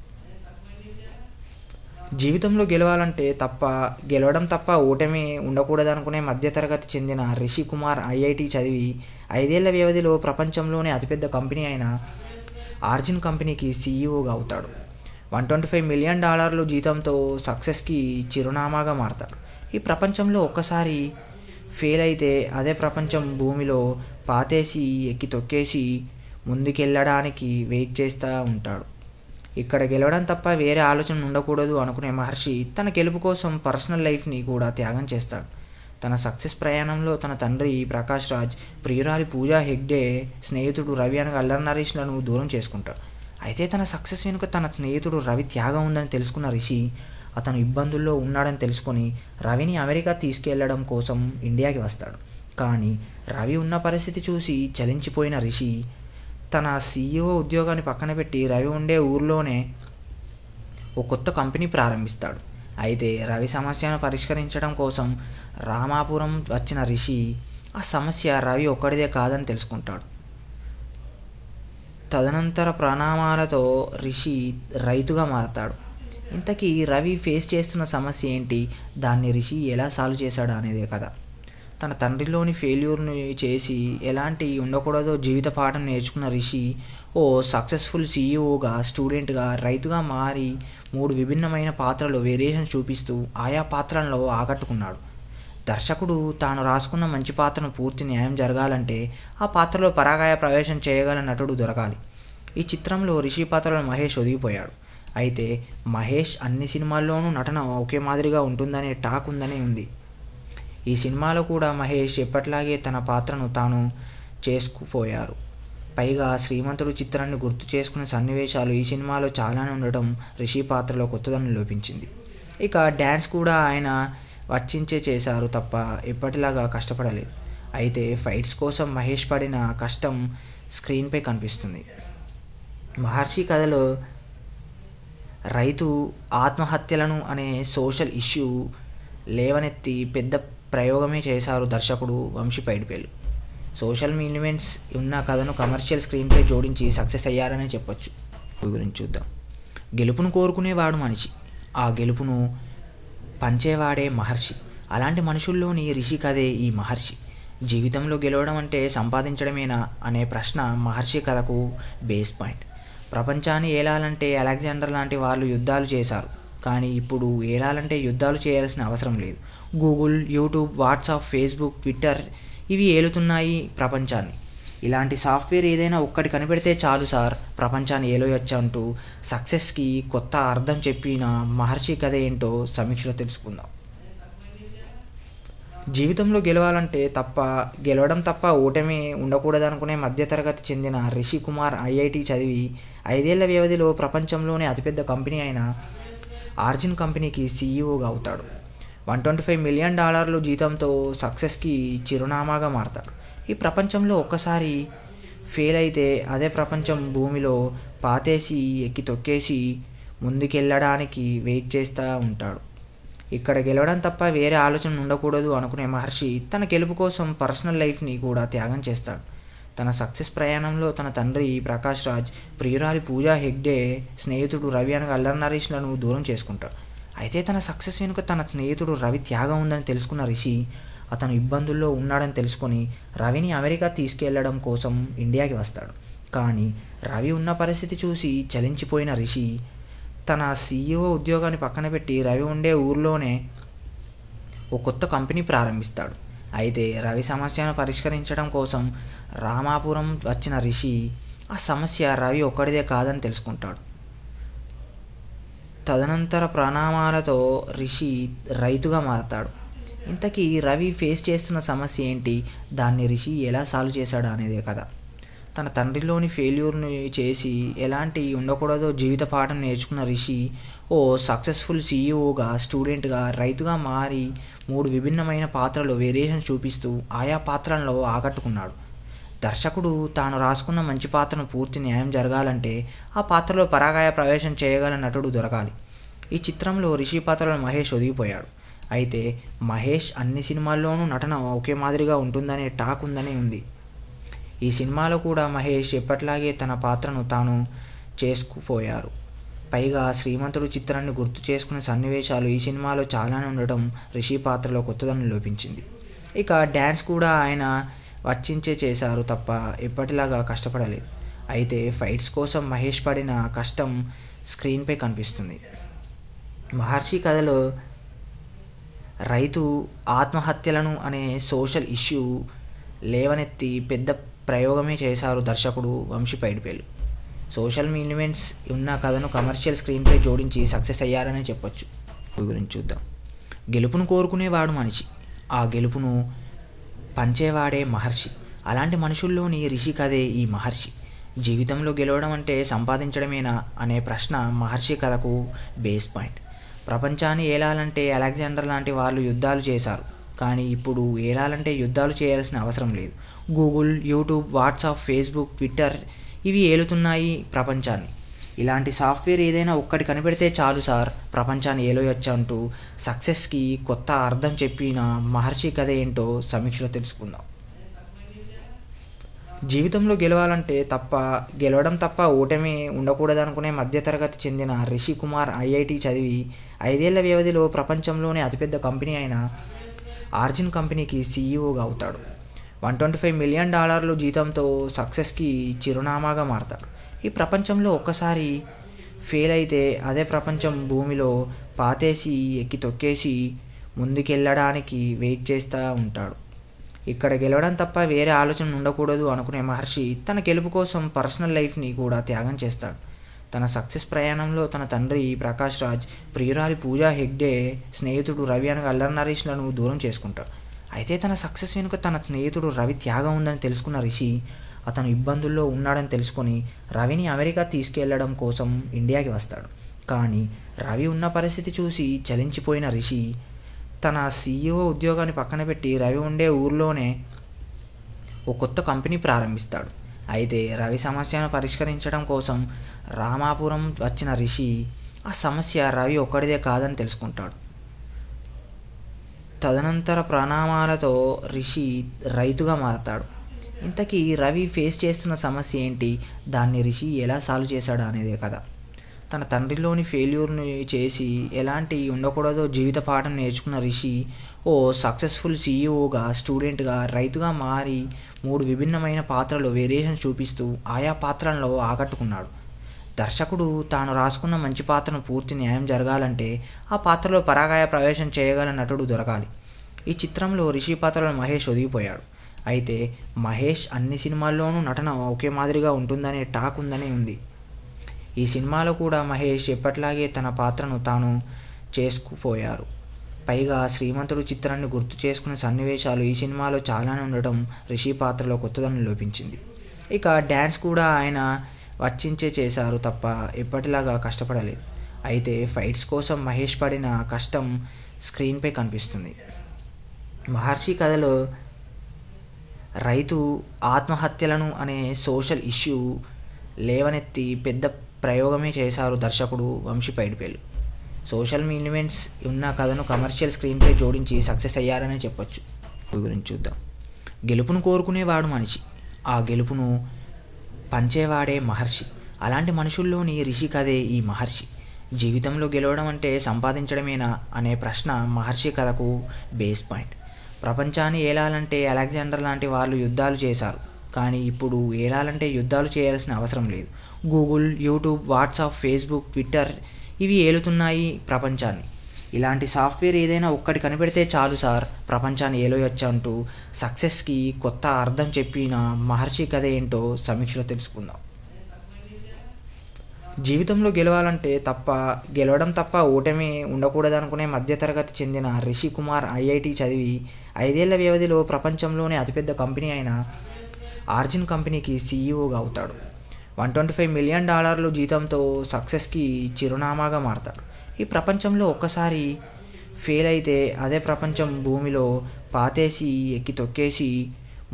జీవితంలో గెలవడం తప్ప ఓటమి ఉండకూడదనుకునే మధ్యతరగతి చెందిన రిషి కుమార్ ఐఐటి చదివి 5 ఏళ్ల వ్యవధిలో ప్రపంచంలోనే అతిపెద్ద కంపెనీ అయిన ఆర్జిన్ కంపెనీకి సీఈఓగా అవుతాడు. $125 మిలియన్ జీతంతో సక్సెస్కి చిరునామాగా మారతాడు. ఈ ప్రపంచంలో ఒక్కసారి ఫెయిల్ అయితే అదే ప్రపంచం భూమిలో పాతేసి ఎక్కి తొక్కేసి ముందుకెళ్ళడానికి వెయిట్ చేస్తూ ఉంటాడు. ఇక్కడ గెలవడం తప్ప వేరే ఆలోచన ఉండకూడదు అనుకునే మహర్షి తన గెలుపు కోసం పర్సనల్ లైఫ్ని కూడా త్యాగం చేస్తాడు. తన సక్సెస్ ప్రయాణంలో తన తండ్రి ప్రకాష్ రాజ్, ప్రియురాలి పూజా హెగ్డే, స్నేహితుడు రవి అనగా అల్లరి నరేష్లను దూరం చేసుకుంటాడు. అయితే తన సక్సెస్ వెనుక తన స్నేహితుడు రవి త్యాగం ఉందని తెలుసుకున్న రిషి అతను ఇబ్బందుల్లో ఉన్నాడని తెలుసుకొని రవిని అమెరికా తీసుకెళ్లడం కోసం ఇండియాకి వస్తాడు. కానీ రవి ఉన్న పరిస్థితి చూసి చలించిపోయిన రిషి తన CEO ఉద్యోగాన్ని పక్కన పెట్టి రవి ఉండే ఊర్లోనే ఓ కొత్త కంపెనీ ప్రారంభిస్తాడు. అయితే రవి సమస్యను పరిష్కరించడం కోసం రామాపురం వచ్చిన రిషి ఆ సమస్య రవి ఒక్కడిదే కాదని తెలుసుకుంటాడు. తదనంతర పరిణామాలతో రిషి రైతుగా మారతాడు. ఇంతకీ రవి ఫేస్ చేస్తున్న సమస్య ఏంటి, దాన్ని రిషి ఎలా సాల్వ్ చేశాడు అనేదే కదా. తన తండ్రిలోని ఫెయిల్యూర్ని చేసి ఎలాంటి ఉండకూడదో జీవిత పాఠం నేర్చుకున్న రిషి ఓ సక్సెస్ఫుల్ CEOగా, స్టూడెంట్గా, రైతుగా మారి 3 విభిన్నమైన పాత్రలు వేరియేషన్ చూపిస్తూ ఆయా పాత్రల్లో ఆకట్టుకున్నాడు. దర్శకుడు తాను రాసుకున్న మంచి పాత్రను పూర్తి న్యాయం జరగాలంటే ఆ పాత్రలో పరాకాయ ప్రవేశం చేయగల నటుడు దొరకాలి. ఈ చిత్రంలో రిషి పాత్రలో మహేష్ ఒదిగిపోయాడు. అయితే మహేష్ అన్ని సినిమాల్లోనూ నటన ఒకే మాదిరిగా ఉంటుందనే టాక్ ఉందని ఉంది. ఈ సినిమాలో కూడా మహేష్ ఎప్పట్లాగే తన పాత్రను తాను చేసుకుపోయారు. పైగా శ్రీమంతుడు చిత్రాన్ని గుర్తు చేసుకునే సన్నివేశాలు ఈ సినిమాలో చాలానే ఉండటం రిషి పాత్రలో కొత్తదనం లోపించింది. ఇక డ్యాన్స్ కూడా ఆయన వర్తించే చేశారు తప్ప ఎప్పటిలాగా కష్టపడలేదు. అయితే ఫైట్స్ కోసం మహేష్ పడిన కష్టం స్క్రీన్పై కనిపిస్తుంది. మహర్షి కథలో రైతు ఆత్మహత్యలను అనే సోషల్ ఇష్యూ లేవనెత్తి పెద్ద ప్రయోగమే చేశారు దర్శకుడు వంశీ పైడిపల్లి. సోషల్ ఎలిమెంట్స్ ఉన్న కథను కమర్షియల్ స్క్రీన్పై జోడించి సక్సెస్ అయ్యారనే చెప్పొచ్చు. గురించి చూద్దాం. గెలుపును కోరుకునేవాడు మనిషి, ఆ గెలుపును పంచేవాడే మహర్షి. అలాంటి మనుషుల్లోని రిషి కథే ఈ మహర్షి. జీవితంలో గెలవడం అంటే సంపాదించడమేనా అనే ప్రశ్న మహర్షి కథకు బేస్ పాయింట్. ప్రపంచాన్ని ఏలాలంటే అలెగ్జాండర్ లాంటి వాళ్ళు యుద్ధాలు చేశారు. కానీ ఇప్పుడు ఏలాలంటే యుద్ధాలు చేయాల్సిన అవసరం లేదు. Google, YouTube, WhatsApp, Facebook, Twitter ఇవి ఏలుతున్నాయి ప్రపంచాన్ని. ఇలాంటి సాఫ్ట్వేర్ ఏదైనా ఒక్కటి కనిపెడితే చాలు సార్, ప్రపంచాన్ని ఏలోయొచ్చు అంటూ సక్సెస్కి కొత్త అర్థం చెప్పిన మహర్షి కథ ఏంటో సమీక్షలో తెలుసుకుందాం. జీవితంలో గెలవడం తప్ప ఓటమి ఉండకూడదనుకునే మధ్యతరగతి చెందిన రిషి కుమార్ IIT చదివి 5 ఏళ్ల వ్యవధిలో ప్రపంచంలోనే అతిపెద్ద కంపెనీ అయిన ఆర్జిన్ కంపెనీకి CEOగా అవుతాడు. $125 మిలియన్ జీతంతో సక్సెస్కి చిరునామాగా మారతాడు. ఈ ప్రపంచంలో ఒక్కసారి ఫెయిల్ అయితే అదే ప్రపంచం భూమిలో పాతేసి ఎక్కి తొక్కేసి ముందుకెళ్ళడానికి వెయిట్ చేస్తూ ఉంటాడు. ఇక్కడ గెలవడం తప్ప వేరే ఆలోచన ఉండకూడదు అనుకునే మహర్షి తన గెలుపు కోసం పర్సనల్ లైఫ్ని కూడా త్యాగం చేస్తాడు. తన సక్సెస్ ప్రయాణంలో తన తండ్రి ప్రకాష్ రాజ్, ప్రియురాలి పూజా హెగ్డే, స్నేహితుడు రవి అనగా అల్లరి నరేష్లను దూరం చేసుకుంటాడు. అయితే తన సక్సెస్ వెనుక తన స్నేహితుడు రవి త్యాగం ఉందని తెలుసుకున్న రిషి అతను ఇబ్బందుల్లో ఉన్నాడని తెలుసుకొని రవిని అమెరికా తీసుకెళ్లడం కోసం ఇండియాకి వస్తాడు. కానీ రవి ఉన్న పరిస్థితి చూసి చలించిపోయిన రిషి తన CEO ఉద్యోగాన్ని పక్కన పెట్టి రవి ఉండే ఊర్లోనే ఓ కొత్త కంపెనీ ప్రారంభిస్తాడు. అయితే రవి సమస్యను పరిష్కరించడం కోసం రామాపురం వచ్చిన రిషి ఆ సమస్య రవి ఒక్కడిదే కాదని తెలుసుకుంటాడు. తదనంతర పరిణామాలతో రిషి రైతుగా మారతాడు. ఇంతకీ రవి ఫేస్ చేస్తున్న సమస్య ఏంటి, దాన్ని రిషి ఎలా సాల్వ్ చేశాడు అనేదే కదా. తన తండ్రిలోని ఫెయిల్యూర్ని చేసి ఎలాంటి ఉండకూడదో జీవిత పాఠం నేర్చుకున్న రిషి ఓ సక్సెస్ఫుల్ CEOగా, స్టూడెంట్గా, రైతుగా మారి 3 విభిన్నమైన పాత్రలు వేరియేషన్ చూపిస్తూ ఆయా పాత్రల్లో ఆకట్టుకున్నాడు. దర్శకుడు తాను రాసుకున్న మంచి పాత్రను పూర్తి న్యాయం జరగాలంటే ఆ పాత్రలో పరాకాయ ప్రవేశం చేయగల నటుడు దొరకాలి. ఈ చిత్రంలో రిషి పాత్రలో మహేష్ ఒదిగిపోయాడు. అయితే మహేష్ అన్ని సినిమాల్లోనూ నటన ఒకే మాదిరిగా ఉంటుందనే టాక్ ఉందని ఉంది. ఈ సినిమాలో కూడా మహేష్ ఎప్పట్లాగే తన పాత్రను తాను చేసుకుపోయారు. పైగా శ్రీమంతుడు చిత్రాన్ని గుర్తు చేసుకునే సన్నివేశాలు ఈ సినిమాలో చాలానే ఉండటం రిషి పాత్రలో కొత్తదనం లోపించింది. ఇక డ్యాన్స్ కూడా ఆయన వర్తించే చేశారు తప్ప ఎప్పటిలాగా కష్టపడలేదు. అయితే ఫైట్స్ కోసం మహేష్ పడిన కష్టం స్క్రీన్పై కనిపిస్తుంది. మహర్షి కథలో రైతు ఆత్మహత్యలను అనే సోషల్ ఇష్యూ లేవనెత్తి పెద్ద ప్రయోగమే చేశారు దర్శకుడు వంశీ పైడిపల్లి. సోషల్ ఎలిమెంట్స్ ఉన్న కథను కమర్షియల్ స్క్రీన్పై జోడించి సక్సెస్ అయ్యారనే చెప్పొచ్చు. గురించి చూద్దాం. గెలుపును కోరుకునేవాడు మనిషి, ఆ గెలుపును పంచేవాడే మహర్షి. అలాంటి మనుషుల్లోని రిషి కథే ఈ మహర్షి. జీవితంలో గెలవడం అంటే సంపాదించడమేనా అనే ప్రశ్న మహర్షి కథకు బేస్ పాయింట్. ప్రపంచాన్ని ఏలాలంటే అలెగ్జాండర్ లాంటి వాళ్ళు యుద్ధాలు చేశారు, కానీ ఇప్పుడు ఏలాలంటే యుద్ధాలు చేయాల్సిన అవసరం లేదు. Google, YouTube, WhatsApp, Facebook, Twitter ఇవి ఏలుతున్నాయి ప్రపంచాన్ని. ఇలాంటి సాఫ్ట్వేర్ ఏదైనా ఒక్కటి కనిపెడితే చాలు సార్, ప్రపంచాన్ని ఏలోయొచ్చు అంటూ సక్సెస్కి కొత్త అర్థం చెప్పిన మహర్షి కథ ఏంటో సమీక్షలో తెలుసుకుందాం. జీవితంలో గెలవడం తప్ప ఓటమి ఉండకూడదనుకునే మధ్యతరగతి చెందిన రిషి కుమార్ ఐఐటి చదివి 5 ఏళ్ల వ్యవధిలో ప్రపంచంలోనే అతిపెద్ద కంపెనీ అయిన ఆర్జిన్ కంపెనీకి సీఈఓగా అవుతాడు. $125 మిలియన్ జీతంతో సక్సెస్కి చిరునామాగా మారతాడు. ఈ ప్రపంచంలో ఒక్కసారి ఫెయిల్ అయితే అదే ప్రపంచం భూమిలో పాతేసి ఎక్కి తొక్కేసి ముందుకెళ్ళడానికి వెయిట్ చేస్తూ ఉంటాడు. ఇక్కడ గెలవడం తప్ప వేరే ఆలోచన ఉండకూడదు అనుకునే మహర్షి తన గెలుపు కోసం పర్సనల్ లైఫ్ని కూడా త్యాగం చేస్తాడు. తన సక్సెస్ ప్రయాణంలో తన తండ్రి ప్రకాష్ రాజ్, ప్రియురాలి పూజా హెగ్డే, స్నేహితుడు రవి అనగా అల్లరి నరేష్లను దూరం చేసుకుంటాడు. అయితే తన సక్సెస్ వెనుక తన స్నేహితుడు రవి త్యాగం ఉందని తెలుసుకున్న రిషి అతను ఇబ్బందుల్లో ఉన్నాడని తెలుసుకొని రవిని అమెరికా తీసుకెళ్లడం కోసం ఇండియాకి వస్తాడు. కానీ రవి ఉన్న పరిస్థితి చూసి చలించిపోయిన రిషి తన సీఈఓ ఉద్యోగాన్ని పక్కన పెట్టి రవి ఉండే ఊర్లోనే ఓ కొత్త కంపెనీ ప్రారంభిస్తాడు. అయితే రవి సమస్యను పరిష్కరించడం కోసం రామాపురం వచ్చిన రిషి ఆ సమస్య రవి ఒక్కడిదే కాదని తెలుసుకుంటాడు. తదనంతర ప్రణామాలతో రిషి రైతుగా మారతాడు. ఇంతకీ రవి ఫేస్ చేస్తున్న సమస్య ఏంటి, దాన్ని రిషి ఎలా సాల్వ్ చేశాడు అనేదే కదా. తన తండ్రిలోని ఫెయిల్యూర్ని చేసి ఎలాంటి ఉండకూడదో జీవిత పాఠం నేర్చుకున్న రిషి ఓ సక్సెస్ఫుల్ సీఈఓగా, స్టూడెంట్గా, రైతుగా మారి 3 విభిన్నమైన పాత్రలు వేరియేషన్ చూపిస్తూ ఆయా పాత్రల్లో ఆకట్టుకున్నాడు. దర్శకుడు తాను రాసుకున్న మంచి పాత్రను పూర్తి న్యాయం జరగాలంటే ఆ పాత్రలో పరాకాయ ప్రవేశం చేయగల నటుడు దొరకాలి. ఈ చిత్రంలో రిషి పాత్రలో మహేష్ ఒదిగిపోయాడు. అయితే మహేష్ అన్ని సినిమాల్లోనూ నటన ఒకే మాదిరిగా ఉంటుందనే టాక్ ఉంది. ఈ సినిమాలో కూడా మహేష్ ఎప్పట్లాగే తన పాత్రను తాను చేసుకుపోయారు. పైగా శ్రీమంతుడు చిత్రాన్ని గుర్తు చేసుకునే సన్నివేశాలు ఈ సినిమాలో చాలానే ఉండటం రిషి పాత్రలో కొత్తదనం లోపించింది. ఇక డ్యాన్స్ కూడా ఆయన వచ్చించే చేశారు తప్ప ఎప్పటిలాగా కష్టపడలేదు. అయితే ఫైట్స్ కోసం మహేష్ పడిన కష్టం స్క్రీన్పై కనిపిస్తుంది. మహర్షి కథలో రైతు ఆత్మహత్యలను అనే సోషల్ ఇష్యూ లేవనెత్తి పెద్ద ప్రయోగమే చేశారు దర్శకుడు వంశీ పైడిపల్లి. సోషల్ ఎలిమెంట్స్ ఉన్న కథను కమర్షియల్ స్క్రీన్పై జోడించి సక్సెస్ అయ్యారనే చెప్పొచ్చు. గురించి చూద్దాం. గెలుపును కోరుకునేవాడు మనిషి, ఆ గెలుపును పంచేవాడే మహర్షి. అలాంటి మనుషుల్లోని రిషి కథే ఈ మహర్షి. జీవితంలో గెలవడం అంటే సంపాదించడమేనా అనే ప్రశ్న మహర్షి కథకు బేస్ పాయింట్. ప్రపంచాన్ని ఏలాలంటే అలెగ్జాండర్ లాంటి వాళ్ళు యుద్ధాలు చేశారు, కానీ ఇప్పుడు ఏలాలంటే యుద్ధాలు చేయాల్సిన అవసరం లేదు. Google, YouTube, WhatsApp, Facebook, Twitter ఇవి ఏలుతున్నాయి ప్రపంచాన్ని. ఇలాంటి సాఫ్ట్వేర్ ఏదైనా ఒక్కటి కనిపెడితే చాలు సార్, ప్రపంచాన్ని ఏలోయొచ్చు అంటూ సక్సెస్కి కొత్త అర్థం చెప్పిన మహర్షి కథ ఏంటో సమీక్షలో తెలుసుకుందాం. జీవితంలో గెలవడం తప్ప ఓటమి ఉండకూడదనుకునే మధ్యతరగతి చెందిన రిషి కుమార్ ఐఐటి చదివి 5 ఏళ్ల వ్యవధిలో ప్రపంచంలోనే అతిపెద్ద కంపెనీ అయిన ఆర్జిన్ కంపెనీకి సీఈఓగా అవుతాడు. $125 మిలియన్ జీతంతో సక్సెస్కి చిరునామాగా మారతాడు. ఈ ప్రపంచంలో ఒక్కసారి ఫెయిల్ అయితే అదే ప్రపంచం భూమిలో పాతేసి ఎక్కి తొక్కేసి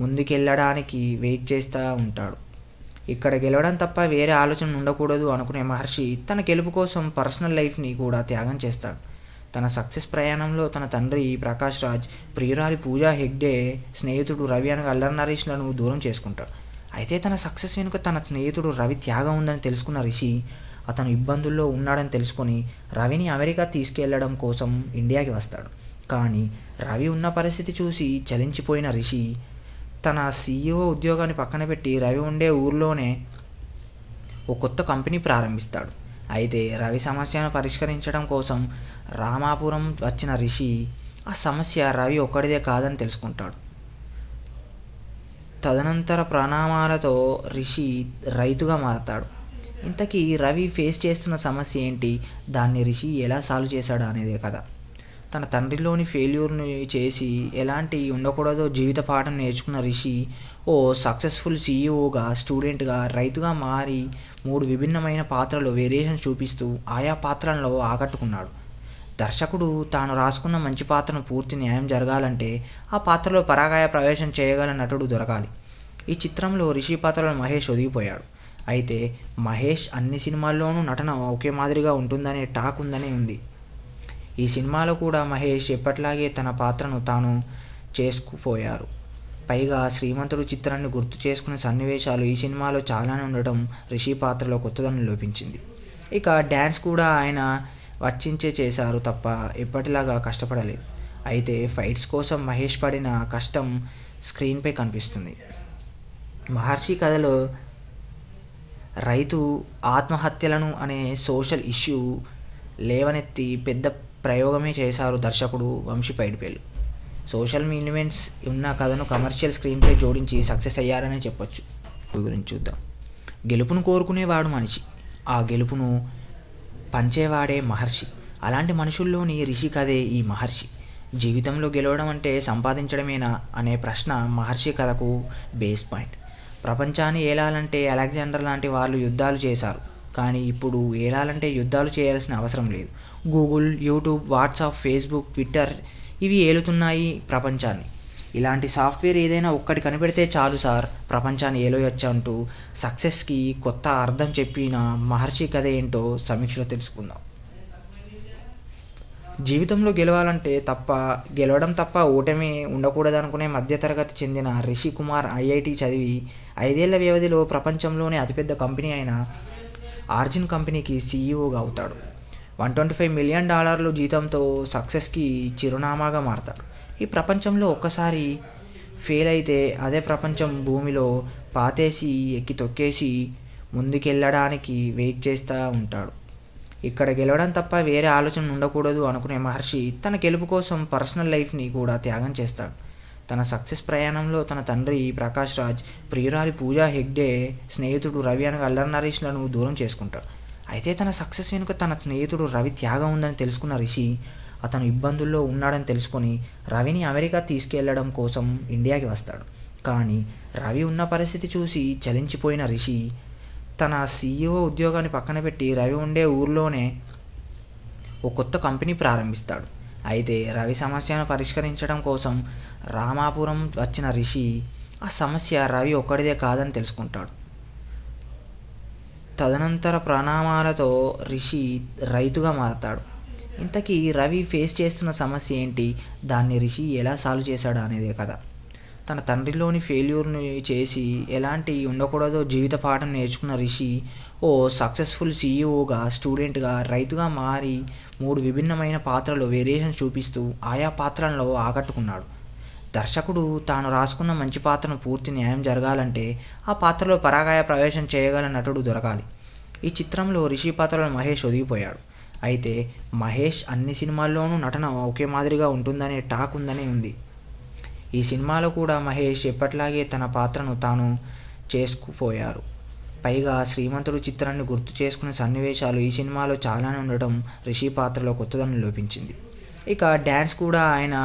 ముందుకెళ్ళడానికి వెయిట్ చేస్తూ ఉంటాడు. ఇక్కడ గెలవడం తప్ప వేరే ఆలోచన ఉండకూడదు అనుకునే మహర్షి తన గెలుపు కోసం పర్సనల్ లైఫ్ని కూడా త్యాగం చేస్తాడు. తన సక్సెస్ ప్రయాణంలో తన తండ్రి ప్రకాష్ రాజ్, ప్రియురాలి పూజా హెగ్డే, స్నేహితుడు రవి అనగా అల్లరి నరేష్లను దూరం చేసుకుంటాడు. అయితే తన సక్సెస్ వెనుక తన స్నేహితుడు రవి త్యాగం ఉందని తెలుసుకున్న రిషి అతను ఇబ్బందుల్లో ఉన్నాడని తెలుసుకొని రవిని అమెరికా తీసుకెళ్లడం కోసం ఇండియాకి వస్తాడు. కానీ రవి ఉన్న పరిస్థితి చూసి చలించిపోయిన రిషి తన సీఈఓ ఉద్యోగాన్ని పక్కన పెట్టి రవి ఉండే ఊర్లోనే ఓ కొత్త కంపెనీ ప్రారంభిస్తాడు. అయితే రవి సమస్యను పరిష్కరించడం కోసం రామాపురం వచ్చిన రిషి ఆ సమస్య రవి ఒక్కడిదే కాదని తెలుసుకుంటాడు. తదనంతర పరిణామాలతో రిషి రైతుగా మారతాడు. ఇంతకీ రవి ఫేస్ చేస్తున్న సమస్య ఏంటి, దాన్ని రిషి ఎలా సాల్వ్ చేశాడు అనేదే కథ. తన తండ్రిలోని ఫెయిల్యూర్ని చేసి ఎలాంటి ఉండకూడదో జీవిత పాఠం నేర్చుకున్న రిషి ఓ సక్సెస్ఫుల్ సీఈఓగా, స్టూడెంట్గా, రైతుగా మారి 3 విభిన్నమైన పాత్రలు వేరియేషన్ చూపిస్తూ ఆయా పాత్రలలో ఆకట్టుకున్నాడు. దర్శకుడు తాను రాసుకున్న మంచి పాత్రను పూర్తి న్యాయం జరగాలంటే ఆ పాత్రలో పరాకాయ ప్రవేశం చేయగల నటుడు దొరకాలి. ఈ చిత్రంలో రిషి పాత్రలో మహేష్ ఒదిగిపోయాడు. అయితే మహేష్ అన్ని సినిమాల్లోనూ నటన ఒకే మాదిరిగా ఉంటుందనే టాక్ ఉందని ఉంది. ఈ సినిమాలో కూడా మహేష్ ఎప్పట్లాగే తన పాత్రను తాను చేసుకుపోయారు. పైగా శ్రీమంతుడు చిత్రాన్ని గుర్తు చేసుకునే సన్నివేశాలు ఈ సినిమాలో చాలానే ఉండటం రిషి పాత్రలో కొత్తదనం లోపించింది. ఇక డ్యాన్స్ కూడా ఆయన వచ్చించే చేశారు తప్ప ఎప్పటిలాగా కష్టపడలేదు. అయితే ఫైట్స్ కోసం మహేష్ పడిన కష్టం స్క్రీన్పై కనిపిస్తుంది. మహర్షి కథలో రైతు ఆత్మహత్యలను అనే సోషల్ ఇష్యూ లేవనెత్తి పెద్ద ప్రయోగమే చేశారు దర్శకుడు వంశీ పైడిపల్లి. సోషల్ ఎలిమెంట్స్ ఉన్న కథను కమర్షియల్ స్క్రీన్పై జోడించి సక్సెస్ అయ్యారనే చెప్పొచ్చు. గురించి చూద్దాం. గెలుపును కోరుకునేవాడు మనిషి, ఆ గెలుపును పంచేవాడే మహర్షి. అలాంటి మనుషుల్లోని రిషి కథే ఈ మహర్షి. జీవితంలో గెలవడం అంటే సంపాదించడమేనా అనే ప్రశ్న మహర్షి కథకు బేస్ పాయింట్. ప్రపంచాన్ని ఏలాలంటే అలెగ్జాండర్ లాంటి వాళ్ళు యుద్ధాలు చేశారు, కానీ ఇప్పుడు ఏలాలంటే యుద్ధాలు చేయాల్సిన అవసరం లేదు. Google, YouTube, WhatsApp, Facebook, Twitter ఇవి ఏలుతున్నాయి ప్రపంచాన్ని. ఇలాంటి సాఫ్ట్వేర్ ఏదైనా ఒక్కటి కనిపెడితే చాలు సార్, ప్రపంచాన్ని ఏలోయొచ్చు అంటూ సక్సెస్కి కొత్త అర్థం చెప్పిన మహర్షి కథ ఏంటో సమీక్షలో తెలుసుకుందాం. జీవితంలో గెలవడం తప్ప ఓటమి ఉండకూడదనుకునే మధ్యతరగతి చెందిన రిషి కుమార్ ఐఐటి చదివి 5 ఏళ్ల వ్యవధిలో ప్రపంచంలోనే అతిపెద్ద కంపెనీ అయిన ఆర్జిన్ కంపెనీకి సీఈఓగా అవుతాడు. $125 మిలియన్ జీతంతో సక్సెస్కి చిరునామాగా మారతాడు. ఈ ప్రపంచంలో ఒక్కసారి ఫెయిల్ అయితే అదే ప్రపంచం భూమిలో పాతేసి ఎక్కి తొక్కేసి ముందుకెళ్ళడానికి వెయిట్ చేస్తూ ఉంటాడు. ఇక్కడ గెలవడం తప్ప వేరే ఆలోచన ఉండకూడదు అనుకునే మహర్షి తన గెలుపు కోసం పర్సనల్ లైఫ్ని కూడా త్యాగం చేస్తాడు. తన సక్సెస్ ప్రయాణంలో తన తండ్రి ప్రకాష్ రాజ్, ప్రియురాలి పూజా హెగ్డే, స్నేహితుడు రవి అనగా అల్లరి నరేష్లను దూరం చేసుకుంటాడు. అయితే తన సక్సెస్ వెనుక తన స్నేహితుడు రవి త్యాగం ఉందని తెలుసుకున్న రిషి అతను ఇబ్బందుల్లో ఉన్నాడని తెలుసుకొని రవిని అమెరికా తీసుకెళ్లడం కోసం ఇండియాకి వస్తాడు. కానీ రవి ఉన్న పరిస్థితి చూసి చలించిపోయిన రిషి తన సీఈఓ ఉద్యోగాన్ని పక్కన పెట్టి రవి ఉండే ఊర్లోనే ఓ కొత్త కంపెనీ ప్రారంభిస్తాడు. అయితే రవి సమస్యను పరిష్కరించడం కోసం రామాపురం వచ్చిన రిషి ఆ సమస్య రవి ఒక్కడిదే కాదని తెలుసుకుంటాడు. తదనంతర పరిణామాలతో రిషి రైతుగా మారతాడు. ఇంతకీ రవి ఫేస్ చేస్తున్న సమస్య ఏంటి, దాన్ని రిషి ఎలా సాల్వ్ చేశాడు అనేదే కథ. తన తండ్రిలోని ఫెయిల్యూర్ని చేసి ఎలాంటి ఉండకూడదో జీవిత పాఠం నేర్చుకున్న రిషి ఓ సక్సెస్ఫుల్ సీఈఓగా, స్టూడెంట్గా, రైతుగా మారి 3 విభిన్నమైన పాత్రలు వేరియేషన్ చూపిస్తూ ఆయా పాత్రలలో ఆకట్టుకున్నాడు. దర్శకుడు తాను రాసుకున్న మంచి పాత్రను పూర్తి న్యాయం జరగాలంటే ఆ పాత్రలో పరాకాయ ప్రవేశం చేయగల నటుడు దొరకాలి. ఈ చిత్రంలో రిషి పాత్రలో మహేష్ ఒదిగిపోయాడు. అయితే మహేష్ అన్ని సినిమాల్లోనూ నటన ఒకే మాదిరిగా ఉంటుందనే టాక్ ఉందని ఉంది. ఈ సినిమాలో కూడా మహేష్ ఎప్పట్లాగే తన పాత్రను తాను చేసుకుపోయారు. పైగా శ్రీమంతుడు చిత్రాన్ని గుర్తు చేసుకునే సన్నివేశాలు ఈ సినిమాలో చాలానే ఉండటం రిషి పాత్రలో కొత్తదనం లోపించింది. ఇక డ్యాన్స్ కూడా ఆయన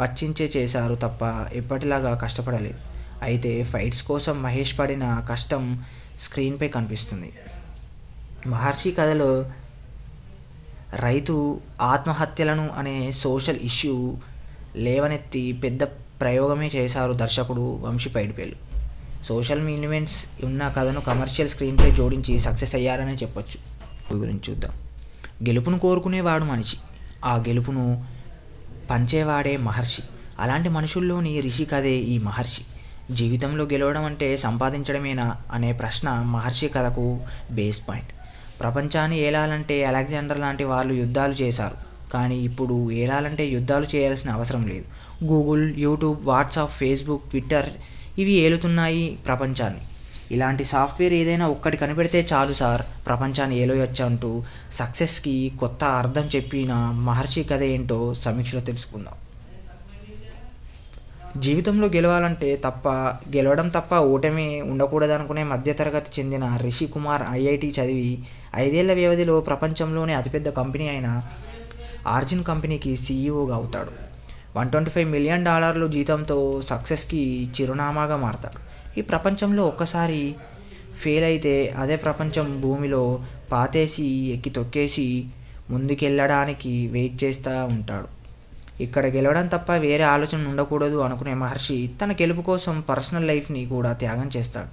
వచ్చించే చేశారు తప్ప ఎప్పటిలాగా కష్టపడలేదు. అయితే ఫైట్స్ కోసం మహేష్ పడిన కష్టం స్క్రీన్పై కనిపిస్తుంది. మహర్షి కథలో రైతు ఆత్మహత్యలను అనే సోషల్ ఇష్యూ లేవనెత్తి పెద్ద ప్రయోగమే చేశారు దర్శకుడు వంశీ పైడిపల్లి. సోషల్ ఎలిమెంట్స్ ఉన్న కథను కమర్షియల్ స్క్రీన్పై జోడించి సక్సెస్ అయ్యారనే చెప్పొచ్చు. గురించి చూద్దాం. గెలుపును కోరుకునేవాడు మనిషి, ఆ గెలుపును పంచేవాడే మహర్షి. అలాంటి మనుషుల్లోని రిషి కథే ఈ మహర్షి. జీవితంలో గెలవడం అంటే సంపాదించడమేనా అనే ప్రశ్న మహర్షి కథకు బేస్ పాయింట్. ప్రపంచాన్ని ఏలాలంటే అలెగ్జాండర్ లాంటి వాళ్ళు యుద్ధాలు చేశారు, కానీ ఇప్పుడు ఏలాలంటే యుద్ధాలు చేయాల్సిన అవసరం లేదు. Google, YouTube, WhatsApp, Facebook, Twitter ఇవి ఏలుతున్నాయి ప్రపంచాన్ని. ఇలాంటి సాఫ్ట్వేర్ ఏదైనా ఒక్కటి కనిపెడితే చాలు సార్, ప్రపంచాన్ని ఏలోయొచ్చు అంటూ సక్సెస్కి కొత్త అర్థం చెప్పిన మహర్షి కథ ఏంటో సమీక్షలో తెలుసుకుందాం. జీవితంలో గెలవడం తప్ప ఓటమి ఉండకూడదనుకునే మధ్యతరగతి చెందిన రిషి కుమార్ ఐఐటి చదివి 5 ఏళ్ల వ్యవధిలో ప్రపంచంలోనే అతిపెద్ద కంపెనీ అయిన ఆర్జిన్ కంపెనీకి సీఈఓగా అవుతాడు. $125 మిలియన్ జీతంతో సక్సెస్కి చిరునామాగా మారతాడు. ఈ ప్రపంచంలో ఒక్కసారి ఫెయిల్ అయితే అదే ప్రపంచం భూమిలో పాతేసి ఎక్కి తొక్కేసి ముందుకెళ్ళడానికి వెయిట్ చేస్తూ ఉంటాడు. ఇక్కడ గెలవడం తప్ప వేరే ఆలోచన ఉండకూడదు అనుకునే మహర్షి తన గెలుపు కోసం పర్సనల్ లైఫ్ని కూడా త్యాగం చేస్తాడు.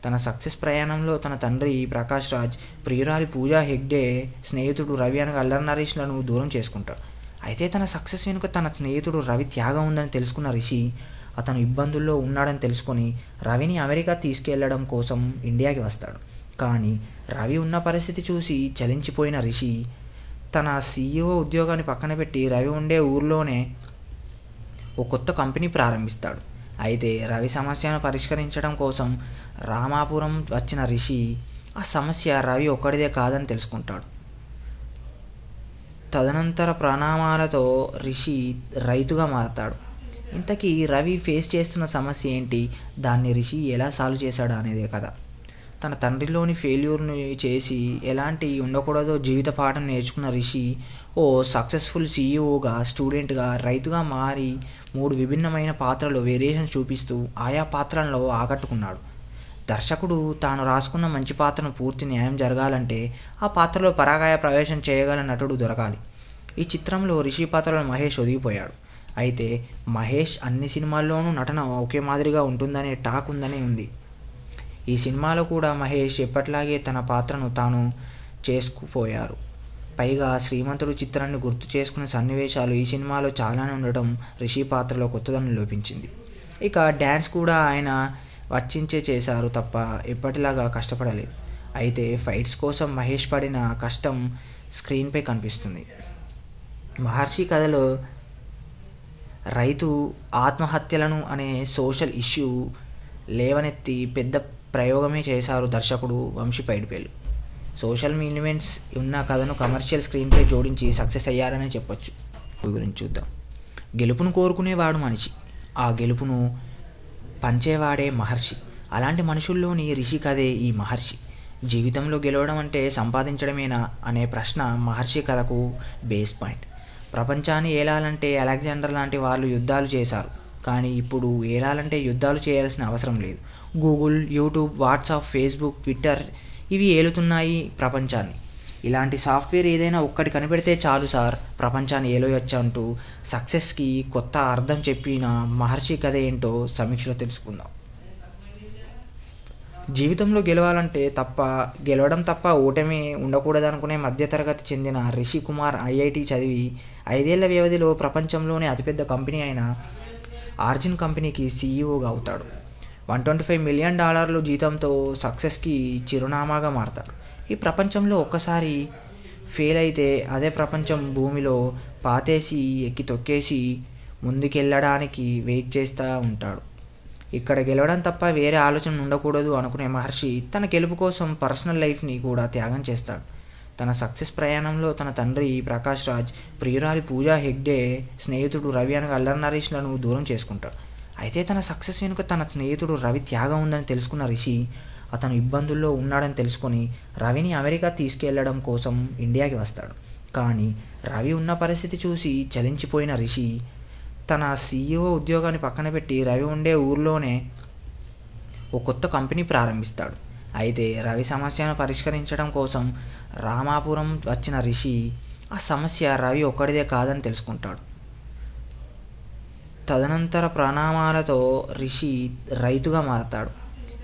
తన సక్సెస్ ప్రయాణంలో తన తండ్రి ప్రకాష్ రాజ్, ప్రియురాలి పూజా హెగ్డే, స్నేహితుడు రవి అనగా అల్లరి నరేష్లను దూరం చేసుకుంటాడు. అయితే తన సక్సెస్ వెనుక తన స్నేహితుడు రవి త్యాగం ఉందని తెలుసుకున్న రిషి అతను ఇబ్బందుల్లో ఉన్నాడని తెలుసుకొని రవిని అమెరికా తీసుకెళ్లడం కోసం ఇండియాకి వస్తాడు. కానీ రవి ఉన్న పరిస్థితి చూసి చలించిపోయిన రిషి తన సీఈఓ ఉద్యోగాన్ని పక్కన పెట్టి రవి ఉండే ఊర్లోనే ఓ కొత్త కంపెనీ ప్రారంభిస్తాడు. అయితే రవి సమస్యను పరిష్కరించడం కోసం రామాపురం వచ్చిన రిషి ఆ సమస్య రవి ఒక్కడిదే కాదని తెలుసుకుంటాడు. తదనంతర పరిణామాలతో రిషి రైతుగా మారతాడు. ఇంతకీ రవి ఫేస్ చేస్తున్న సమస్య ఏంటి, దాన్ని రిషి ఎలా సాల్వ్ చేశాడు అనేదే కథ. తన తండ్రిలోని ఫెయిల్యూర్ని చేసి ఎలాంటి ఉండకూడదో జీవిత పాఠం నేర్చుకున్న రిషి ఓ సక్సెస్ఫుల్ సీఈఓగా, స్టూడెంట్గా, రైతుగా మారి 3 విభిన్నమైన పాత్రలు వేరియేషన్ చూపిస్తూ ఆయా పాత్రలలో ఆకట్టుకున్నాడు. దర్శకుడు తాను రాసుకున్న మంచి పాత్రను పూర్తి న్యాయం జరగాలంటే ఆ పాత్రలో పరాకాయ ప్రవేశం చేయగల నటుడు దొరకాలి. ఈ చిత్రంలో రిషి పాత్రలో మహేష్ ఒదిగిపోయాడు. అయితే మహేష్ అన్ని సినిమాల్లోనూ నటన ఒకే మాదిరిగా ఉంటుందనే టాక్ ఉందని ఉంది. ఈ సినిమాలో కూడా మహేష్ ఎప్పట్లాగే తన పాత్రను తాను చేసుకుపోయారు. పైగా శ్రీమంతుడు చిత్రాన్ని గుర్తు చేసుకునే సన్నివేశాలు ఈ సినిమాలో చాలానే ఉండటం రిషి పాత్రలో కొత్తదనం లోపించింది. ఇక డ్యాన్స్ కూడా ఆయన వచ్చించే చేశారు తప్ప ఎప్పటిలాగా కష్టపడలేదు. అయితే ఫైట్స్ కోసం మహేష్ పడిన కష్టం స్క్రీన్పై కనిపిస్తుంది. మహర్షి కథలో రైతు ఆత్మహత్యలను అనే సోషల్ ఇష్యూ లేవనెత్తి పెద్ద ప్రయోగమే చేశారు దర్శకుడు వంశీ పైడిపల్లి. సోషల్ ఎలిమెంట్స్ ఉన్న కథను కమర్షియల్ స్క్రీన్పై జోడించి సక్సెస్ అయ్యారనే చెప్పొచ్చు. గురించి చూద్దాం. గెలుపును కోరుకునేవాడు మనిషి, ఆ గెలుపును పంచేవాడే మహర్షి. అలాంటి మనుషుల్లోని రిషి కథే ఈ మహర్షి. జీవితంలో గెలవడం అంటే సంపాదించడమేనా అనే ప్రశ్న మహర్షి కథకు బేస్ పాయింట్. ప్రపంచాన్ని ఏలాలంటే అలెగ్జాండర్ లాంటి వాళ్ళు యుద్ధాలు చేశారు. కానీ ఇప్పుడు ఏలాలంటే యుద్ధాలు చేయాల్సిన అవసరం లేదు. Google, YouTube, WhatsApp, Facebook, Twitter ఇవి ఏలుతున్నాయి ప్రపంచాన్ని. ఇలాంటి సాఫ్ట్వేర్ ఏదైనా ఒక్కటి కనిపెడితే చాలు సార్, ప్రపంచాన్ని ఏలోయొచ్చు అంటూ సక్సెస్కి కొత్త అర్థం చెప్పిన మహర్షి కథ ఏంటో సమీక్షలో తెలుసుకుందాం. జీవితంలో గెలవడం తప్ప ఓటమి ఉండకూడదనుకునే మధ్యతరగతి చెందిన రిషి కుమార్ ఐఐటి చదివి 5 ఏళ్ల వ్యవధిలో ప్రపంచంలోనే అతిపెద్ద కంపెనీ అయిన ఆర్జిన్ కంపెనీకి సీఈఓగా అవుతాడు. $125 మిలియన్ జీతంతో సక్సెస్కి చిరునామాగా మారతాడు. ఈ ప్రపంచంలో ఒక్కసారి ఫెయిల్ అయితే అదే ప్రపంచం భూమిలో పాతేసి ఎక్కి తొక్కేసి ముందుకెళ్ళడానికి వెయిట్ చేస్తూ ఉంటాడు. ఇక్కడ గెలవడం తప్ప వేరే ఆలోచన ఉండకూడదు అనుకునే మహర్షి తన గెలుపు కోసం పర్సనల్ లైఫ్ని కూడా త్యాగం చేస్తాడు. తన సక్సెస్ ప్రయాణంలో తన తండ్రి ప్రకాష్ రాజ్, ప్రియురాలి పూజా హెగ్డే, స్నేహితుడు రవి అనగా అల్లరి నరేష్లను దూరం చేసుకుంటాడు. అయితే తన సక్సెస్ వెనుక తన స్నేహితుడు రవి త్యాగం ఉందని తెలుసుకున్న రిషి అతను ఇబ్బందుల్లో ఉన్నాడని తెలుసుకొని రవిని అమెరికా తీసుకెళ్లడం కోసం ఇండియాకి వస్తాడు. కానీ రవి ఉన్న పరిస్థితి చూసి చలించిపోయిన రిషి తన సీఈఓ ఉద్యోగాన్ని పక్కన పెట్టి రవి ఉండే ఊర్లోనే ఓ కొత్త కంపెనీ ప్రారంభిస్తాడు. అయితే రవి సమస్యను పరిష్కరించడం కోసం రామాపురం వచ్చిన రిషి ఆ సమస్య రవి ఒక్కడిదే కాదని తెలుసుకుంటాడు. తదనంతర పరిణామాలతో రిషి రైతుగా మారతాడు.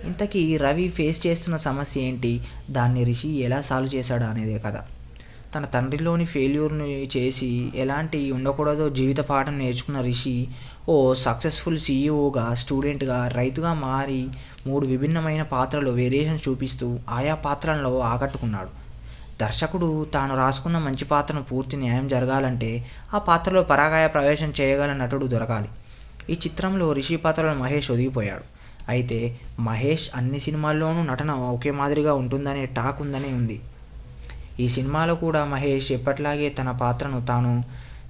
ఇంతకీ రవి ఫేస్ చేస్తున్న సమస్య ఏంటి, దాన్ని రిషి ఎలా సాల్వ్ చేశాడు అనేదే కథ. తన తండ్రిలోని ఫెయిల్యూర్ని చేసి ఎలాంటి ఉండకూడదో జీవిత పాఠం నేర్చుకున్న రిషి ఓ సక్సెస్ఫుల్ సీఈఓగా, స్టూడెంట్గా, రైతుగా మారి 3 విభిన్నమైన పాత్రలు వేరియేషన్ చూపిస్తూ ఆయా పాత్రలలో ఆకట్టుకున్నాడు. దర్శకుడు తాను రాసుకున్న మంచి పాత్రను పూర్తి న్యాయం జరగాలంటే ఆ పాత్రలో పరాకాయ ప్రవేశం చేయగల నటుడు దొరకాలి. ఈ చిత్రంలో రిషి పాత్రలో మహేష్ ఒదిగిపోయాడు. అయితే మహేష్ అన్ని సినిమాల్లోనూ నటన ఒకే మాదిరిగా ఉంటుందనే టాక్ ఉందని ఉంది. ఈ సినిమాలో కూడా మహేష్ ఎప్పట్లాగే తన పాత్రను తాను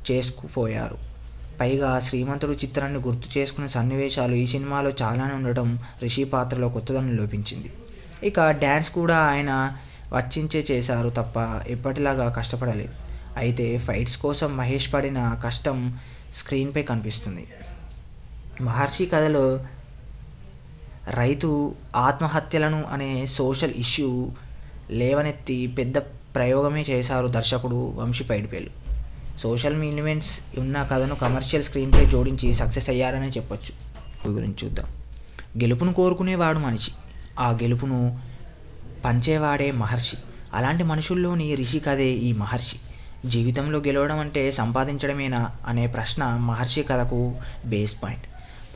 చేసుకుపోయారు. పైగా శ్రీమంతుడు చిత్రాన్ని గుర్తు చేసుకునే సన్నివేశాలు ఈ సినిమాలో చాలానే ఉండటం రిషి పాత్రలో కొత్తదనం లోపించింది. ఇక డ్యాన్స్ కూడా ఆయన వచ్చించే చేశారు తప్ప ఎప్పటిలాగా కష్టపడలేదు. అయితే ఫైట్స్ కోసం మహేష్ పడిన కష్టం స్క్రీన్పై కనిపిస్తుంది. మహర్షి కథలో రైతు ఆత్మహత్యలను అనే సోషల్ ఇష్యూ లేవనెత్తి పెద్ద ప్రయోగమే చేశారు దర్శకుడు వంశీ పైడిపల్లి. సోషల్ ఎలిమెంట్స్ ఉన్న కథను కమర్షియల్ స్క్రీన్పై జోడించి సక్సెస్ అయ్యారనే చెప్పొచ్చు. గురించి చూద్దాం. గెలుపును కోరుకునేవాడు మనిషి, ఆ గెలుపును పంచేవాడే మహర్షి. అలాంటి మనుషుల్లోని రిషి కథే ఈ మహర్షి. జీవితంలో గెలవడం అంటే సంపాదించడమేనా అనే ప్రశ్న మహర్షి కథకు బేస్ పాయింట్.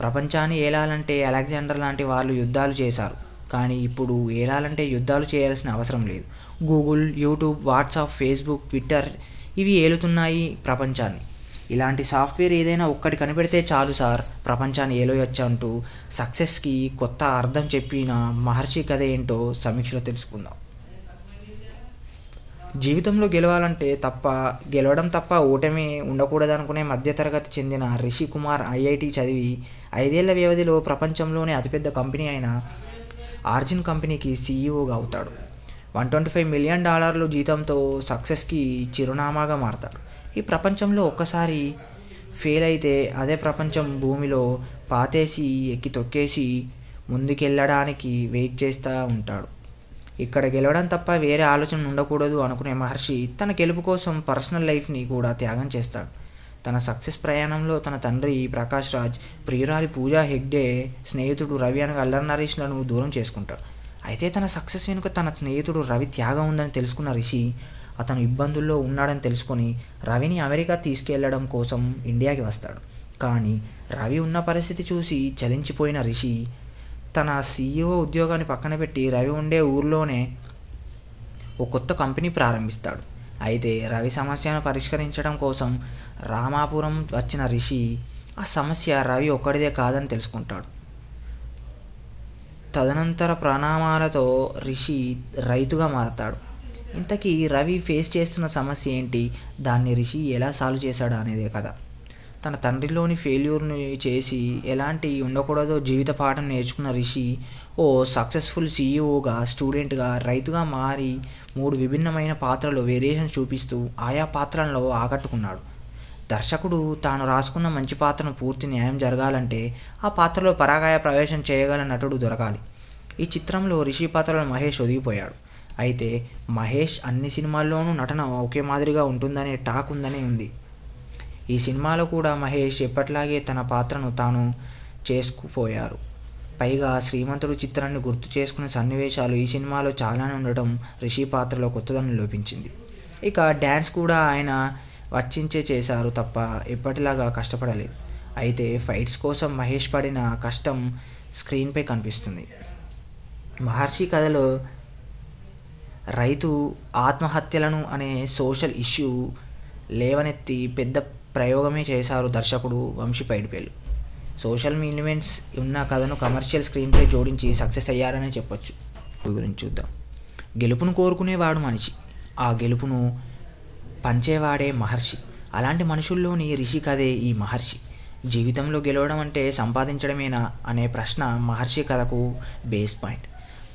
ప్రపంచాన్ని ఏలాలంటే అలెగ్జాండర్ లాంటి వాళ్ళు యుద్ధాలు చేశారు, కానీ ఇప్పుడు ఏలాలంటే యుద్ధాలు చేయాల్సిన అవసరం లేదు. Google, YouTube, WhatsApp, Facebook, Twitter ఇవి ఏలుతున్నాయి ప్రపంచాన్ని. ఇలాంటి సాఫ్ట్వేర్ ఏదైనా ఒక్కటి కనిపెడితే చాలు సార్, ప్రపంచాన్ని ఏలోయొచ్చు అంటూ సక్సెస్కి కొత్త అర్థం చెప్పిన మహర్షి కథ ఏంటో సమీక్షలో తెలుసుకుందాం. జీవితంలో గెలవడం తప్ప ఓటమి ఉండకూడదనుకునే మధ్యతరగతి చెందిన రిషి కుమార్ ఐఐటి చదివి 5 ఏళ్ల వ్యవధిలో ప్రపంచంలోనే అతిపెద్ద కంపెనీ అయిన ఆర్జిన్ కంపెనీకి సీఈఓగా అవుతాడు. $125 మిలియన్ జీతంతో సక్సెస్కి చిరునామాగా మారతాడు. ఈ ప్రపంచంలో ఒక్కసారి ఫెయిల్ అయితే అదే ప్రపంచం భూమిలో పాతేసి ఎక్కి తొక్కేసి ముందుకెళ్ళడానికి వెయిట్ చేస్తూ ఉంటాడు. ఇక్కడ గెలవడం తప్ప వేరే ఆలోచన ఉండకూడదు అనుకునే మహర్షి తన గెలుపు కోసం పర్సనల్ లైఫ్ని కూడా త్యాగం చేస్తాడు. తన సక్సెస్ ప్రయాణంలో తన తండ్రి ప్రకాష్ రాజ్, ప్రియురాలి పూజా హెగ్డే, స్నేహితుడు రవి అనగా అల్లరి నరేష్లను దూరం చేసుకుంటాడు. అయితే తన సక్సెస్ వెనుక తన స్నేహితుడు రవి త్యాగం ఉందని తెలుసుకున్న రిషి అతను ఇబ్బందుల్లో ఉన్నాడని తెలుసుకొని రవిని అమెరికా తీసుకెళ్లడం కోసం ఇండియాకి వస్తాడు. కానీ రవి ఉన్న పరిస్థితి చూసి చలించిపోయిన రిషి తన సీఈఓ ఉద్యోగాన్ని పక్కన పెట్టి రవి ఉండే ఊర్లోనే ఓ కొత్త కంపెనీ ప్రారంభిస్తాడు. అయితే రవి సమస్యను పరిష్కరించడం కోసం రామాపురం వచ్చిన రిషి ఆ సమస్య రవి ఒక్కడిదే కాదని తెలుసుకుంటాడు. తదనంతర పరిణామాలతో రిషి రైతుగా మారతాడు. ఇంతకీ రవి ఫేస్ చేస్తున్న సమస్య ఏంటి, దాన్ని రిషి ఎలా సాల్వ్ చేశాడు అనేదే కదా. తన తండ్రిలోని ఫెయిల్యూర్ని చేసి ఎలాంటి ఉండకూడదో జీవిత పాఠం నేర్చుకున్న రిషి ఓ సక్సెస్ఫుల్ సీఈఓగా, స్టూడెంట్గా, రైతుగా మారి 3 విభిన్నమైన పాత్రలు వేరియేషన్ చూపిస్తూ ఆయా పాత్రలలో ఆకట్టుకున్నాడు. దర్శకుడు తాను రాసుకున్న మంచి పాత్రను పూర్తి న్యాయం జరగాలంటే ఆ పాత్రలో పరాకాయ ప్రవేశం చేయగల నటుడు దొరకాలి. ఈ చిత్రంలో రిషి పాత్రలో మహేష్ ఒదిగిపోయాడు. అయితే మహేష్ అన్ని సినిమాల్లోనూ నటన ఒకే మాదిరిగా ఉంటుందనే టాక్ ఉందని ఉంది. ఈ సినిమాలో కూడా మహేష్ ఎప్పట్లాగే తన పాత్రను తాను చేసుకుపోయారు. పైగా శ్రీమంతుడు చిత్రాన్ని గుర్తు చేసుకునే సన్నివేశాలు ఈ సినిమాలో చాలానే ఉండటం రిషి పాత్రలో కొత్తదనం లోపించింది. ఇక డ్యాన్స్ కూడా ఆయన వచ్చించే చేశారు తప్ప ఎప్పటిలాగా కష్టపడలేదు. అయితే ఫైట్స్ కోసం మహేష్ పడిన కష్టం స్క్రీన్పై కనిపిస్తుంది. మహర్షి కథలో రైతు ఆత్మహత్యలను అనే సోషల్ ఇష్యూ లేవనెత్తి పెద్ద ప్రయోగమే చేశారు దర్శకుడు వంశీ పైడిపల్లి. సోషల్ ఎలిమెంట్స్ ఉన్న కథను కమర్షియల్ స్క్రీన్పై జోడించి సక్సెస్ అయ్యారనే చెప్పొచ్చు. గురించి చూద్దాం. గెలుపును కోరుకునేవాడు మనిషి, ఆ గెలుపును పంచేవాడే మహర్షి. అలాంటి మనుషుల్లోని రిషి కథే ఈ మహర్షి. జీవితంలో గెలవడం అంటే సంపాదించడమేనా అనే ప్రశ్న మహర్షి కథకు బేస్ పాయింట్.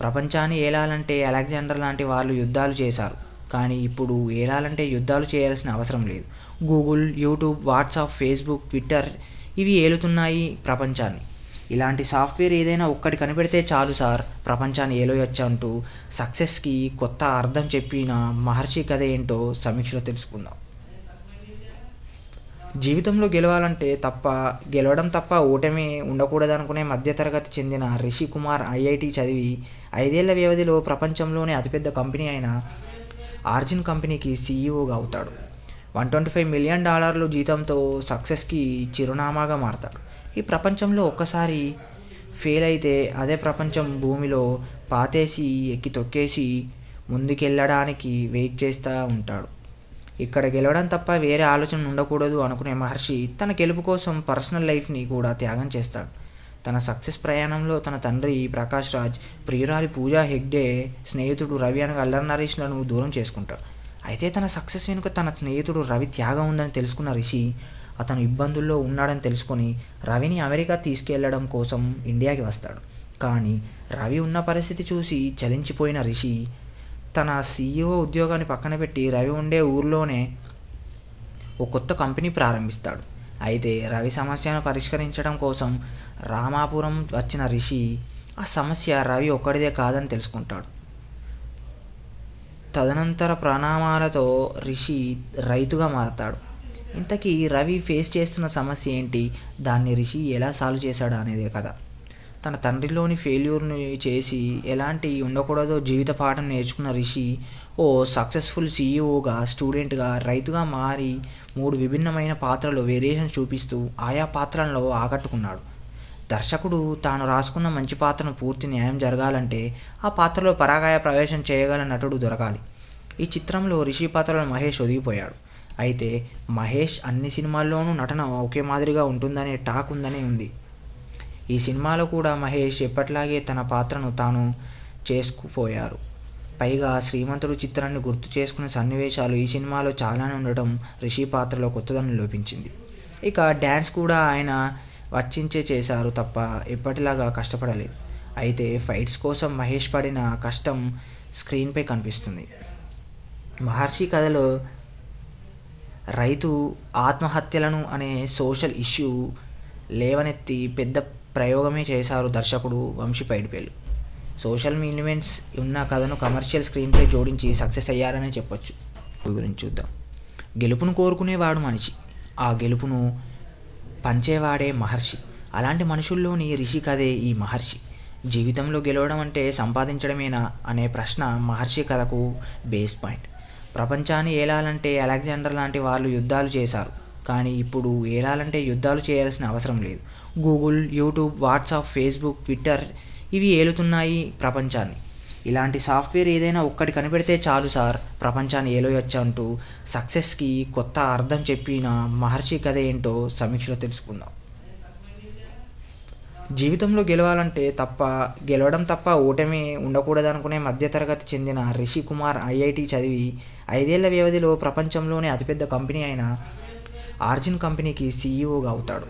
ప్రపంచాన్ని ఏలాలంటే అలెగ్జాండర్ లాంటి వాళ్ళు యుద్ధాలు చేశారు, కానీ ఇప్పుడు ఏలాలంటే యుద్ధాలు చేయాల్సిన అవసరం లేదు. Google, YouTube, WhatsApp, Facebook, Twitter ఇవి ఏలుతున్నాయి ప్రపంచాన్ని. ఇలాంటి సాఫ్ట్వేర్ ఏదైనా ఒక్కటి కనిపెడితే చాలు సార్, ప్రపంచాన్ని ఏలోయొచ్చు అంటూ సక్సెస్కి కొత్త అర్థం చెప్పిన మహర్షి కథ ఏంటో సమీక్షలో తెలుసుకుందాం. జీవితంలో గెలవడం తప్ప ఓటమి ఉండకూడదనుకునే మధ్యతరగతి చెందిన రిషి కుమార్ ఐఐటి చదివి 5 ఏళ్ల వ్యవధిలో ప్రపంచంలోనే అతిపెద్ద కంపెనీ అయిన ఆర్జిన్ కంపెనీకి సీఈఓగా అవుతాడు. $125 మిలియన్ జీతంతో సక్సెస్కి చిరునామాగా మారతాడు. ఈ ప్రపంచంలో ఒక్కసారి ఫెయిల్ అయితే అదే ప్రపంచం భూమిలో పాతేసి ఎక్కి తొక్కేసి ముందుకెళ్ళడానికి వెయిట్ చేస్తూ ఉంటాడు. ఇక్కడ గెలవడం తప్ప వేరే ఆలోచన ఉండకూడదు అనుకునే మహర్షి తన గెలుపు కోసం పర్సనల్ లైఫ్ని కూడా త్యాగం చేస్తాడు. తన సక్సెస్ ప్రయాణంలో తన తండ్రి ప్రకాష్ రాజ్, ప్రియురాలి పూజా హెగ్డే, స్నేహితుడు రవి అనగా అల్లరి నరేష్లను దూరం చేసుకుంటాడు. అయితే తన సక్సెస్ వెనుక తన స్నేహితుడు రవి త్యాగం ఉందని తెలుసుకున్న రిషి అతను ఇబ్బందుల్లో ఉన్నాడని తెలుసుకొని రవిని అమెరికా తీసుకెళ్లడం కోసం ఇండియాకి వస్తాడు. కానీ రవి ఉన్న పరిస్థితి చూసి చలించిపోయిన రిషి తన CEO ఉద్యోగాన్ని పక్కన పెట్టి రవి ఉండే ఊర్లోనే ఓ కొత్త కంపెనీ ప్రారంభిస్తాడు. అయితే రవి సమస్యను పరిష్కరించడం కోసం రామాపురం వచ్చిన రిషి ఆ సమస్య రవి ఒక్కడిదే కాదని తెలుసుకుంటాడు. తదనంతర పరిణామాలతో రిషి రైతుగా మారతాడు. ఇంతకీ రవి ఫేస్ చేస్తున్న సమస్య ఏంటి, దాన్ని రిషి ఎలా సాల్వ్ చేశాడు అనేదే కదా. తన తండ్రిలోని ఫెయిల్యూర్ని చేసి ఎలాంటి ఉండకూడదో జీవిత పాఠం నేర్చుకున్న రిషి ఓ సక్సెస్ఫుల్ CEOగా, స్టూడెంట్గా, రైతుగా మారి 3 విభిన్నమైన పాత్రలు వేరియేషన్ చూపిస్తూ ఆయా పాత్రలలో ఆకట్టుకున్నాడు. దర్శకుడు తాను రాసుకున్న మంచి పాత్రను పూర్తి న్యాయం జరగాలంటే ఆ పాత్రలో పరాకాయ ప్రవేశం చేయగల నటుడు దొరకాలి. ఈ చిత్రంలో రిషి పాత్రలో మహేష్ ఒదిగిపోయాడు. అయితే మహేష్ అన్ని సినిమాల్లోనూ నటన ఒకే మాదిరిగా ఉంటుందనే టాక్ ఉందని ఉంది. ఈ సినిమాలో కూడా మహేష్ ఎప్పట్లాగే తన పాత్రను తాను చేసుకుపోయారు. పైగా శ్రీమంతుడు చిత్రాన్ని గుర్తు చేసుకునే సన్నివేశాలు ఈ సినిమాలో చాలానే ఉండటం రిషి పాత్రలో కొత్తదనం లోపించింది. ఇక డ్యాన్స్ కూడా ఆయన వచ్చించే చేశారు తప్ప ఎప్పటిలాగా కష్టపడలేదు. అయితే ఫైట్స్ కోసం మహేష్ పడిన కష్టం స్క్రీన్పై కనిపిస్తుంది. మహర్షి కథలో రైతు ఆత్మహత్యలను అనే సోషల్ ఇష్యూ లేవనెత్తి పెద్ద ప్రయోగమే చేశారు దర్శకుడు వంశీ పైడిపల్లి. సోషల్ ఎలిమెంట్స్ ఉన్న కథను కమర్షియల్ స్క్రీన్పై జోడించి సక్సెస్ అయ్యారనే చెప్పొచ్చు. గురించి చూద్దాం. గెలుపును కోరుకునేవాడు మనిషి, ఆ గెలుపును పంచేవాడే మహర్షి. అలాంటి మనుషుల్లోని రిషి కథే ఈ మహర్షి. జీవితంలో గెలవడం అంటే సంపాదించడమేనా అనే ప్రశ్న మహర్షి కథకు బేస్ పాయింట్. ప్రపంచాన్ని ఏలాలంటే అలెగ్జాండర్ లాంటి వాళ్ళు యుద్ధాలు చేశారు. కానీ ఇప్పుడు ఏలాలంటే యుద్ధాలు చేయాల్సిన అవసరం లేదు. Google, YouTube, WhatsApp, Facebook, Twitter ఇవి ఏలుతున్నాయి ప్రపంచాన్ని. ఇలాంటి సాఫ్ట్వేర్ ఏదైనా ఒక్కటి కనిపెడితే చాలు సార్, ప్రపంచాన్ని ఏలోయొచ్చు అంటూ సక్సెస్కి కొత్త అర్థం చెప్పిన మహర్షి కథ ఏంటో సమీక్షలో తెలుసుకుందాం. జీవితంలో గెలవడం తప్ప ఓటమి ఉండకూడదనుకునే మధ్యతరగతి చెందిన రిషి కుమార్ IIT చదివి 5 ఏళ్ల వ్యవధిలో ప్రపంచంలోనే అతిపెద్ద కంపెనీ అయిన ఆర్జిన్ కంపెనీకి CEOగా అవుతాడు.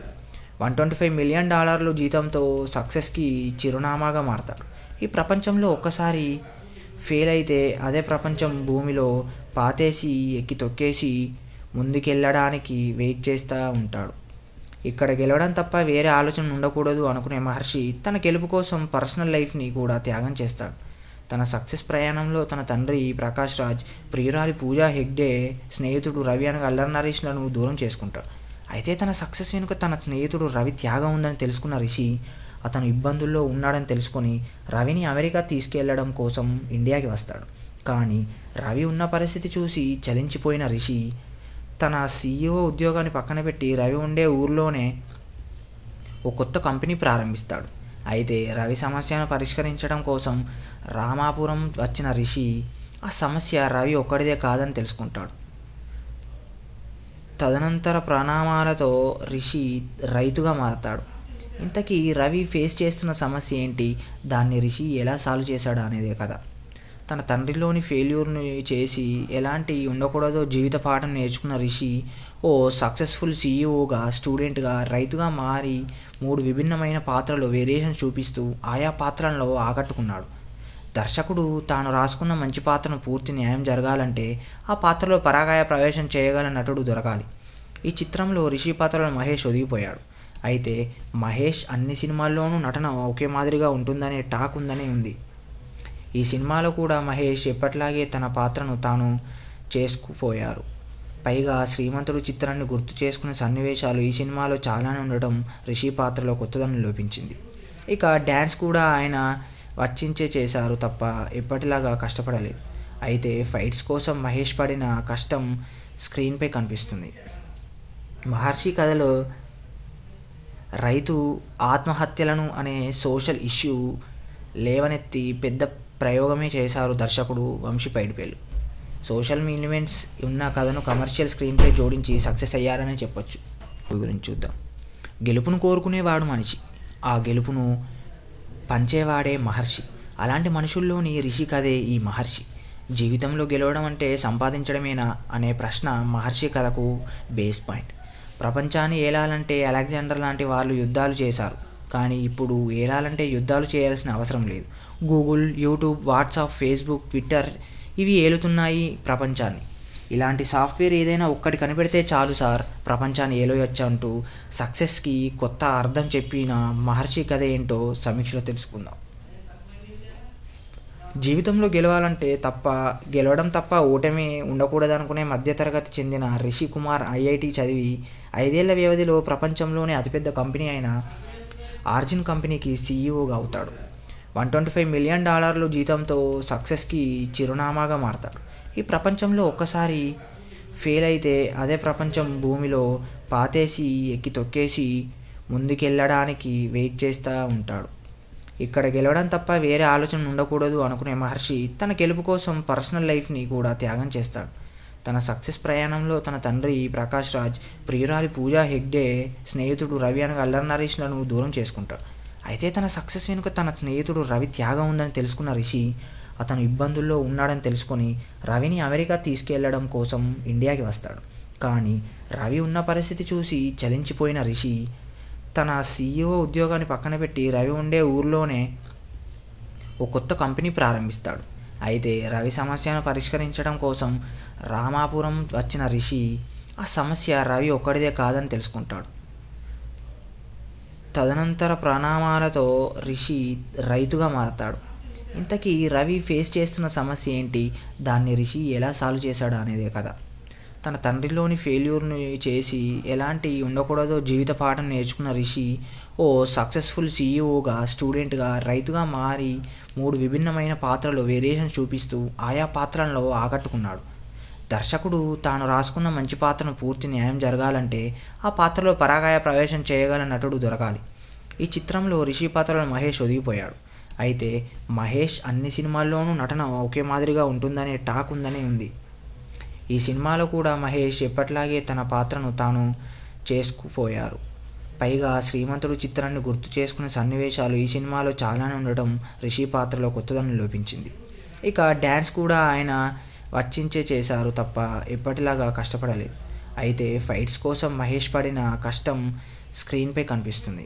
$125 మిలియన్ జీతంతో సక్సెస్కి చిరునామాగా మారతాడు. ఈ ప్రపంచంలో ఒక్కసారి ఫెయిల్ అయితే అదే ప్రపంచం భూమిలో పాతేసి ఎక్కి తొక్కేసి ముందుకెళ్ళడానికి వెయిట్ చేస్తూ ఉంటాడు. ఇక్కడ గెలవడం తప్ప వేరే ఆలోచన ఉండకూడదు అనుకునే మహర్షి తన గెలుపు కోసం పర్సనల్ లైఫ్ని కూడా త్యాగం చేస్తాడు. తన సక్సెస్ ప్రయాణంలో తన తండ్రి ప్రకాష్ రాజ్, ప్రియురాలి పూజా హెగ్డే, స్నేహితుడు రవి అనగా అల్లరి నరేష్లను దూరం చేసుకుంటాడు. అయితే తన సక్సెస్ వెనుక తన స్నేహితుడు రవి త్యాగం ఉందని తెలుసుకున్న రిషి అతను ఇబ్బందుల్లో ఉన్నాడని తెలుసుకొని రవిని అమెరికా తీసుకెళ్లడం కోసం ఇండియాకి వస్తాడు. కానీ రవి ఉన్న పరిస్థితి చూసి చలించిపోయిన రిషి తన CEO ఉద్యోగాన్ని పక్కన పెట్టి రవి ఉండే ఊర్లోనే ఓ కొత్త కంపెనీ ప్రారంభిస్తాడు. అయితే రవి సమస్యను పరిష్కరించడం కోసం రామాపురం వచ్చిన రిషి ఆ సమస్య రవి ఒక్కడిదే కాదని తెలుసుకుంటాడు. తదనంతర పరిణామాలతో రిషి రైతుగా మారతాడు. ఇంతకీ రవి ఫేస్ చేస్తున్న సమస్య ఏంటి, దాన్ని రిషి ఎలా సాల్వ్ చేశాడు అనేదే కదా. తన తండ్రిలోని ఫెయిల్యూర్ని చేసి ఎలాంటి ఉండకూడదో జీవిత పాఠం నేర్చుకున్న రిషి ఓ సక్సెస్ఫుల్ CEOగా, స్టూడెంట్గా, రైతుగా మారి 3 విభిన్నమైన పాత్రలు వేరియేషన్ చూపిస్తూ ఆయా పాత్రలలో ఆకట్టుకున్నాడు. దర్శకుడు తాను రాసుకున్న మంచి పాత్రను పూర్తి న్యాయం జరగాలంటే ఆ పాత్రలో పరాకాయ ప్రవేశం చేయగల నటుడు దొరకాలి. ఈ చిత్రంలో రిషి పాత్రలో మహేష్ ఒదిగిపోయాడు. అయితే మహేష్ అన్ని సినిమాల్లోనూ నటన ఒకే మాదిరిగా ఉంటుందనే టాక్ ఉందని ఉంది. ఈ సినిమాలో కూడా మహేష్ ఎప్పట్లాగే తన పాత్రను తాను చేసుకుపోయారు. పైగా శ్రీమంతుడు చిత్రాన్ని గుర్తు చేసుకునే సన్నివేశాలు ఈ సినిమాలో చాలానే ఉండటం రిషి పాత్రలో కొత్తదనం లోపించింది. ఇక డ్యాన్స్ కూడా ఆయన వచ్చించే చేశారు తప్ప ఎప్పటిలాగా కష్టపడలేదు. అయితే ఫైట్స్ కోసం మహేష్ పడిన కష్టం స్క్రీన్పై కనిపిస్తుంది. మహర్షి కథలో రైతు ఆత్మహత్యలను అనే సోషల్ ఇష్యూ లేవనెత్తి పెద్ద ప్రయోగమే చేశారు దర్శకుడు వంశీ పైడిపల్లి. సోషల్ ఎలిమెంట్స్ ఉన్న కథను కమర్షియల్ స్క్రీన్పై జోడించి సక్సెస్ అయ్యారనే చెప్పొచ్చు. గురించి చూద్దాం. గెలుపును కోరుకునేవాడు మనిషి, ఆ గెలుపును పంచేవాడే మహర్షి. అలాంటి మనుషుల్లోని రిషి కథే ఈ మహర్షి. జీవితంలో గెలవడం అంటే సంపాదించడమేనా అనే ప్రశ్న మహర్షి కథకు బేస్ పాయింట్. ప్రపంచాన్ని ఏలాలంటే అలెగ్జాండర్ లాంటి వాళ్ళు యుద్ధాలు చేశారు, కానీ ఇప్పుడు ఏలాలంటే యుద్ధాలు చేయాల్సిన అవసరం లేదు. Google, YouTube, WhatsApp, Facebook, Twitter ఇవి ఏలుతున్నాయి ప్రపంచాన్ని. ఇలాంటి సాఫ్ట్వేర్ ఏదైనా ఒక్కటి కనిపెడితే చాలు సార్, ప్రపంచాన్ని ఏలోయొచ్చు అంటూ సక్సెస్కి కొత్త అర్థం చెప్పిన మహర్షి కథ ఏంటో సమీక్షలో తెలుసుకుందాం. జీవితంలో గెలవడం తప్ప ఓటమి ఉండకూడదనుకునే మధ్యతరగతి చెందిన రిషి కుమార్ ఐఐటి చదివి 5 ఏళ్ల వ్యవధిలో ప్రపంచంలోనే అతిపెద్ద కంపెనీ అయిన ఆర్జిన్ కంపెనీకి సీఈఓగా అవుతాడు. $125 మిలియన్ జీతంతో సక్సెస్కి చిరునామాగా మారతాడు. ఈ ప్రపంచంలో ఒక్కసారి ఫెయిల్ అయితే అదే ప్రపంచం భూమిలో పాతేసి ఎక్కి తొక్కేసి ముందుకెళ్ళడానికి వెయిట్ చేస్తూ ఉంటాడు. ఇక్కడ గెలవడం తప్ప వేరే ఆలోచన ఉండకూడదు అనుకునే మహర్షి తన గెలుపు కోసం పర్సనల్ లైఫ్ని కూడా త్యాగం చేస్తాడు. తన సక్సెస్ ప్రయాణంలో తన తండ్రి ప్రకాష్ రాజ్, ప్రియురాలి పూజా హెగ్డే, స్నేహితుడు రవి అనగా అల్లరి నరేష్లను దూరం చేసుకుంటాడు. అయితే తన సక్సెస్ వెనుక తన స్నేహితుడు రవి త్యాగం ఉందని తెలుసుకున్న రిషి అతను ఇబ్బందుల్లో ఉన్నాడని తెలుసుకొని రవిని అమెరికా తీసుకెళ్లడం కోసం ఇండియాకి వస్తాడు. కానీ రవి ఉన్న పరిస్థితి చూసి చలించిపోయిన రిషి తన సీఈఓ ఉద్యోగాన్ని పక్కన పెట్టి రవి ఉండే ఊర్లోనే ఓ కొత్త కంపెనీ ప్రారంభిస్తాడు. అయితే రవి సమస్యను పరిష్కరించడం కోసం రామాపురం వచ్చిన రిషి ఆ సమస్య రవి ఒక్కడిదే కాదని తెలుసుకుంటాడు. తదనంతర పరిణామాలతో రిషి రైతుగా మారతాడు. ఇంతకీ రవి ఫేస్ చేస్తున్న సమస్య ఏంటి, దాన్ని రిషి ఎలా సాల్వ్ చేశాడు అనేదే కదా. తన తండ్రిలోని ఫెయిల్యూర్ని చేసి ఎలాంటి ఉండకూడదో జీవిత పాఠం నేర్చుకున్న రిషి ఓ సక్సెస్ఫుల్ సీఈఓగా, స్టూడెంట్గా, రైతుగా మారి 3 విభిన్నమైన పాత్రలో వేరియేషన్ చూపిస్తూ ఆయా పాత్రలలో ఆకట్టుకున్నాడు. దర్శకుడు తాను రాసుకున్న మంచి పాత్రను పూర్తి న్యాయం జరగాలంటే ఆ పాత్రలో పరాకాయ ప్రవేశం చేయగల నటుడు దొరకాలి. ఈ చిత్రంలో రిషి పాత్రలో మహేష్ ఒదిగిపోయాడు. అయితే మహేష్ అన్ని సినిమాల్లోనూ నటన ఒకే మాదిరిగా ఉంటుందనే టాక్ ఉంది. ఈ సినిమాలో కూడా మహేష్ ఎప్పట్లాగే తన పాత్రను తాను చేసుకుపోయారు. పైగా శ్రీమంతుడు చిత్రాన్ని గుర్తు చేసుకునే సన్నివేశాలు ఈ సినిమాలో చాలానే ఉండటం రిషి పాత్రలో కొత్తదనం లోపించింది. ఇక డ్యాన్స్ కూడా ఆయన వచ్చించే చేశారు తప్ప ఎప్పటిలాగా కష్టపడలేదు. అయితే ఫైట్స్ కోసం మహేష్ పడిన కష్టం స్క్రీన్పై కనిపిస్తుంది.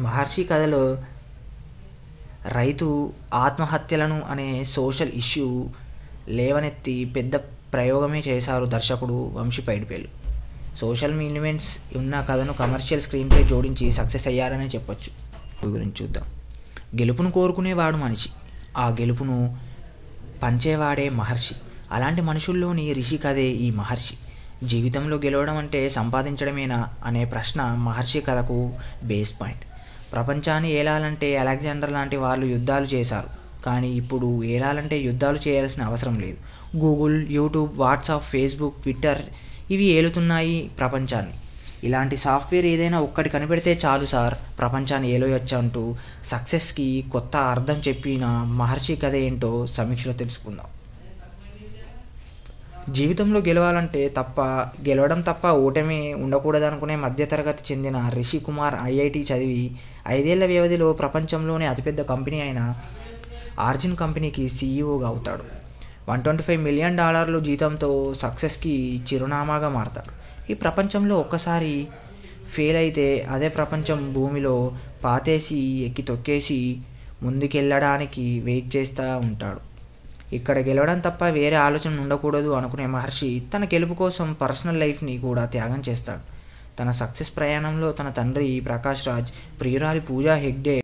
మహర్షి కథలో రైతు ఆత్మహత్యలను అనే సోషల్ ఇష్యూ లేవనెత్తి పెద్ద ప్రయోగమే చేశారు దర్శకుడు వంశీ పైడిపల్లి. సోషల్ ఎలిమెంట్స్ ఉన్న కథను కమర్షియల్ స్క్రీన్పై జోడించి సక్సెస్ అయ్యారనే చెప్పొచ్చు. గురించి చూద్దాం. గెలుపును కోరుకునేవాడు మనిషి, ఆ గెలుపును పంచేవాడే మహర్షి. అలాంటి మనుషుల్లోని రిషి కథే ఈ మహర్షి. జీవితంలో గెలవడం అంటే సంపాదించడమేనా అనే ప్రశ్న మహర్షి కథకు బేస్ పాయింట్. ప్రపంచాన్ని ఏలాలంటే అలెగ్జాండర్ లాంటి వాళ్ళు యుద్ధాలు చేశారు, కానీ ఇప్పుడు ఏలాలంటే యుద్ధాలు చేయాల్సిన అవసరం లేదు. Google, YouTube, WhatsApp, Facebook, Twitter ఇవి ఏలుతున్నాయి ప్రపంచాన్ని. ఇలాంటి సాఫ్ట్వేర్ ఏదైనా ఒక్కటి కనిపెడితే చాలు సార్, ప్రపంచాన్ని ఏలోయొచ్చు అంటూ సక్సెస్కి కొత్త అర్థం చెప్పిన మహర్షి కథ ఏంటో సమీక్షలో తెలుసుకుందాం. జీవితంలో గెలవడం తప్ప ఓటమి ఉండకూడదనుకునే మధ్యతరగతి చెందిన రిషి కుమార్ ఐఐటి చదివి 5 ఏళ్ల వ్యవధిలో ప్రపంచంలోనే అతిపెద్ద కంపెనీ అయిన ఆర్జిన్ కంపెనీకి సీఈఓగా అవుతాడు. $125 మిలియన్ జీతంతో సక్సెస్కి చిరునామాగా మారతాడు. ఈ ప్రపంచంలో ఒక్కసారి ఫెయిల్ అయితే అదే ప్రపంచం భూమిలో పాతేసి ఎక్కి తొక్కేసి ముందుకెళ్ళడానికి వెయిట్ చేస్తూ ఉంటాడు. ఇక్కడ గెలవడం తప్ప వేరే ఆలోచన ఉండకూడదు అనుకునే మహర్షి తన గెలుపు కోసం పర్సనల్ లైఫ్ని కూడా త్యాగం చేస్తాడు. తన సక్సెస్ ప్రయాణంలో తన తండ్రి ప్రకాష్ రాజ్, ప్రియురాలి పూజా హెగ్డే,